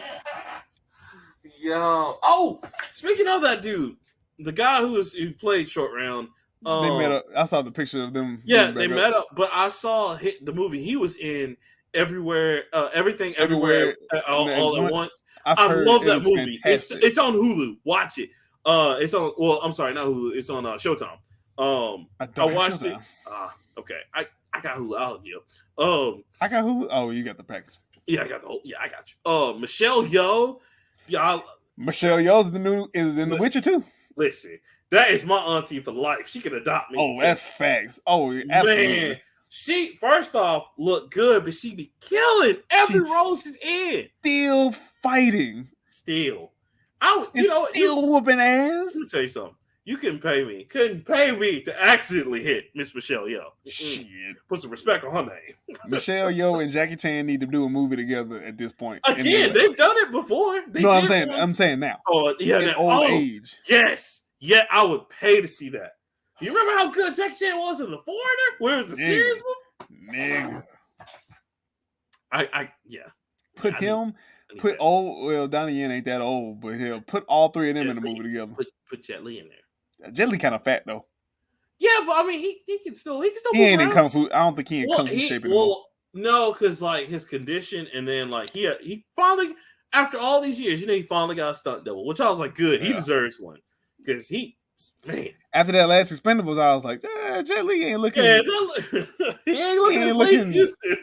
Yo. Oh, speaking of that dude, the guy who played Short Round. They met up. I saw the picture of them. Yeah, they met up. But I saw the movie he was in. Everywhere, everything, everywhere, all at once. I love that movie. It's on Hulu. Watch it. It's on. Well, I'm sorry, not Hulu. It's on Showtime. I watched it. Okay. I got Hulu. I'll hook you up. I got Hulu. Oh, you got the package. Yeah, I got the whole. Yeah, I got you. Michelle Yeoh. Yeah, Michelle Yeoh is in The Witcher too. Listen, that is my auntie for life. She can adopt me. Oh, that's facts. Oh, absolutely. Man. She first off looked good, but she be killing every role she's in. Still fighting. Still, still whooping ass. Let me tell you something. You couldn't pay me to accidentally hit Miss Michelle Yeoh. Shit, put some respect on her name. Michelle Yeoh and Jackie Chan need to do a movie together at this point. Again, they've done it before. I'm saying now. Oh yeah, in old age. Yes, yeah, I would pay to see that. You remember how good Jackie Chan was in The Foreigner? Where it was a serious movie? Nigga. Donnie Yen ain't that old, but he'll put all three of them in the movie together. Put Jet Li in there. Jet Li kind of fat though. Yeah, but I mean he can still he ain't in kung fu. I don't think he in kung fu shape anymore. Well, no, because like his condition, and then like he finally, after all these years, he finally got a stunt double, which I was like, good, he deserves one because man. After that last Expendables, I was like, Jet Li ain't looking. Yeah, he ain't looking. Used to.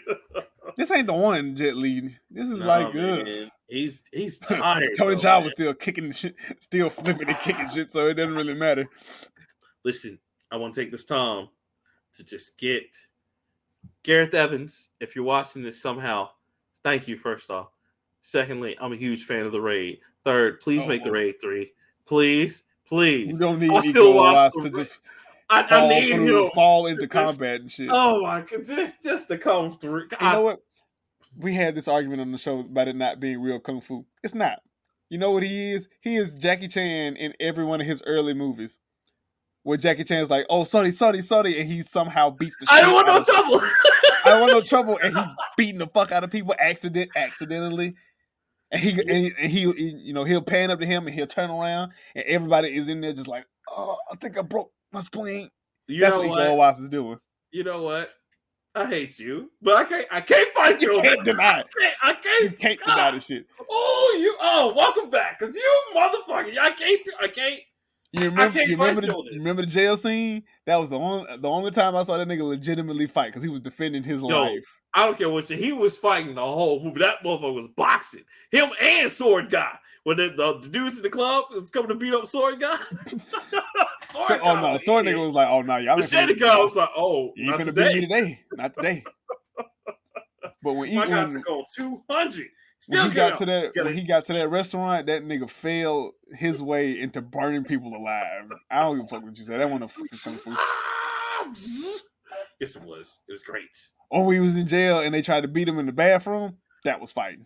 This ain't the one, Jet Li. This is good. He's tired. Tony Jaa was still kicking shit, still flipping and kicking shit, so it doesn't really matter. Listen, I want to take this time to just get Gareth Evans. If you're watching this somehow, thank you. First off, secondly, I'm a huge fan of the Raid. Third, please make the Raid 3. Please. We don't need to just. I need him fall into combat and shit. Oh my god, just to come through. You know what? We had this argument on the show about it not being real kung fu. It's not. You know what he is? He is Jackie Chan in every one of his early movies. Where Jackie Chan's like, oh, sorry, and he somehow beats the shit. I don't want no trouble. I don't want no trouble, and he beating the fuck out of people accidentally. And he'll pan up to him and he'll turn around and everybody is in there just like, oh, I think I broke my spleen. That's what Ego Watts is doing. You know what? I hate you, but I can't fight you. You can't deny it. You can't deny the shit. Welcome back, cause you motherfucker. I can't. You remember the jail scene? That was the only time I saw that nigga legitimately fight because he was defending his life. I don't care what shit. He was fighting the whole movie. That motherfucker was boxing. Him and Sword Guy. When the dudes in the club was coming to beat up Sword Guy. Sword nigga was like, oh no, y'all. Machete Guy was like, you ain't gonna beat me today. Not today. But when my guy took on 200. When he got to that restaurant, that nigga fell his way into burning people alive. I don't give a fuck what you said. That wasn't kung fu. Yes, it was. It was great. Or when he was in jail and they tried to beat him in the bathroom, that was fighting.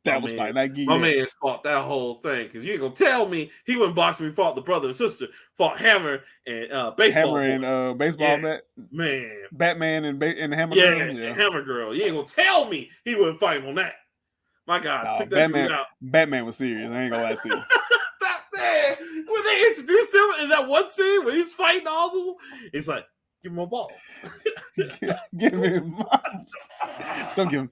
Fighting. My man fought that whole thing because you ain't gonna tell me he went boxing. We fought the brother and sister, fought Hammer and baseball. Hammer and baseball bat. Man, Batman and Hammer Girl. Yeah, Hammer Girl. You ain't gonna tell me he wasn't fighting on that. My God, took that dude out. Batman was serious. I ain't gonna lie to you. Batman, when they introduced him in that one scene where he's fighting all of them, it's like, give him a ball. Give him. Don't give him.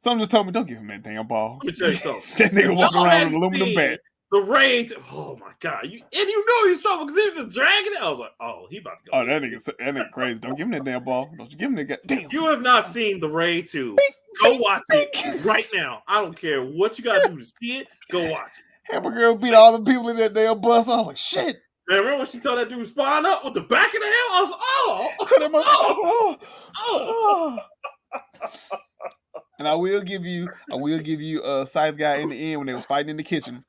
Something just told me, don't give him that damn ball. Let me tell you something. That nigga walking Y'all around with hadn't an aluminum seen bat. The rage. Oh my god! You know he was trouble because he was just dragging it. I was like, oh, he about to go. Oh, that nigga crazy. Don't give him that damn ball. Don't you give him that damn. You have not seen The Raid 2. Go watch it right now. I don't care what you gotta do to see it. Go watch it. Hammer girl beat all the people in that damn bus. I was like, shit. Man, remember when she told that dude spawn up with the back of the hell? I was like, oh. And I will give you Scythe guy in the end when they was fighting in the kitchen.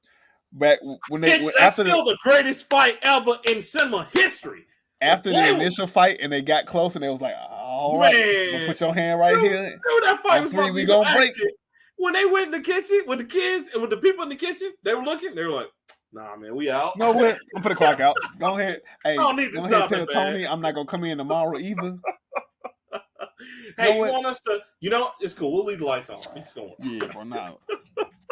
Back when That's still the greatest fight ever in cinema history. After the initial fight and they got close and they was like, all right, man, put your hand right here. Dude, that fight was about to be so action. When they went in the kitchen with the kids and with the people in the kitchen, they were looking, they were like, nah, man, we out. No, I'm put the clock out. Go ahead. Hey, I don't need to go stop ahead, tell it, Tony I'm not gonna come in tomorrow either. Hey, you want us to? It's cool. We'll leave the lights on. It's going. Yeah, bro. Now,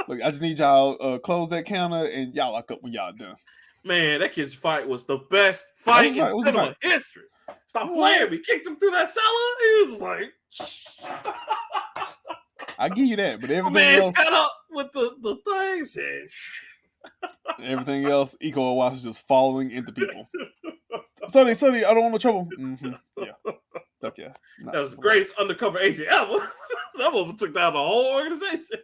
look, I just need y'all close that counter and y'all lock up when y'all done. Man, that kid's fight was the best fight in cinema history. Stop playing me. Kicked him through that cellar. He was like, I give you that, but everything else, got up with the things. Everything else, Eco Watch is just falling into people. Sonny, I don't want no trouble. Mm-hmm. Yeah. Fuck yeah. That was the greatest undercover agent ever. That one took down the whole organization.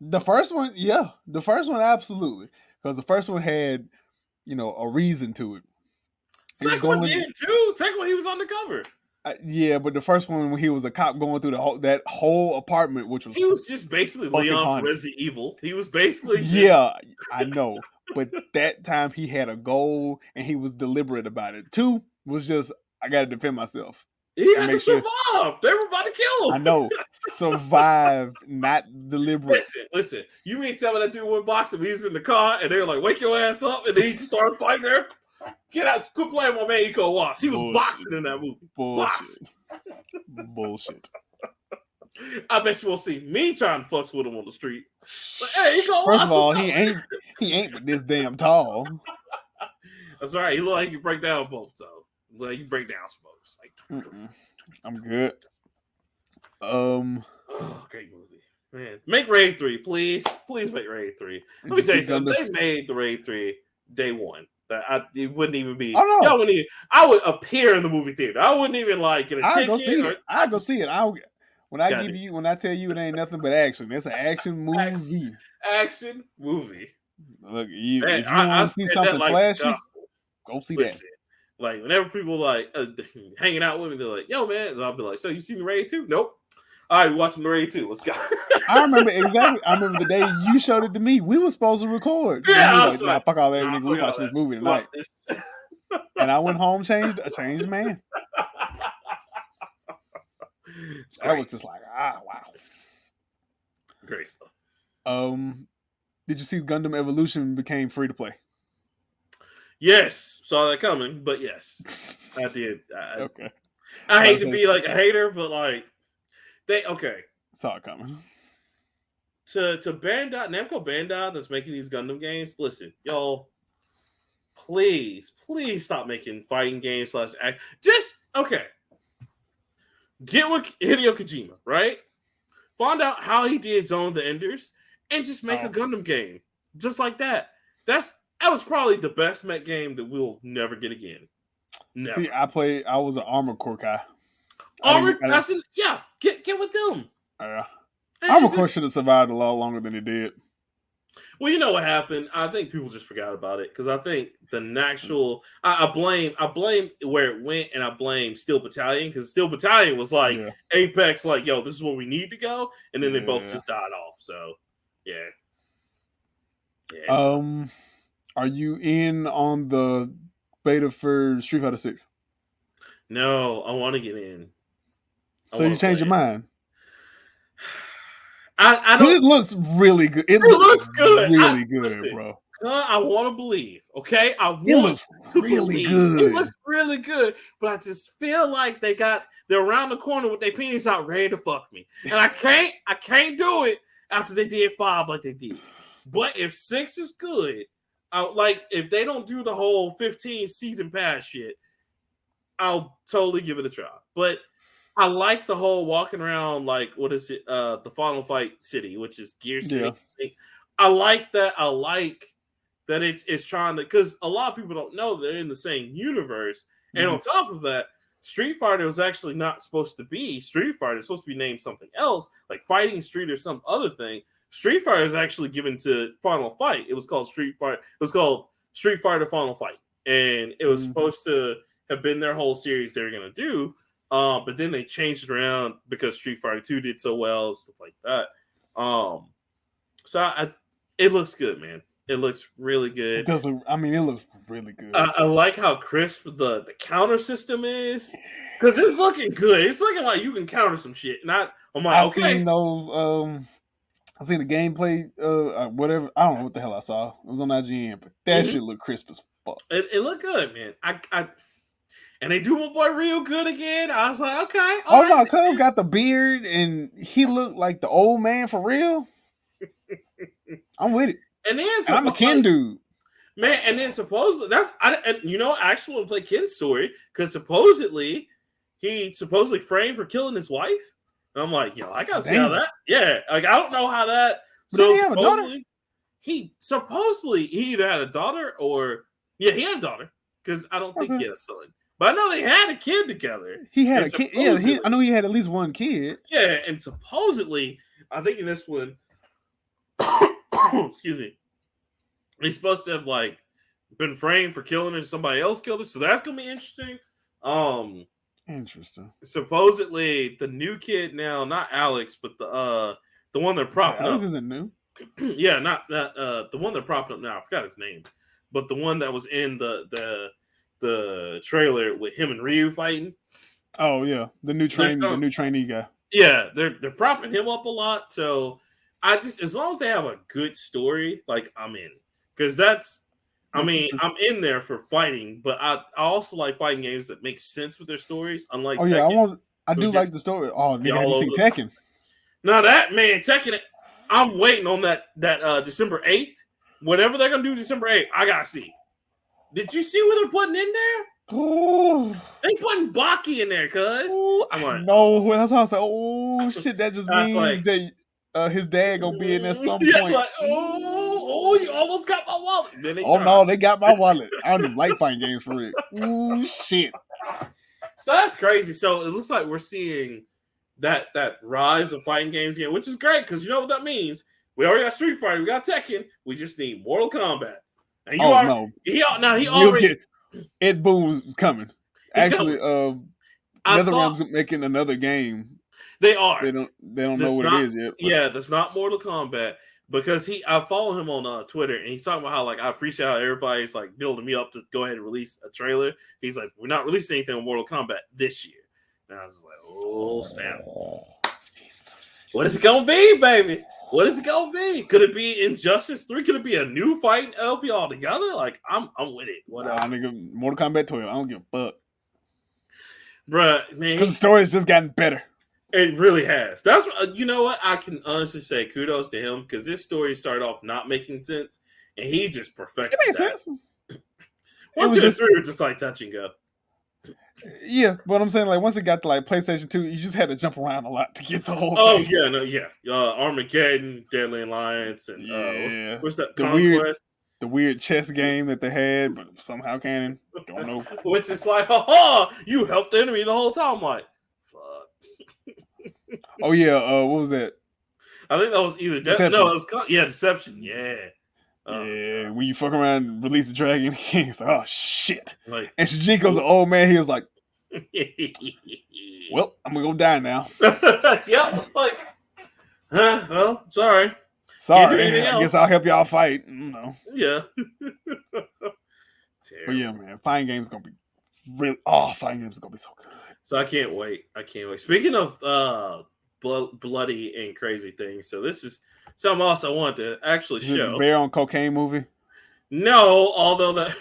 The first one, yeah. The first one, absolutely. Because the first one had, a reason to it. Second one did too. Second one, he was undercover. Yeah, but the first one, when he was a cop going through that whole apartment, which was... He was just basically Leon from Resident Evil. He was basically just... Yeah, I know. But that time, he had a goal, and he was deliberate about it. 2 was just, I got to defend myself. He had to survive. They were about to kill him. I know. Survive, not deliberate. Listen. You mean tell me that dude went boxing? He was in the car, and they were like, wake your ass up, and then he started fighting there. Get out. Quit playing my man Eco Watts. He was boxing in that movie. Bullshit. I bet you won't see me trying to fuck with him on the street. But, hey, Eco Watts. First of all, he ain't but this damn tall. That's all right. He look like he can break down both, so like you break down some folks. Like, I'm good. Great movie, man. Make Raid 3, please. Please make Raid 3. Let me tell you something. They made the Raid 3 day one. It wouldn't even be. Oh, no. Y'all wouldn't even, I would appear in the movie theater. I wouldn't even like get a ticket. I'll go see it. When I tell you it ain't nothing but action. It's an action movie. Action movie. Look, if you want to see something flashy, go see that. Like whenever people like hanging out with me, they're like, "Yo, man," and I'll be like, "So you seen the Raid 2? Nope. All right, we're watching the Raid 2. Let's go." I remember exactly. I remember the day you showed it to me. We were supposed to record. Yeah, I was like, fuck all that. Nigga, we watching this movie tonight. And I went home, changed man. I was just like, wow. Great stuff. Did you see Gundam Evolution became free to play? Yes, saw that coming, but yes, I did. Okay. I hate to be like a hater, but like saw it coming. To Namco Bandai that's making these Gundam games. Listen, y'all, please stop making fighting games / just get with Hideo Kojima, right? Find out how he did Zone of the Enders and just make a Gundam game just like that. That was probably the best mech game that we'll never get again. Never. See, I was an Armored Core guy. Get with them. Armored Core should have survived a lot longer than it did. Well, you know what happened? I think people just forgot about it because I think I blame where it went, and I blame Steel Battalion because Steel Battalion was like Apex, like, yo, this is where we need to go, and then they both just died off. So, yeah. Are you in on the beta for Street Fighter 6? No, I want to get in. So you changed your mind? I don't. It looks really good. It looks good. Really good, bro. I want to believe. Okay, it looks really good. It looks really good, but I just feel like they're around the corner with their penis out, ready to fuck me, and I can't do it after they did 5 like they did. But if 6 is good, if they don't do the whole 15 season pass shit, I'll totally give it a try. But I like the whole walking around like what is it? The Final Fight City, which is Gear Yeah. City. I like that. I like that it's trying to because a lot of people don't know they're in the same universe. And on top of that, Street Fighter was actually not supposed to be Street Fighter. It's supposed to be named something else, like Fighting Street or some other thing. Street Fighter is actually given to Final Fight. It was called Street Fighter. It was called Street Fighter Final Fight, and it was supposed to have been their whole series they were going to do. But then they changed it around because Street Fighter 2 did so well and stuff like that. So it looks good, man. It looks really good. It does. I mean, it looks really good. I like how crisp the counter system is because it's looking good. It's looking like you can counter some shit. Not I'm like, I've okay. seen those. I seen the gameplay. Whatever. I don't know what the hell I saw. It was on IGN, but that shit looked crisp as fuck. It looked good, man. And they do my boy real good again. I was like, okay. Oh no, Cuz got the beard and he looked like the old man for real. I'm with it. And then I'm a Ken dude. Man, and then supposedly I actually want to play Ken's story because supposedly he framed for killing his wife. And I'm like, yo, I gotta see how that. Yeah, like I don't know how that. But so supposedly he either had a daughter or he had a daughter because I don't think he had a son. But I know they had a kid together. He had a kid. Yeah, I know he had at least one kid. Yeah, and supposedly, I think in this one, excuse me, he's supposed to have like been framed for killing her. Somebody else killed her, so that's gonna be interesting. Interesting. Supposedly, the new kid now, not Alex, but the one they're propping up. Alex isn't new. Yeah, not the one they're propping up now. I forgot his name, but the one that was in the trailer with him and Ryu fighting. Oh yeah, the new trainee guy. Yeah, they're propping him up a lot. So I just as long as they have a good story, like I'm in because I'm in there for fighting, but I also like fighting games that make sense with their stories. Unlike Tekken, I do like the story. Oh, nigga, have you seen Tekken? No, that man Tekken. I'm waiting on that December 8th. Whatever they're gonna do December 8th, I gotta see. Did you see what they're putting in there? Oh, they putting Baki in there, cuz. I'm like, no, that's how I say. Oh shit, that just means like, that his dad gonna be in there some point. Like, you almost got my wallet. Then they got my wallet. I don't even like fighting games for it. Oh shit. So that's crazy. So it looks like we're seeing that rise of fighting games again, which is great because you know what that means. We already got Street Fighter, we got Tekken. We just need Mortal Kombat. And he already. Ed Boon's coming. Actually, NetherRealm's making another game. They are. They don't know what it is yet. But. Yeah, that's not Mortal Kombat because I follow him on Twitter and he's talking about how like I appreciate how everybody's like building me up to go ahead and release a trailer. He's like, we're not releasing anything with Mortal Kombat this year. And I was like, oh snap! Jesus. What is it gonna be, baby? What is it gonna be? Could it be Injustice 3? Could it be a new fighting LP altogether? Like, I'm with it. Whatever. Nigga, Mortal Kombat 12. I don't give a fuck. Bruh, man. Because the story's just gotten better. It really has. That's you know what? I can honestly say kudos to him because this story started off not making sense and he just perfected it. It made sense. 1, 2, 3 were just like touch and go. Yeah, but I'm saying like once it got to like PlayStation 2, you just had to jump around a lot to get the whole thing. Armageddon, Deadly Alliance, and what's that? Conquest? The weird chess game that they had, but somehow canon. Don't know. Which is like, you helped the enemy the whole time. I'm like, fuck. Oh yeah, what was that? I think that was either Deception. No, it was Deception. Yeah. When you fuck around and release the dragon, the king's like, oh shit. Like, and Shijiko's an old man, he was like, well, I'm gonna go die now. Yeah, it's like, well, sorry. I guess I'll help y'all fight. No. Yeah. But yeah, man, fighting games gonna be fighting games gonna be so good. So I can't wait. Speaking of bloody and crazy things, so this is something else I wanted to actually show. The Bear on Cocaine movie? No, although that's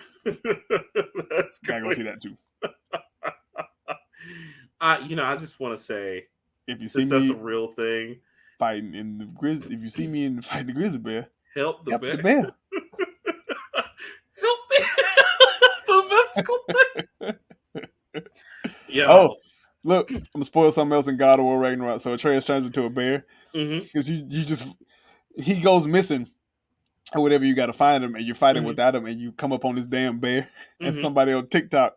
gotta go see that too. I just want to say, if you see that's a real thing, fighting in the grizzly. If you see me in fighting the grizzly bear, help the bear. Help the mystical thing. Yeah. Look, I'm gonna spoil something else in God of War Ragnarok. So Atreus turns into a bear Mm-hmm. because he goes missing or whatever. You got to find him, and you're fighting Mm-hmm. without him, and you come up on this damn bear. And Mm-hmm. somebody on TikTok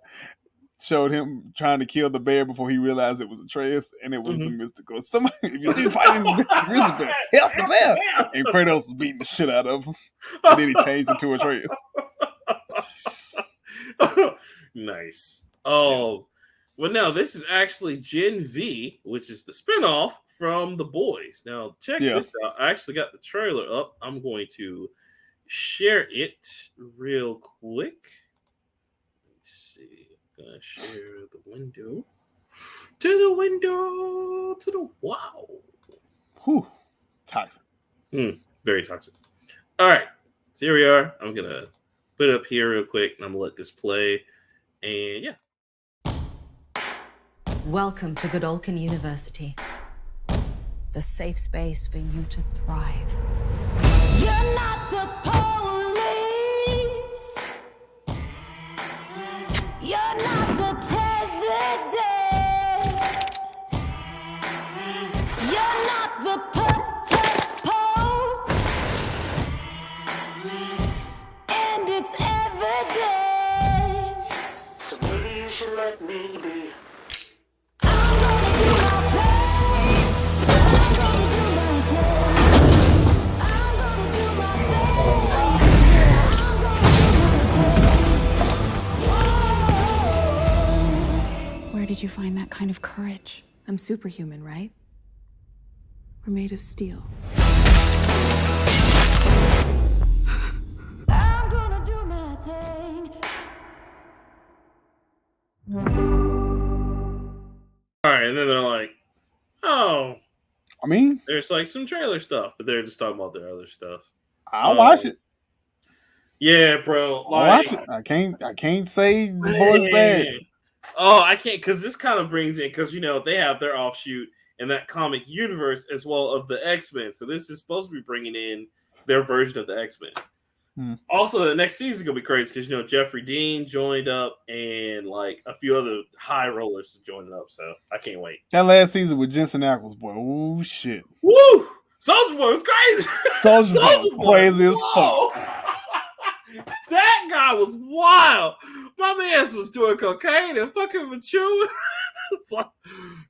showed him trying to kill the bear before he realized it was Atreus, and it was the Mm-hmm. mystical. Somebody, if you see him fighting the grizzly bear, help the bear! And Kratos was beating the shit out of him, and then he changed into Atreus. Nice. Yeah. Oh, well, now this is actually Gen V, which is the spinoff from The Boys. Now, check Yeah. this out. I actually got the trailer up. I'm going to share it real quick. Let's see. I'm going to share the window. To the window. To the wow. Whew. Toxic. Very toxic. All right. So here we are. I'm going to put it up here real quick, and I'm going to let this play. And yeah. Welcome to Godolphin University. It's a safe space for you to thrive. You're not the police. You're not the president. You're not the po. And it's evident. So maybe you should let me be. I'm gonna do my thing. I'm gonna do my thing. I'm gonna do my thing. Where did you find that kind of courage? I'm superhuman, right? We're made of steel. I'm gonna do my thing. All right, and then they're like, "Oh, I mean, there's like some trailer stuff," but they're just talking about their other stuff. I'll watch it. Yeah, bro. I'll Like, watch it. I can't say the boys bad. man. Oh, I can't, because this kind of brings in, because they have their offshoot in that comic universe as well of the X-Men. So this is supposed to be bringing in their version of the X-Men. Also, the next season is gonna be crazy because Jeffrey Dean joined up and like a few other high rollers joining up. So I can't wait. That last season with Jensen Ackles, boy, oh shit, Woo! Soldier Boy was crazy. Soulja Boy, crazy as Whoa. fuck. That guy was wild. My man was doing cocaine and fucking mature. It's like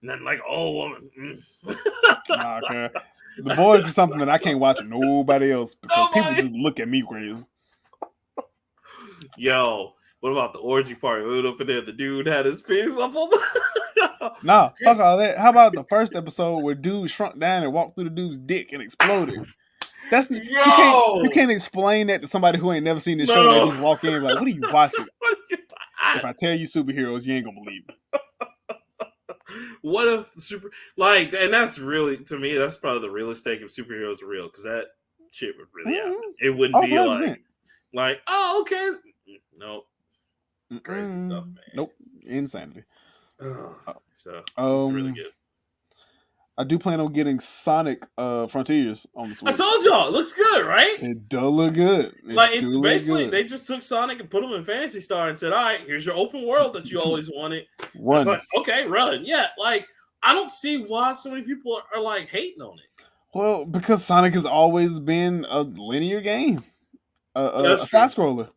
nothing like old woman. Nah, okay. The Boys is something that I can't watch with nobody else because people just look at me crazy. Yo, what about the orgy party? We went up in there, the dude had his face up on Nah, fuck all that. How about the first episode where dude shrunk down and walked through the dude's dick and exploded? That's you can't explain that to somebody who ain't never seen the show. They just walk in like, "What are you watching?" If I tell you superheroes, you ain't gonna believe it. What if and that's really, to me, that's probably the realest take if superheroes are real, because that shit would really happen. It wouldn't be 100%. like, oh, okay. Nope. Crazy stuff, man. Nope. Insanity. So it's Um, really good. I do plan on getting Sonic Frontiers on the Switch. I told y'all, it looks good, right? It does look good. It's basically, they just took Sonic and put him in Phantasy Star and said, all right, here's your open world that you always wanted. Run. It's like, okay, run. Yeah, like, I don't see why so many people are like hating on it. Well, because Sonic has always been a linear game, a That's side scroller.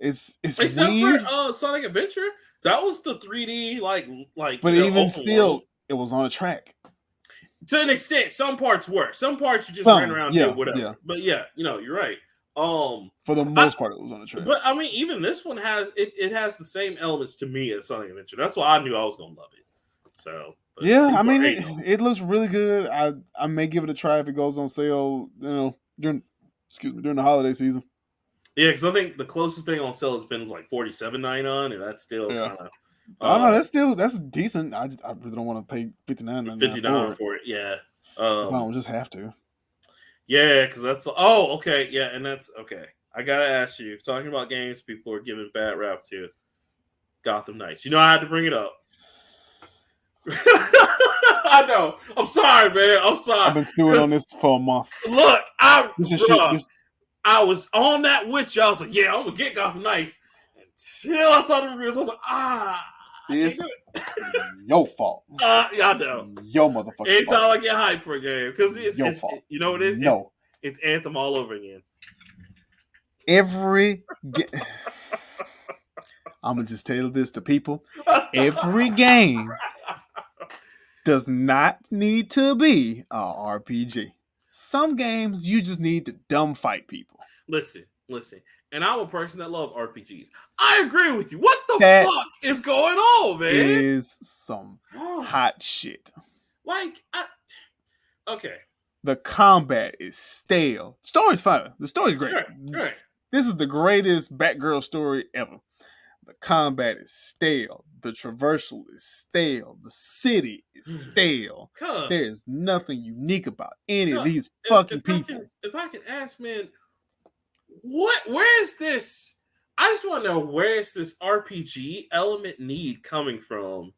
It's Except weird, for Sonic Adventure, that was the 3D like. but even open still, world. it was on a track. To an extent, some parts were. Some parts you just ran around yeah, did whatever. yeah. But yeah, you're right. For the most part, it was on a track. But I mean, even this one has it has the same elements to me as Sonic Adventure. That's why I knew I was gonna love it. So yeah, I mean, it looks really good. I may give it a try if it goes on sale. During the holiday season. Yeah, because I think the closest thing on sale has been like $47.99, and that's still kind of. Oh no, that's decent. I really don't want to pay $59 for it. Yeah, I don't just have to. Yeah, because that's okay. Yeah, and that's okay. I gotta ask you. Talking about games, people are giving bad rap to Gotham Knights. I had to bring it up. I know. I'm sorry, man. I'm sorry. I've been stewing on this for a month. Look, I was on that with you. I was like, yeah, I'm gonna get Gotham Knights. Until I saw the reviews, I was like, This do your fault. Y'all know. Your motherfucking Anytime fault. I get hyped for a game, because Your fault. you know what it is? No. It's Anthem all over again. I'm gonna just tell this to people. Every game does not need to be a RPG. Some games you just need to dumb fight people. Listen. And I'm a person that loves RPGs. I agree with you. What the That fuck is going on, man? Is some hot shit. Okay. The combat is stale. Story's fine. The story's great. Right. This is the greatest Batgirl story ever. The combat is stale. The traversal is stale. The city is stale. There's nothing unique about any of these fucking people. If I can ask, man, where is this? I just want to know, where is this RPG element need coming from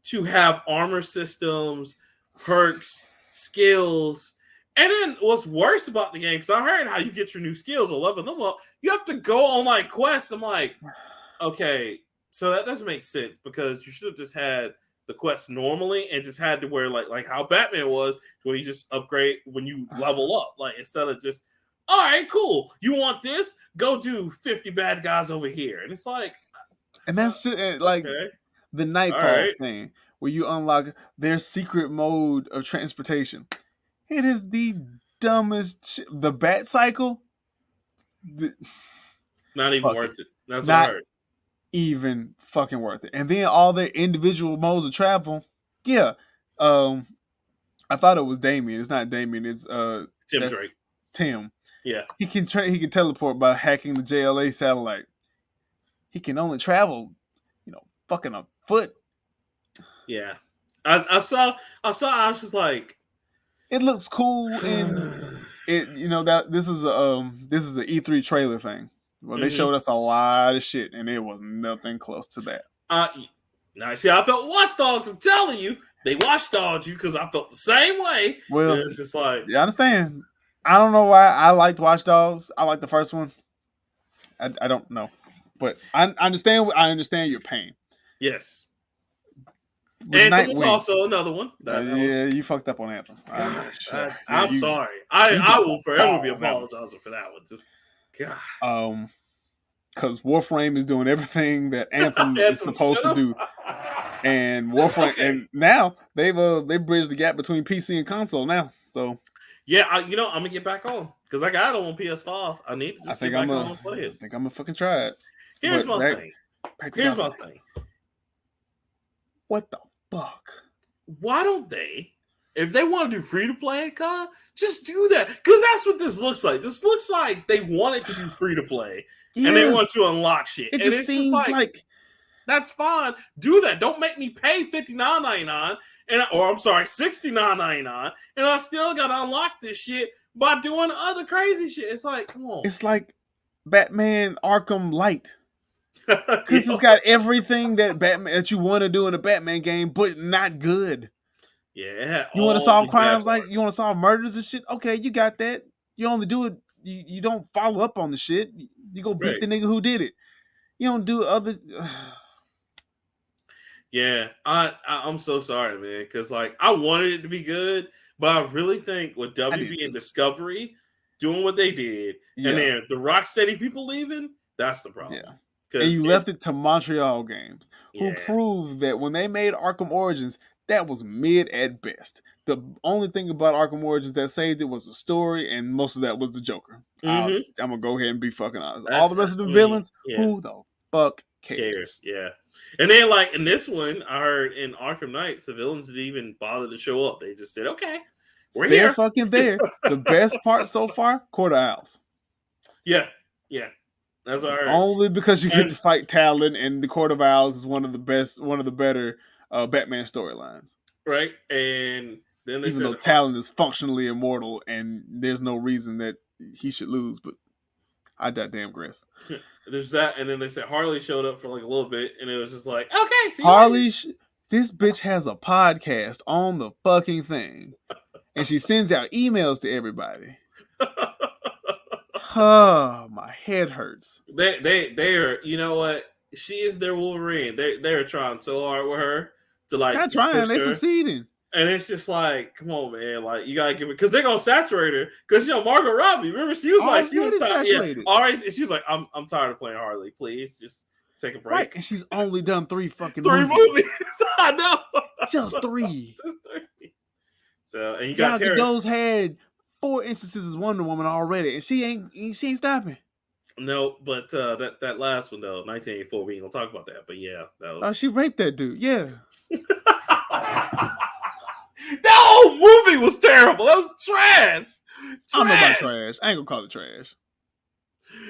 to have armor systems, perks, skills? And then what's worse about the game, because I heard how you get your new skills or level them up, you have to go on like quests. I'm like, okay, so that doesn't make sense, because you should have just had the quest normally and just had to wear like how Batman was, where you just upgrade when you level up, like instead of just, all right, cool, you want this, go do 50 bad guys over here. And it's like, and that's just like the Nightfall thing where you unlock their secret mode of transportation. It is the dumbest the Bat Cycle, not even worth it. That's not what I heard. Even fucking worth it. And then all their individual modes of travel. Yeah. I thought it was Damien. It's not Damien. It's Tim Drake. Tim. Yeah. He can teleport by hacking the JLA satellite. He can only travel, fucking a foot. Yeah. I saw I was just like, it looks cool, and that this is a E3 trailer thing. Well, they showed us a lot of shit, and it was nothing close to that. Now, see, I felt Watch Dogs. I'm telling you, they watchdogged you, because I felt the same way. Well, and it's just like, I understand. I don't know why I liked Watch Dogs. I like the first one. I don't know, but I understand. I understand your pain. Yes. And there was also another one. You fucked up on Anthem. I'm sorry. I will forever be apologizing for that one. Just God. Because Warframe is doing everything that Anthem is supposed to do, and Warframe, and now they've bridged the gap between PC and console now. So yeah, I'm gonna get back on, because I got it on PS5. I need to just get back on and play it. I think I'm gonna fucking try it. Here's my thing. What the fuck? Why don't they, if they want to do free to play, just do that? Because that's what this looks like. This looks like they wanted to do free to play, and they want to unlock shit. It just seems like that's fine. Do that. Don't make me pay $59.99 or I'm sorry, $69.99, and I still gotta unlock this shit by doing other crazy shit. It's like, come on. It's like Batman Arkham Light. Because it's got everything that you want to do in a Batman game, but not good. Yeah. You want to solve crimes, you want to solve murders and shit? Okay, you got that. You only do it. You don't follow up on the shit. You go beat the nigga who did it. You don't do other. Yeah, I'm so sorry, man. Because I wanted it to be good, but I really think with WB and Discovery doing what they did, and then the Rocksteady people leaving, that's the problem. Yeah. And you left it to Montreal Games, who proved that when they made Arkham Origins, that was mid at best. The only thing about Arkham Origins that saved it was the story, and most of that was the Joker. I'm going to go ahead and be fucking honest. All the rest of the villains, who the fuck cares? Yeah. And then, in this one, I heard in Arkham Knights, the villains didn't even bother to show up. They just said, okay, we're here. They're fucking there. The best part so far, Court of Owls. Yeah. That's what I heard. Only because you get to fight Talon, and the Court of Owls is one of the better Batman storylines. Right, and then they even though Talon is functionally immortal, and there's no reason that he should lose, but I digress. There's that, and then they said Harley showed up for a little bit, and it was just like, okay, see Harley, this bitch has a podcast on the fucking thing, and she sends out emails to everybody. Oh, my head hurts. They are, you know what? she is their Wolverine. They're trying so hard with her to like Not just trying, push they her. succeeding. And it's just like, come on, man! Like you gotta give it because they're gonna saturate her. Because Margot Robbie, remember she was like, she was tired. saturated. Yeah, alright. She was like, I'm tired of playing Harley. Please, just take a break. Right, and she's only done 3 fucking Three movies. I know. Just 3. Just 3. So and you Gal got Terry. Gadot's had 4 instances as Wonder Woman already, and she ain't stopping. No, but that last one though, 1984. We ain't gonna talk about that. But yeah, that was. She raped that dude. Yeah. That whole movie was terrible. That was trash. I don't know about trash. I ain't gonna call it trash.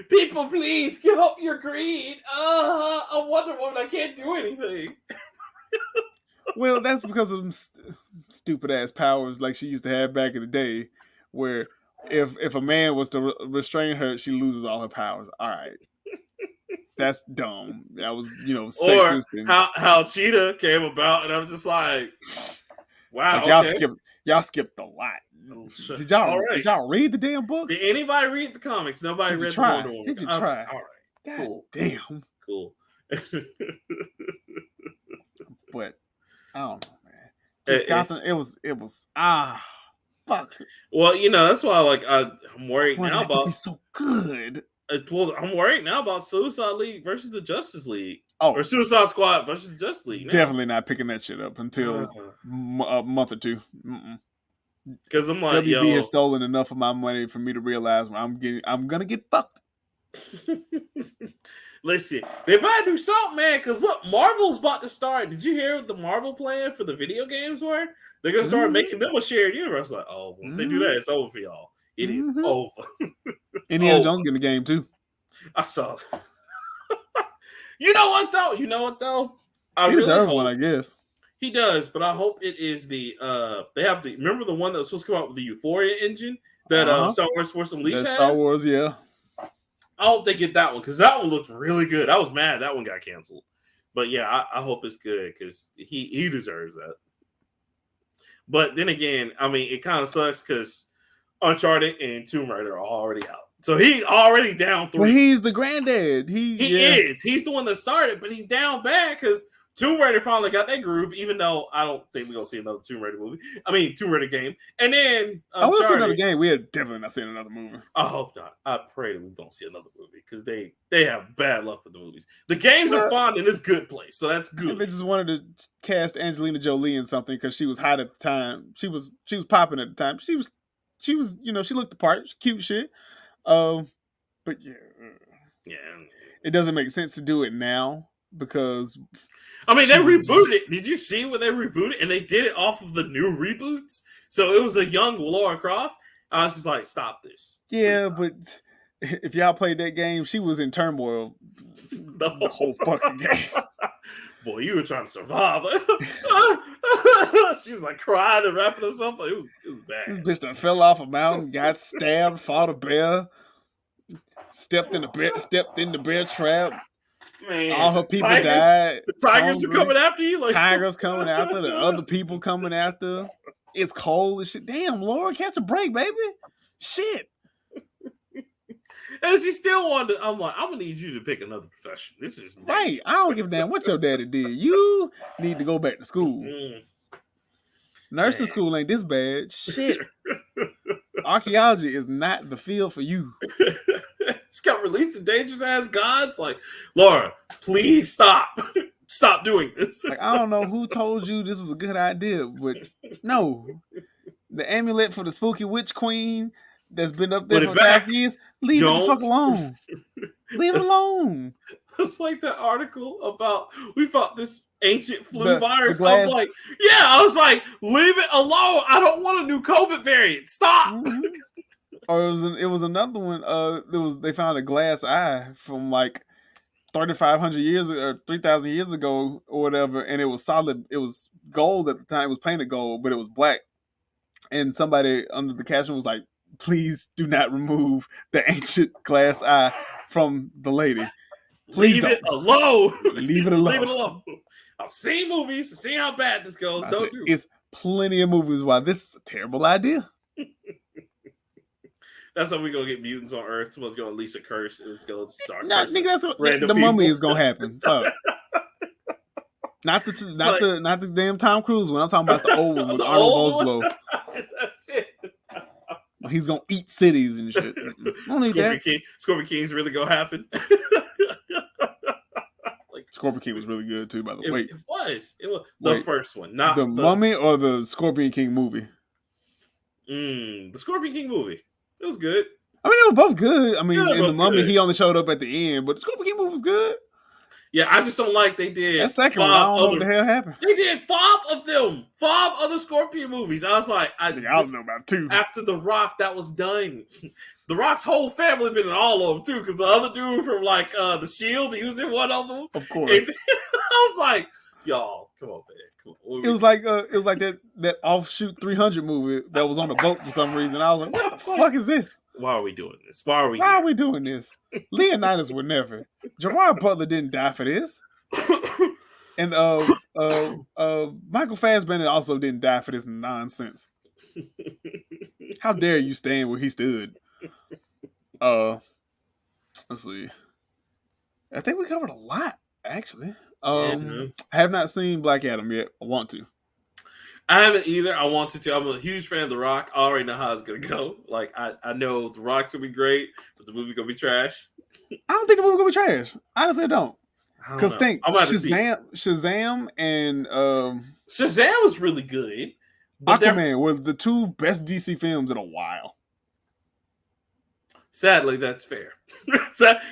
People, please give up your greed. A Wonder Woman, I can't do anything. Well, that's because of them stupid ass powers like she used to have back in the day, where if a man was to restrain her, she loses all her powers. All right, that's dumb. That was sexist. Or how Cheetah came about, and I was just like, wow, like, y'all skipped a lot. Did y'all right. did y'all read the damn book? Did anybody read the comics? Nobody read the Wonder Woman. Did you try? Okay, all right, God cool, damn. cool. But I don't know, man. It was fuck. Well, that's why I'm worried now about. Be so good. Well, I'm worried now about Suicide League versus the Justice League. Oh, or Suicide Squad versus the Justice League. Definitely not picking that shit up until a month or two. Because I'm like, WB has stolen enough of my money for me to realize I'm gonna get fucked. Listen, they better do something, man. Because look, Marvel's about to start. Did you hear what the Marvel plan for the video games were? They're gonna start making them a shared universe. Like, oh, once they do that, it's over for y'all. It is over. Indiana Jones getting the game too. I saw. You know what though? He deserves one, I guess. He does, but I hope it is the they have the remember the one that was supposed to come out with the Euphoria engine that Star Wars Force Unleashed has? Star Wars, yeah. I hope they get that one because that one looked really good. I was mad that one got canceled, but yeah, I hope it's good because he deserves that. But then again, I mean, it kind of sucks because Uncharted and Tomb Raider are already out, so he's already down 3. Well, he's the granddad. He is. He's the one that started, but he's down bad because Tomb Raider finally got that groove, even though I don't think we're going to see another Tomb Raider movie. I mean, Tomb Raider game. And then I want to see another game. We had definitely not seen another movie. I hope not. I pray that we don't see another movie because they have bad luck with the movies. The games are fun in this good place, so that's good. They just wanted to cast Angelina Jolie in something because she was hot at the time. She was popping at the time. She was she looked the part. Cute shit. But yeah. It doesn't make sense to do it now because I mean, they rebooted it. Did you see when they rebooted? And they did it off of the new reboots. So it was a young Laura Croft. I was just like, stop this. Yeah, but if y'all played that game, she was in turmoil the whole fucking game. Boy, you were trying to survive. She was like crying and rapping or something. It was bad. This bitch done fell off a mountain, got stabbed, fought a bear, stepped in the bear trap. Man, all her people died. The tigers are coming after you. Like tigers coming after the other people coming after. It's cold and shit. Damn, Laura, catch a break, baby. Shit. And she still wanted to, I'm like, I'm gonna need you to pick another profession. This is right. I don't give a damn what your daddy did. You need to go back to school. Nursing school ain't this bad. Shit. Archaeology is not the field for you. It's got released to dangerous ass gods. Like, Laura, please stop. Stop doing this. Like, I don't know who told you this was a good idea, but no. The amulet for the spooky witch queen that's been up there for 1,000 years, leave it the fuck alone. Leave it alone. It's like that article about we fought this ancient flu virus. I was like, leave it alone. I don't want a new COVID variant. Stop. Mm-hmm. Or it was another one. They found a glass eye from like 3,500 years or 3,000 years ago or whatever, and it was solid. It was gold at the time. It was painted gold, but it was black. And somebody under the caption was like, "Please do not remove the ancient glass eye from the lady. Please leave it alone. Leave it alone. Leave it alone. I've seen movies to see how bad this goes. Don't do it. It's plenty of movies why this is a terrible idea." That's how we gonna get mutants on Earth. Someone's gonna unleash a curse and it's gonna start. Nah, cursing nigga, that's what random the mummy people. is gonna happen. Fuck. Not the damn Tom Cruise one. I'm talking about the old one with The Arnold old Vosloo. That's it. He's gonna eat cities and shit. I don't need that. Scorpion King's really gonna happen. Scorpion King was really good too, by the way. It was the first one, not the Mummy or the Scorpion King movie. The Scorpion King movie. It was good. I mean, they were both good. I mean, Yeah, in the Mummy, good. he only showed up at the end, but the Scorpion King movie was good. Yeah, I just don't like they did That second one, I don't know what the hell happened. They did 5 of them, 5 other Scorpion movies. I was like, I don't know about 2. After The Rock, that was done. The Rock's whole family been in all of them too, because the other dude from like the Shield, he was in one of them. Of course, and I was like, y'all, come on, man. It was like that offshoot 300 movie that was on the boat for some reason. I was like, what the fuck is this? Why are we doing this? Why are we doing this? Leonidas would never. Gerard Butler didn't die for this. And Michael Fassbender also didn't die for this nonsense. How dare you stand where he stood? Let's see. I think we covered a lot, actually. I have not seen Black Adam yet. I want to. I haven't either. I wanted to. I'm a huge fan of The Rock. I already know how it's gonna go. Like I know The Rock's gonna be great, but the movie's gonna be trash. I don't think the movie's gonna be trash. Honestly, I don't. Because think I'm about to see. Shazam and Shazam was really good. But Aquaman were the 2 best DC films in a while. Sadly, that's fair.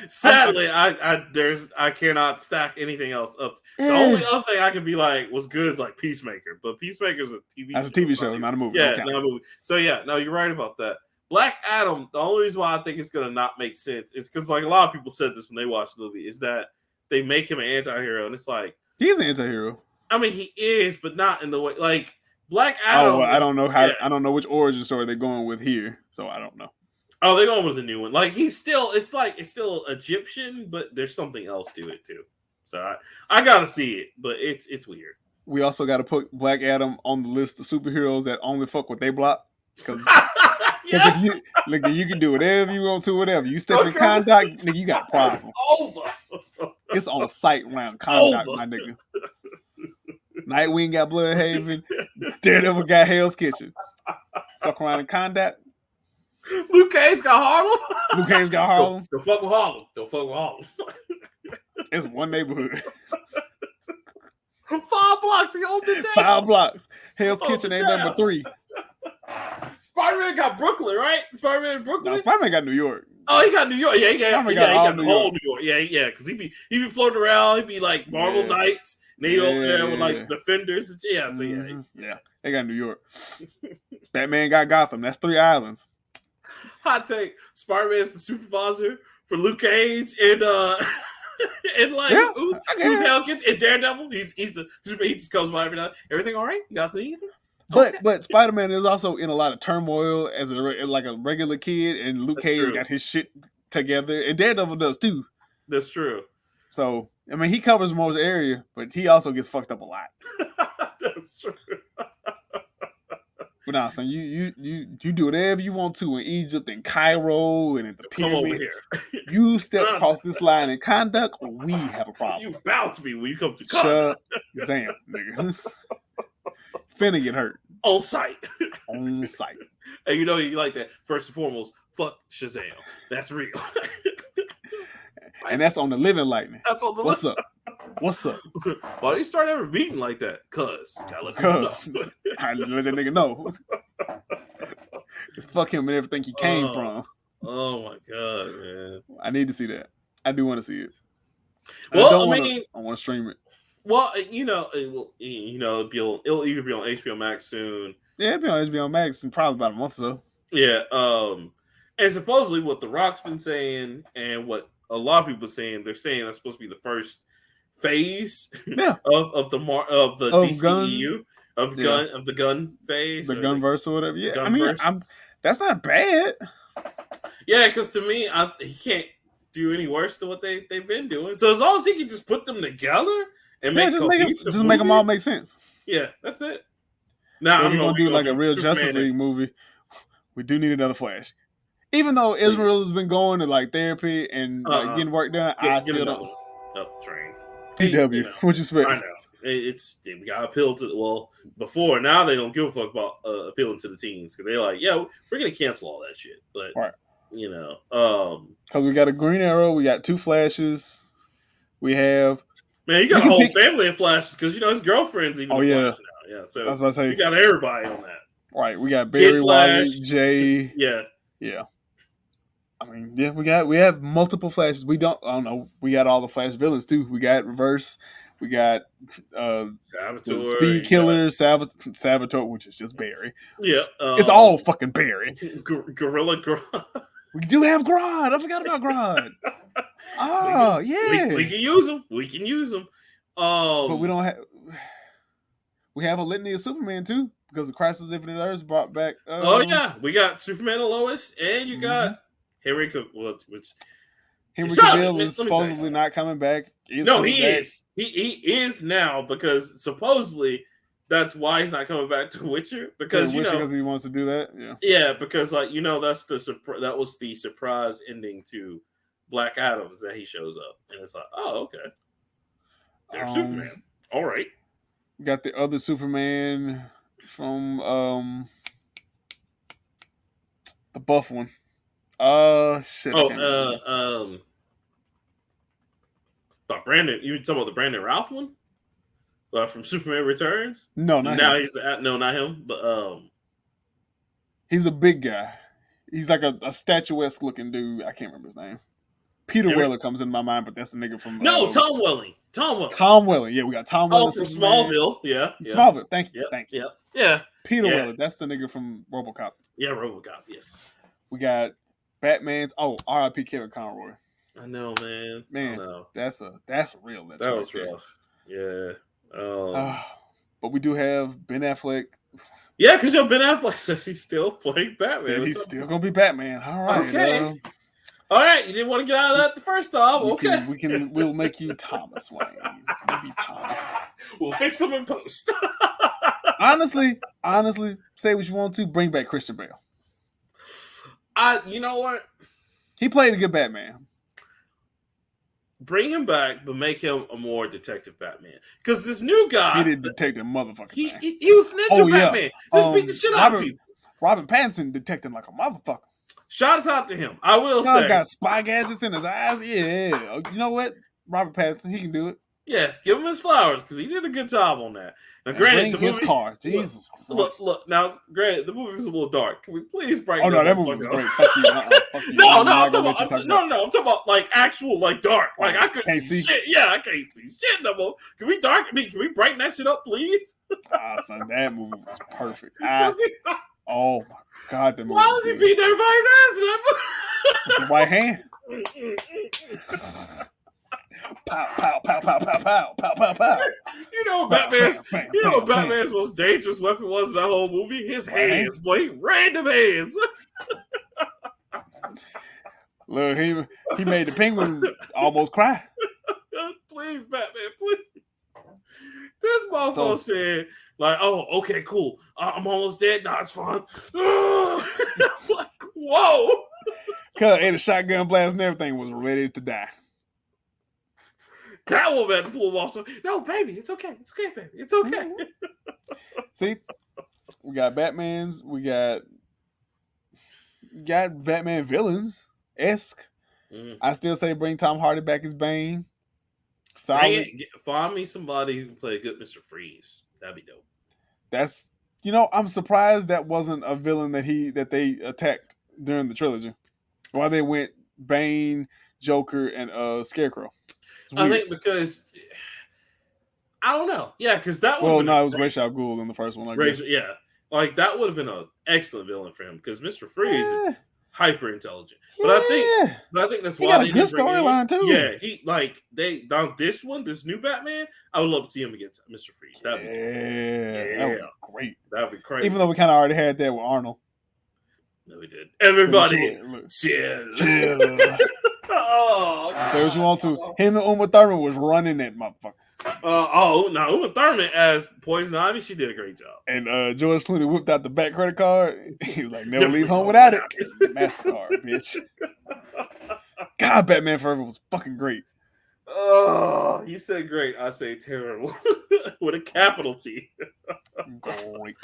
Sadly, I cannot stack anything else up. The only other thing I can be like was good is like Peacemaker, but Peacemaker's a TV show. That's a TV show, not a movie. Yeah, not a movie. So yeah, no, you're right about that. Black Adam, the only reason why I think it's gonna not make sense is because like a lot of people said this when they watched the movie, is that they make him an anti-hero, and it's like he's an anti-hero. I mean, he is, but not in the way like Black Adam. Oh, well, I don't know how. Yeah. I don't know which origin story they're going with here, so I don't know. Oh, they're going with a new one. Like it's still Egyptian, but there's something else to it too. So I gotta see it, but it's weird. We also got to put Black Adam on the list of superheroes that only fuck what they block. Because if you can do whatever you want to, whatever you step in contact, nigga, you got a problem. Over. It's on site round contact, my nigga. Nightwing got Bloodhaven. Daredevil got Hell's Kitchen. Fuck around in contact. Luke Cage got Harlem. Luke Cage got Harlem. Don't fuck with Harlem. Don't fuck with Harlem. It's one neighborhood. 5 blocks. He owned the day. 5 blocks. Hell's Kitchen ain't number 3. Spider-Man got Brooklyn, right? Spider-Man in Brooklyn. No, Spider-Man got New York. Oh, he got New York. Yeah, he got the whole New York. Yeah, because he be floating around. He be like Marvel Knights. And they over there with like Defenders. Yeah, so yeah, they got New York. Batman got Gotham. That's 3 islands. Hot take: Spider-Man's the supervisor for Luke Cage and who's Hell Kitchen and Daredevil. He just comes by every night. Everything all right? You guys see anything? But Spider-Man is also in a lot of turmoil as a regular kid, and Luke Cage got his shit together, and Daredevil does too. That's true. So I mean, he covers most area, but he also gets fucked up a lot. That's true. But nah, son, you do whatever you want to in Egypt and Cairo and at the pyramid. Come over here. You step across this line in conduct, we have a problem. You bow to me when you come to conduct. Shazam, nigga. Finna get hurt. On site. On site. And you know you like that. First and foremost, fuck Shazam. That's real. And that's on the living lightning. That's on the What's up? What's up? Why do you start every meeting like that? Cause gotta let people know. I let that nigga know. Just fuck him and everything he came from. Oh my god, man! I need to see that. I do want to see it. Well, I want to stream it. Well, it'll either be on HBO Max soon. Yeah, it'll be on HBO Max in probably about a month or so. Yeah. And supposedly what The Rock's been saying and what a lot of people are saying, they're saying that's supposed to be the first phase of the DCEU of the gun phase, the gunverse or whatever. Yeah, I mean, that's not bad. Yeah, because to me, he can't do any worse than what they've been doing. So as long as he can just put them together and make them all make sense. Yeah, that's it. Now we're gonna do like a real Justice League movie. We do need another Flash. Even though Please. Israel has been going to like therapy and like getting work done, I Get still another don't. one up train. PW, You know, what you expect? I know. We got to appeal to before now they don't give a fuck about appealing to the teens because they're like, yeah, we're gonna cancel all that shit. But Right. you know, because we got a Green Arrow, we got 2 Flashes, we have man, you got a whole family in Flashes because you know his girlfriend's even in Flash now. Yeah, so I was about to say you got everybody on that. Right, we got Kid Barry, Flash, Wally, Jay. yeah. I mean, yeah, we have multiple Flashes. I don't know. We got all the Flash villains too. We got Reverse. We got Saboteur, the Speed Killer, Saboteur, which is just Barry. Yeah, it's all fucking Barry. Gorilla Grodd. We do have Grodd. I forgot about Grodd. We can use them. We can use them. But we don't have. We have a litany of Superman too because the Crisis of Infinite Earths brought back. We got Superman and Lois, and you got Henry Cavill, Henry Cavill is supposedly not coming back. He is. He is now because supposedly that's why he's not coming back to Witcher because because he wants to do that. Yeah, because that's that was the surprise ending to Black Adams that he shows up, and it's like, oh, okay, there's Superman. All right, we got the other Superman from the buff one. Shit. Brandon, you talking about the Brandon Routh one? From Superman Returns? No, not now him. he's not him, but he's a big guy. He's like a statuesque looking dude. I can't remember his name. Peter Weller comes in my mind, but that's the nigga from Tom Welling. Tom Welling. Yeah, we got Tom Welling from Smallville. Yeah. Smallville. Thank you. Yeah. Peter Weller. That's the nigga from RoboCop. Yeah, RoboCop. Yes. We got Batman's. R.I.P. Kevin Conroy. I know, man. Man, I know. that's a real. That was rough. Yeah. But we do have Ben Affleck. Yeah, because Ben Affleck says he's still playing Batman. He's still gonna be Batman. All right. Okay. All right. You didn't want to get out of that the first time. Okay. We'll make you Thomas Wayne. We'll be Thomas. We'll fix him in post. honestly, say what you want to. Bring back Christian Bale. You know what? He played a good Batman. Bring him back, but make him a more detective Batman. Because this new guy, he didn't detect a motherfucker. He was Ninja Batman. Just beat the shit out of people. Robin Pattinson detecting like a motherfucker. Shout out to him. I will say, got spy gadgets in his eyes. Yeah, you know what? Robert Pattinson, he can do it. Yeah, give him his flowers because he did a good job on that. Now, granted, his car. Jesus Christ. Look. Now, granted, the movie was a little dark. Can we please brighten? Oh no, that movie was great. Fuck you. Fuck you. No, I'm talking about like actual like dark. Like I couldn't see shit. Yeah, I can't see shit no more. Can we brighten that shit up, please? Son, that movie was perfect. Oh my God, the movie. Why was he beating everybody's ass in that movie? With the white hand. Pow, pow, pow, pow, pow, pow, pow, pow, pow. You know what Batman's most dangerous weapon was in that whole movie? His hands, boy. Random hands. Look, he made the Penguin almost cry. Please, Batman, please. This motherfucker said, like, oh, okay, cool. I'm almost dead. Nah, it's fine. Like, whoa. Cuz ate a shotgun blast and everything, was ready to die. Catwoman had to pull him off. No, baby, it's okay. It's okay, baby. It's okay. See, we got Batmans. We got Batman villains esque. I still say bring Tom Hardy back as Bane. Solid. Find me somebody who can play a good Mr. Freeze. That'd be dope. That's I'm surprised that wasn't a villain that they attacked during the trilogy. Why they went Bane, Joker, and Scarecrow. I think because I don't know. Yeah, because that it was Ra's al Ghul in the first one. Yeah, like that would have been an excellent villain for him because Mr. Freeze is hyper intelligent. But I think that's why they got a good storyline too. Yeah, this new Batman, I would love to see him against Mr. Freeze. That would be great. That'd be crazy. Even though we kind of already had that with Arnold. No, we did. Everybody, chill. Oh, say what you want to. Him and Uma Thurman was running that motherfucker. Uma Thurman as Poison Ivy, she did a great job. And George Clooney whipped out the back credit card. He was like, never leave home without it. MasterCard, bitch. God, Batman Forever was fucking great. Oh, you said great. I say terrible. With a capital T. Great.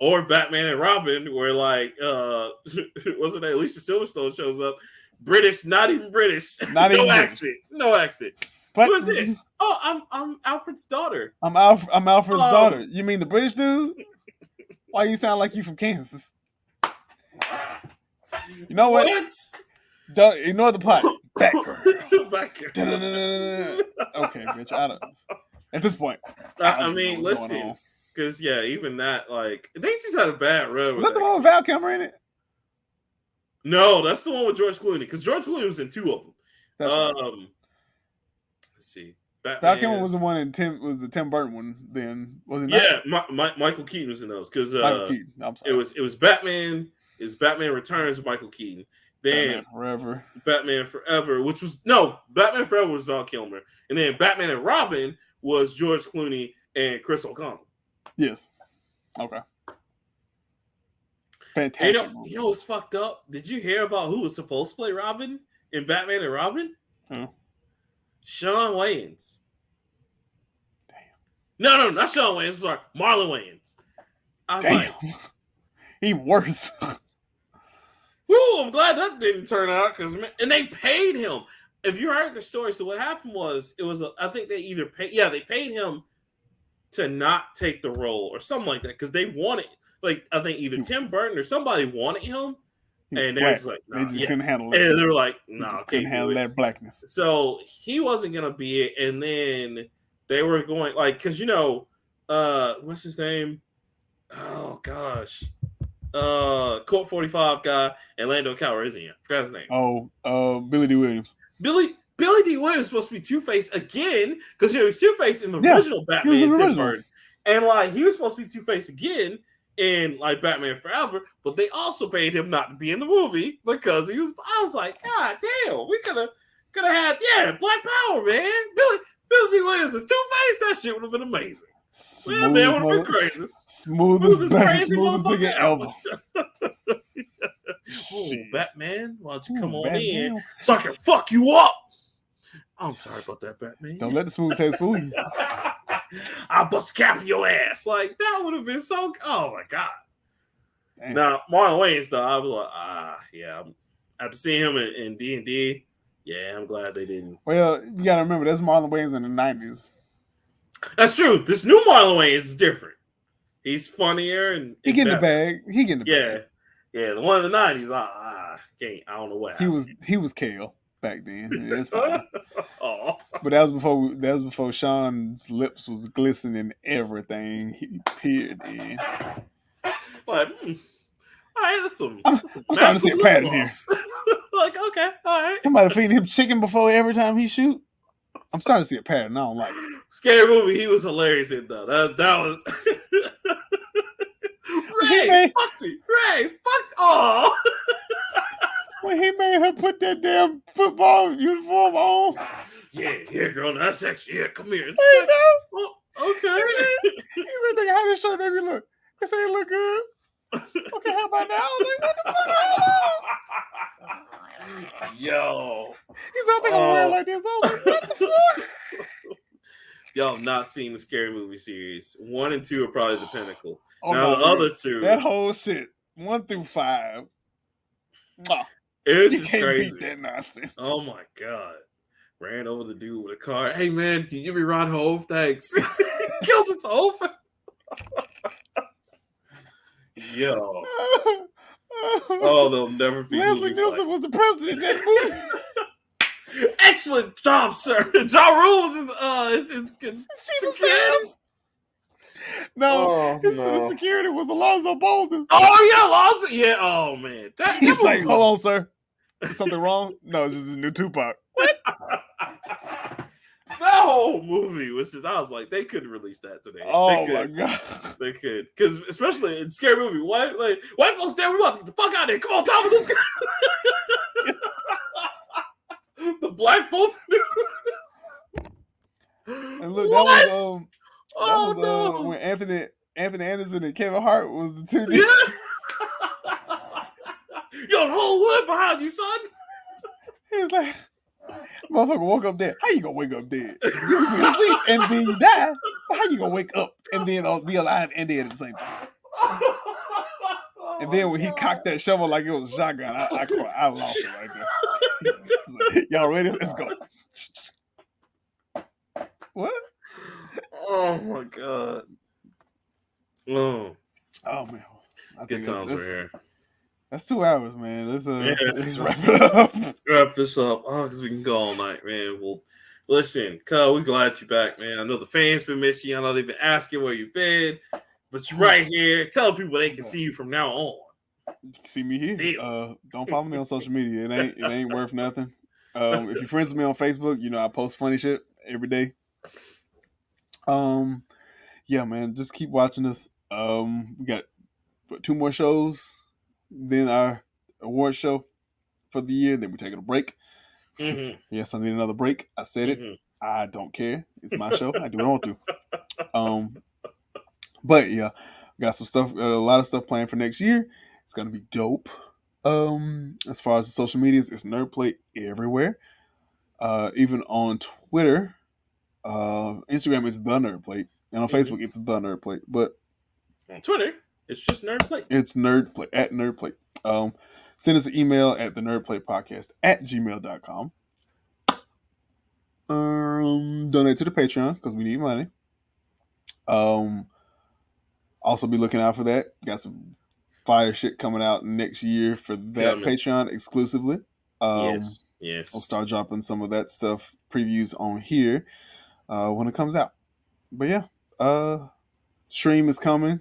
Or Batman and Robin, where like wasn't that Alicia Silverstone shows up. British, not even British. Not no even accent. No accent. But Who is this? Oh, I'm Alfred's daughter. I'm Alfred's daughter. You mean the British dude? Why you sound like you from Kansas? You know what? Don't ignore the plot. Batgirl. Batgirl. Okay, bitch. I don't. At this point, I mean, listen, because even that, like, they just had a bad run. Was that the one with Val Kilmer in it? No, that's the one with George Clooney. Because George Clooney was in two of them. That's right. Let's see. Batman. Val Kilmer was the one in the Tim Burton one. Then was it? Not? Yeah, Michael Keaton was in those because Michael Keaton. I'm sorry. It was Batman. It was Batman Returns with Michael Keaton. Then Batman Forever, which was Batman Forever was Val Kilmer, and then Batman and Robin was George Clooney and Chris O'Connell. Yes. Okay. Fantastic. You know what's fucked up? Did you hear about who was supposed to play Robin in Batman and Robin? Who? Sean Wayans. Damn. No, not Sean Wayans. Sorry, Marlon Wayans. I was like, he worse. whoo, I'm glad that didn't turn out and they paid him. If you heard the story, so what happened was I think they either they paid him to not take the role or something like that because they wanted, like, I think either Tim Burton or somebody wanted him, and they were just like, nah, they just couldn't handle it. And they were like, no, nah, couldn't handle that blackness. So he wasn't gonna be it, and then they were going like, because what's his name? Oh gosh, Court 45 guy and Lando Calrissian. Forgot his name. Oh, Billy D. Williams. Billy D. Williams was supposed to be Two-Face again because he was Two-Face in the original Batman. Tim Burton. And like he was supposed to be Two-Face again in like Batman Forever, but they also paid him not to be in the movie because he was. I was like, God damn, we could have had Black Power, man. Billy D. Williams is Two-Face. That shit would have been amazing. Smooth, man, would have been crazy. Smoothest nigga ever. Oh, Batman, why don't you come on in so I can fuck you up? I'm sorry about that, Batman. Don't let the smooth taste fool you. I'll bust a cap in your ass. Like, that would have been so... Oh, my God. Damn. Now, Marlon Wayans, though, I was like, after seeing him in D&D, I'm glad they didn't. Well, you got to remember, that's Marlon Wayans in the 90s. That's true. This new Marlon Wayans is different. He's funnier and... He getting the bag. Yeah, the one in the 90s, I don't know what happened. He was Kale back then. Yeah, it's fine. Oh. But that was before Sean's lips was glistening everything he appeared in. Like, all right, that's some. I'm starting to see a pattern here. Like, okay, all right. Somebody feeding him chicken before every time he shoot. I'm starting to see a pattern. I don't like it. Scary movie. He was hilarious in though. That was. Ray, fuck me. Ray, fuck. Oh. When he made her put that damn football uniform on. Yeah, girl, that's sexy. Yeah, come here. Hey, no. Oh, okay. He said, "Nigga, how this shirt make me look?" I said, "It look good." Okay, how about now? I was like, "What the fuck?" Yo. He said, "I think I'm gonna wear it like this." I was like, "What the fuck?" Y'all have not seen the Scary Movie series. 1 and 2 are probably the pinnacle. Oh, now no, the other two, that whole shit, 1 through 5. It's you can't crazy. beat that nonsense. Oh my God. Ran over the dude with a car. Hey man, can you give me Ron Hove? Thanks. Killed his whole Yo. Oh, they'll never be. Leslie Nielsen was the president of that movie. Excellent job, sir. Ja Rule was his security. No, his security was Alonzo Bolden. Oh yeah, Alonzo. Yeah. Oh man. He's like, "Hold on, sir. Is something wrong?" No, it's just a new Tupac. What? That whole movie was just, I was like, they couldn't release that today. Oh my God. They could. Because especially in Scary Movie, white folks there, we want to get the fuck out of there. Come on, Tom, let's go. The black folks. And look, What? that was Oh when Anthony Anderson and Kevin Hart was the two. no! Yeah. Yo, the whole hood behind you, son. He was like, motherfucker woke up dead. How you gonna wake up dead? You be asleep and then you die. But how you gonna wake up and then be alive and dead at the same time? And then when he cocked that shovel like it was a shotgun, I cried. I lost it right there. Y'all ready? Let's go. What? Oh my god. Oh, Man. I good think times we're here. that's 2 hours, man. Let's Yeah. wrap it up. Wrap this up. Oh, because we can go all night, man. Well, listen, Cub, we're glad you're back, man. I know the fans been missing you. I know they've been asking where you've been, but you're right here. Tell people they can see you from now on. You can see me here. Still. Don't follow me on social media. It ain't worth nothing. If you're friends with me on Facebook, you know I post funny shit every day. Yeah, man, just keep watching us. We got 2 more shows, then our award show for the year. Then we're taking a break. Mm-hmm. Yes, I need another break. I said it. I don't care. It's my show. I do what I want to. But yeah, got some stuff, a lot of stuff planned for next year. It's gonna be dope. As far as the social medias, it's Nerdplate everywhere. Even on Twitter, Instagram is the Nerdplate, and on Facebook it's the Nerdplate. But on Twitter, it's just Nerdplate. It's Nerdplate at Nerdplate. Send us an email at the nerdplatepodcast@gmail.com. Donate to the Patreon because we need money. Also be looking out for that. Got some fire shit coming out next year for that Patreon exclusively. Yes. I'll start dropping some of that stuff, previews on here when it comes out. But yeah, stream is coming.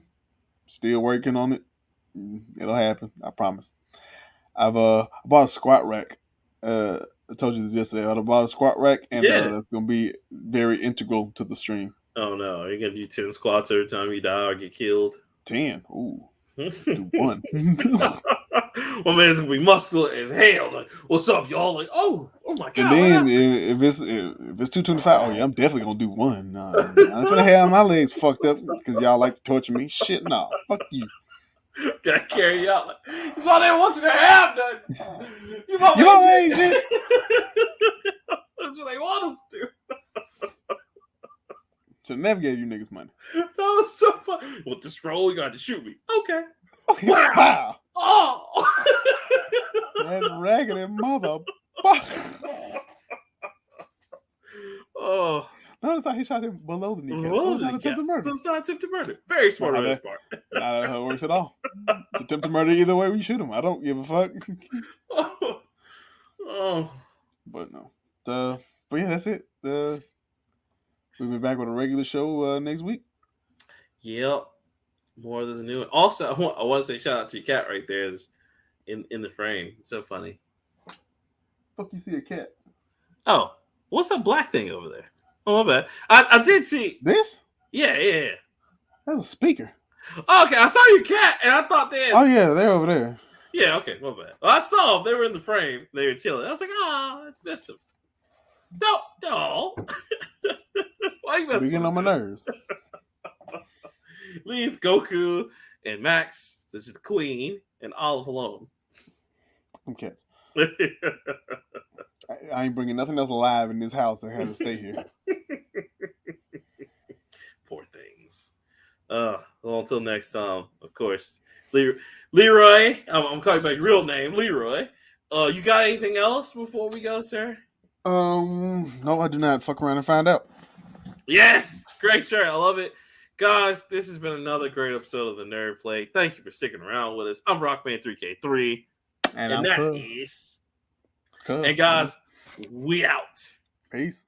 Still working on it. It'll happen. I promise. I've bought a squat rack. I told you this yesterday. I bought a squat rack, and that's going to be very integral to the stream. Oh no, are you going to do 10 squats every time you die or get killed? 10. Ooh. Do 1. Well, man, it's going to be muscular as hell. Like, what's up, y'all? Like, oh my god. And then if it's 225, oh yeah, I'm definitely going to do 1. I'm going to have my legs fucked up because y'all like to torture me. Shit, no. Fuck you. Gotta carry you out. That's why they don't want you to have none. You ain't shit. That's what they want us to. So never gave you niggas money. That was so fun. With the scroll, you got to shoot me. Okay. Wow. Oh. That raggedy mother. Oh. Notice how he shot him below the kneecap. So it's not attempted murder. So it's not attempted murder. Very smart on his part. Not how it works at all. It's attempted murder either way we shoot him. I don't give a fuck. Oh. But no. But yeah, that's it. We'll be back with a regular show next week. Yep. More of the new one. Also, I want to say shout out to your cat right there. It's in the frame. It's so funny. Fuck you see a cat. Oh, what's that black thing over there? Oh, my bad. I did see this. Yeah. That's a speaker. Oh, okay, I saw your cat, and I thought they. Oh yeah, they're over there. Yeah, okay, my bad. Well, I saw them. They were in the frame. They were chilling. I was like, I missed them. No. Why you messing? Getting on my nerves. Leave Goku and Max, such as the Queen, and Olive alone. Them cats. I ain't bringing nothing else alive in this house that has to stay here. Poor things. Well, until next time, of course. Leroy, I'm calling by your real name, Leroy. You got anything else before we go, sir? No, I do not. Fuck around and find out. Yes! Great shirt. I love it. Guys, this has been another great episode of the Nerd Plate. Thank you for sticking around with us. I'm Rockman3K3. And that is... And guys, we out. Peace.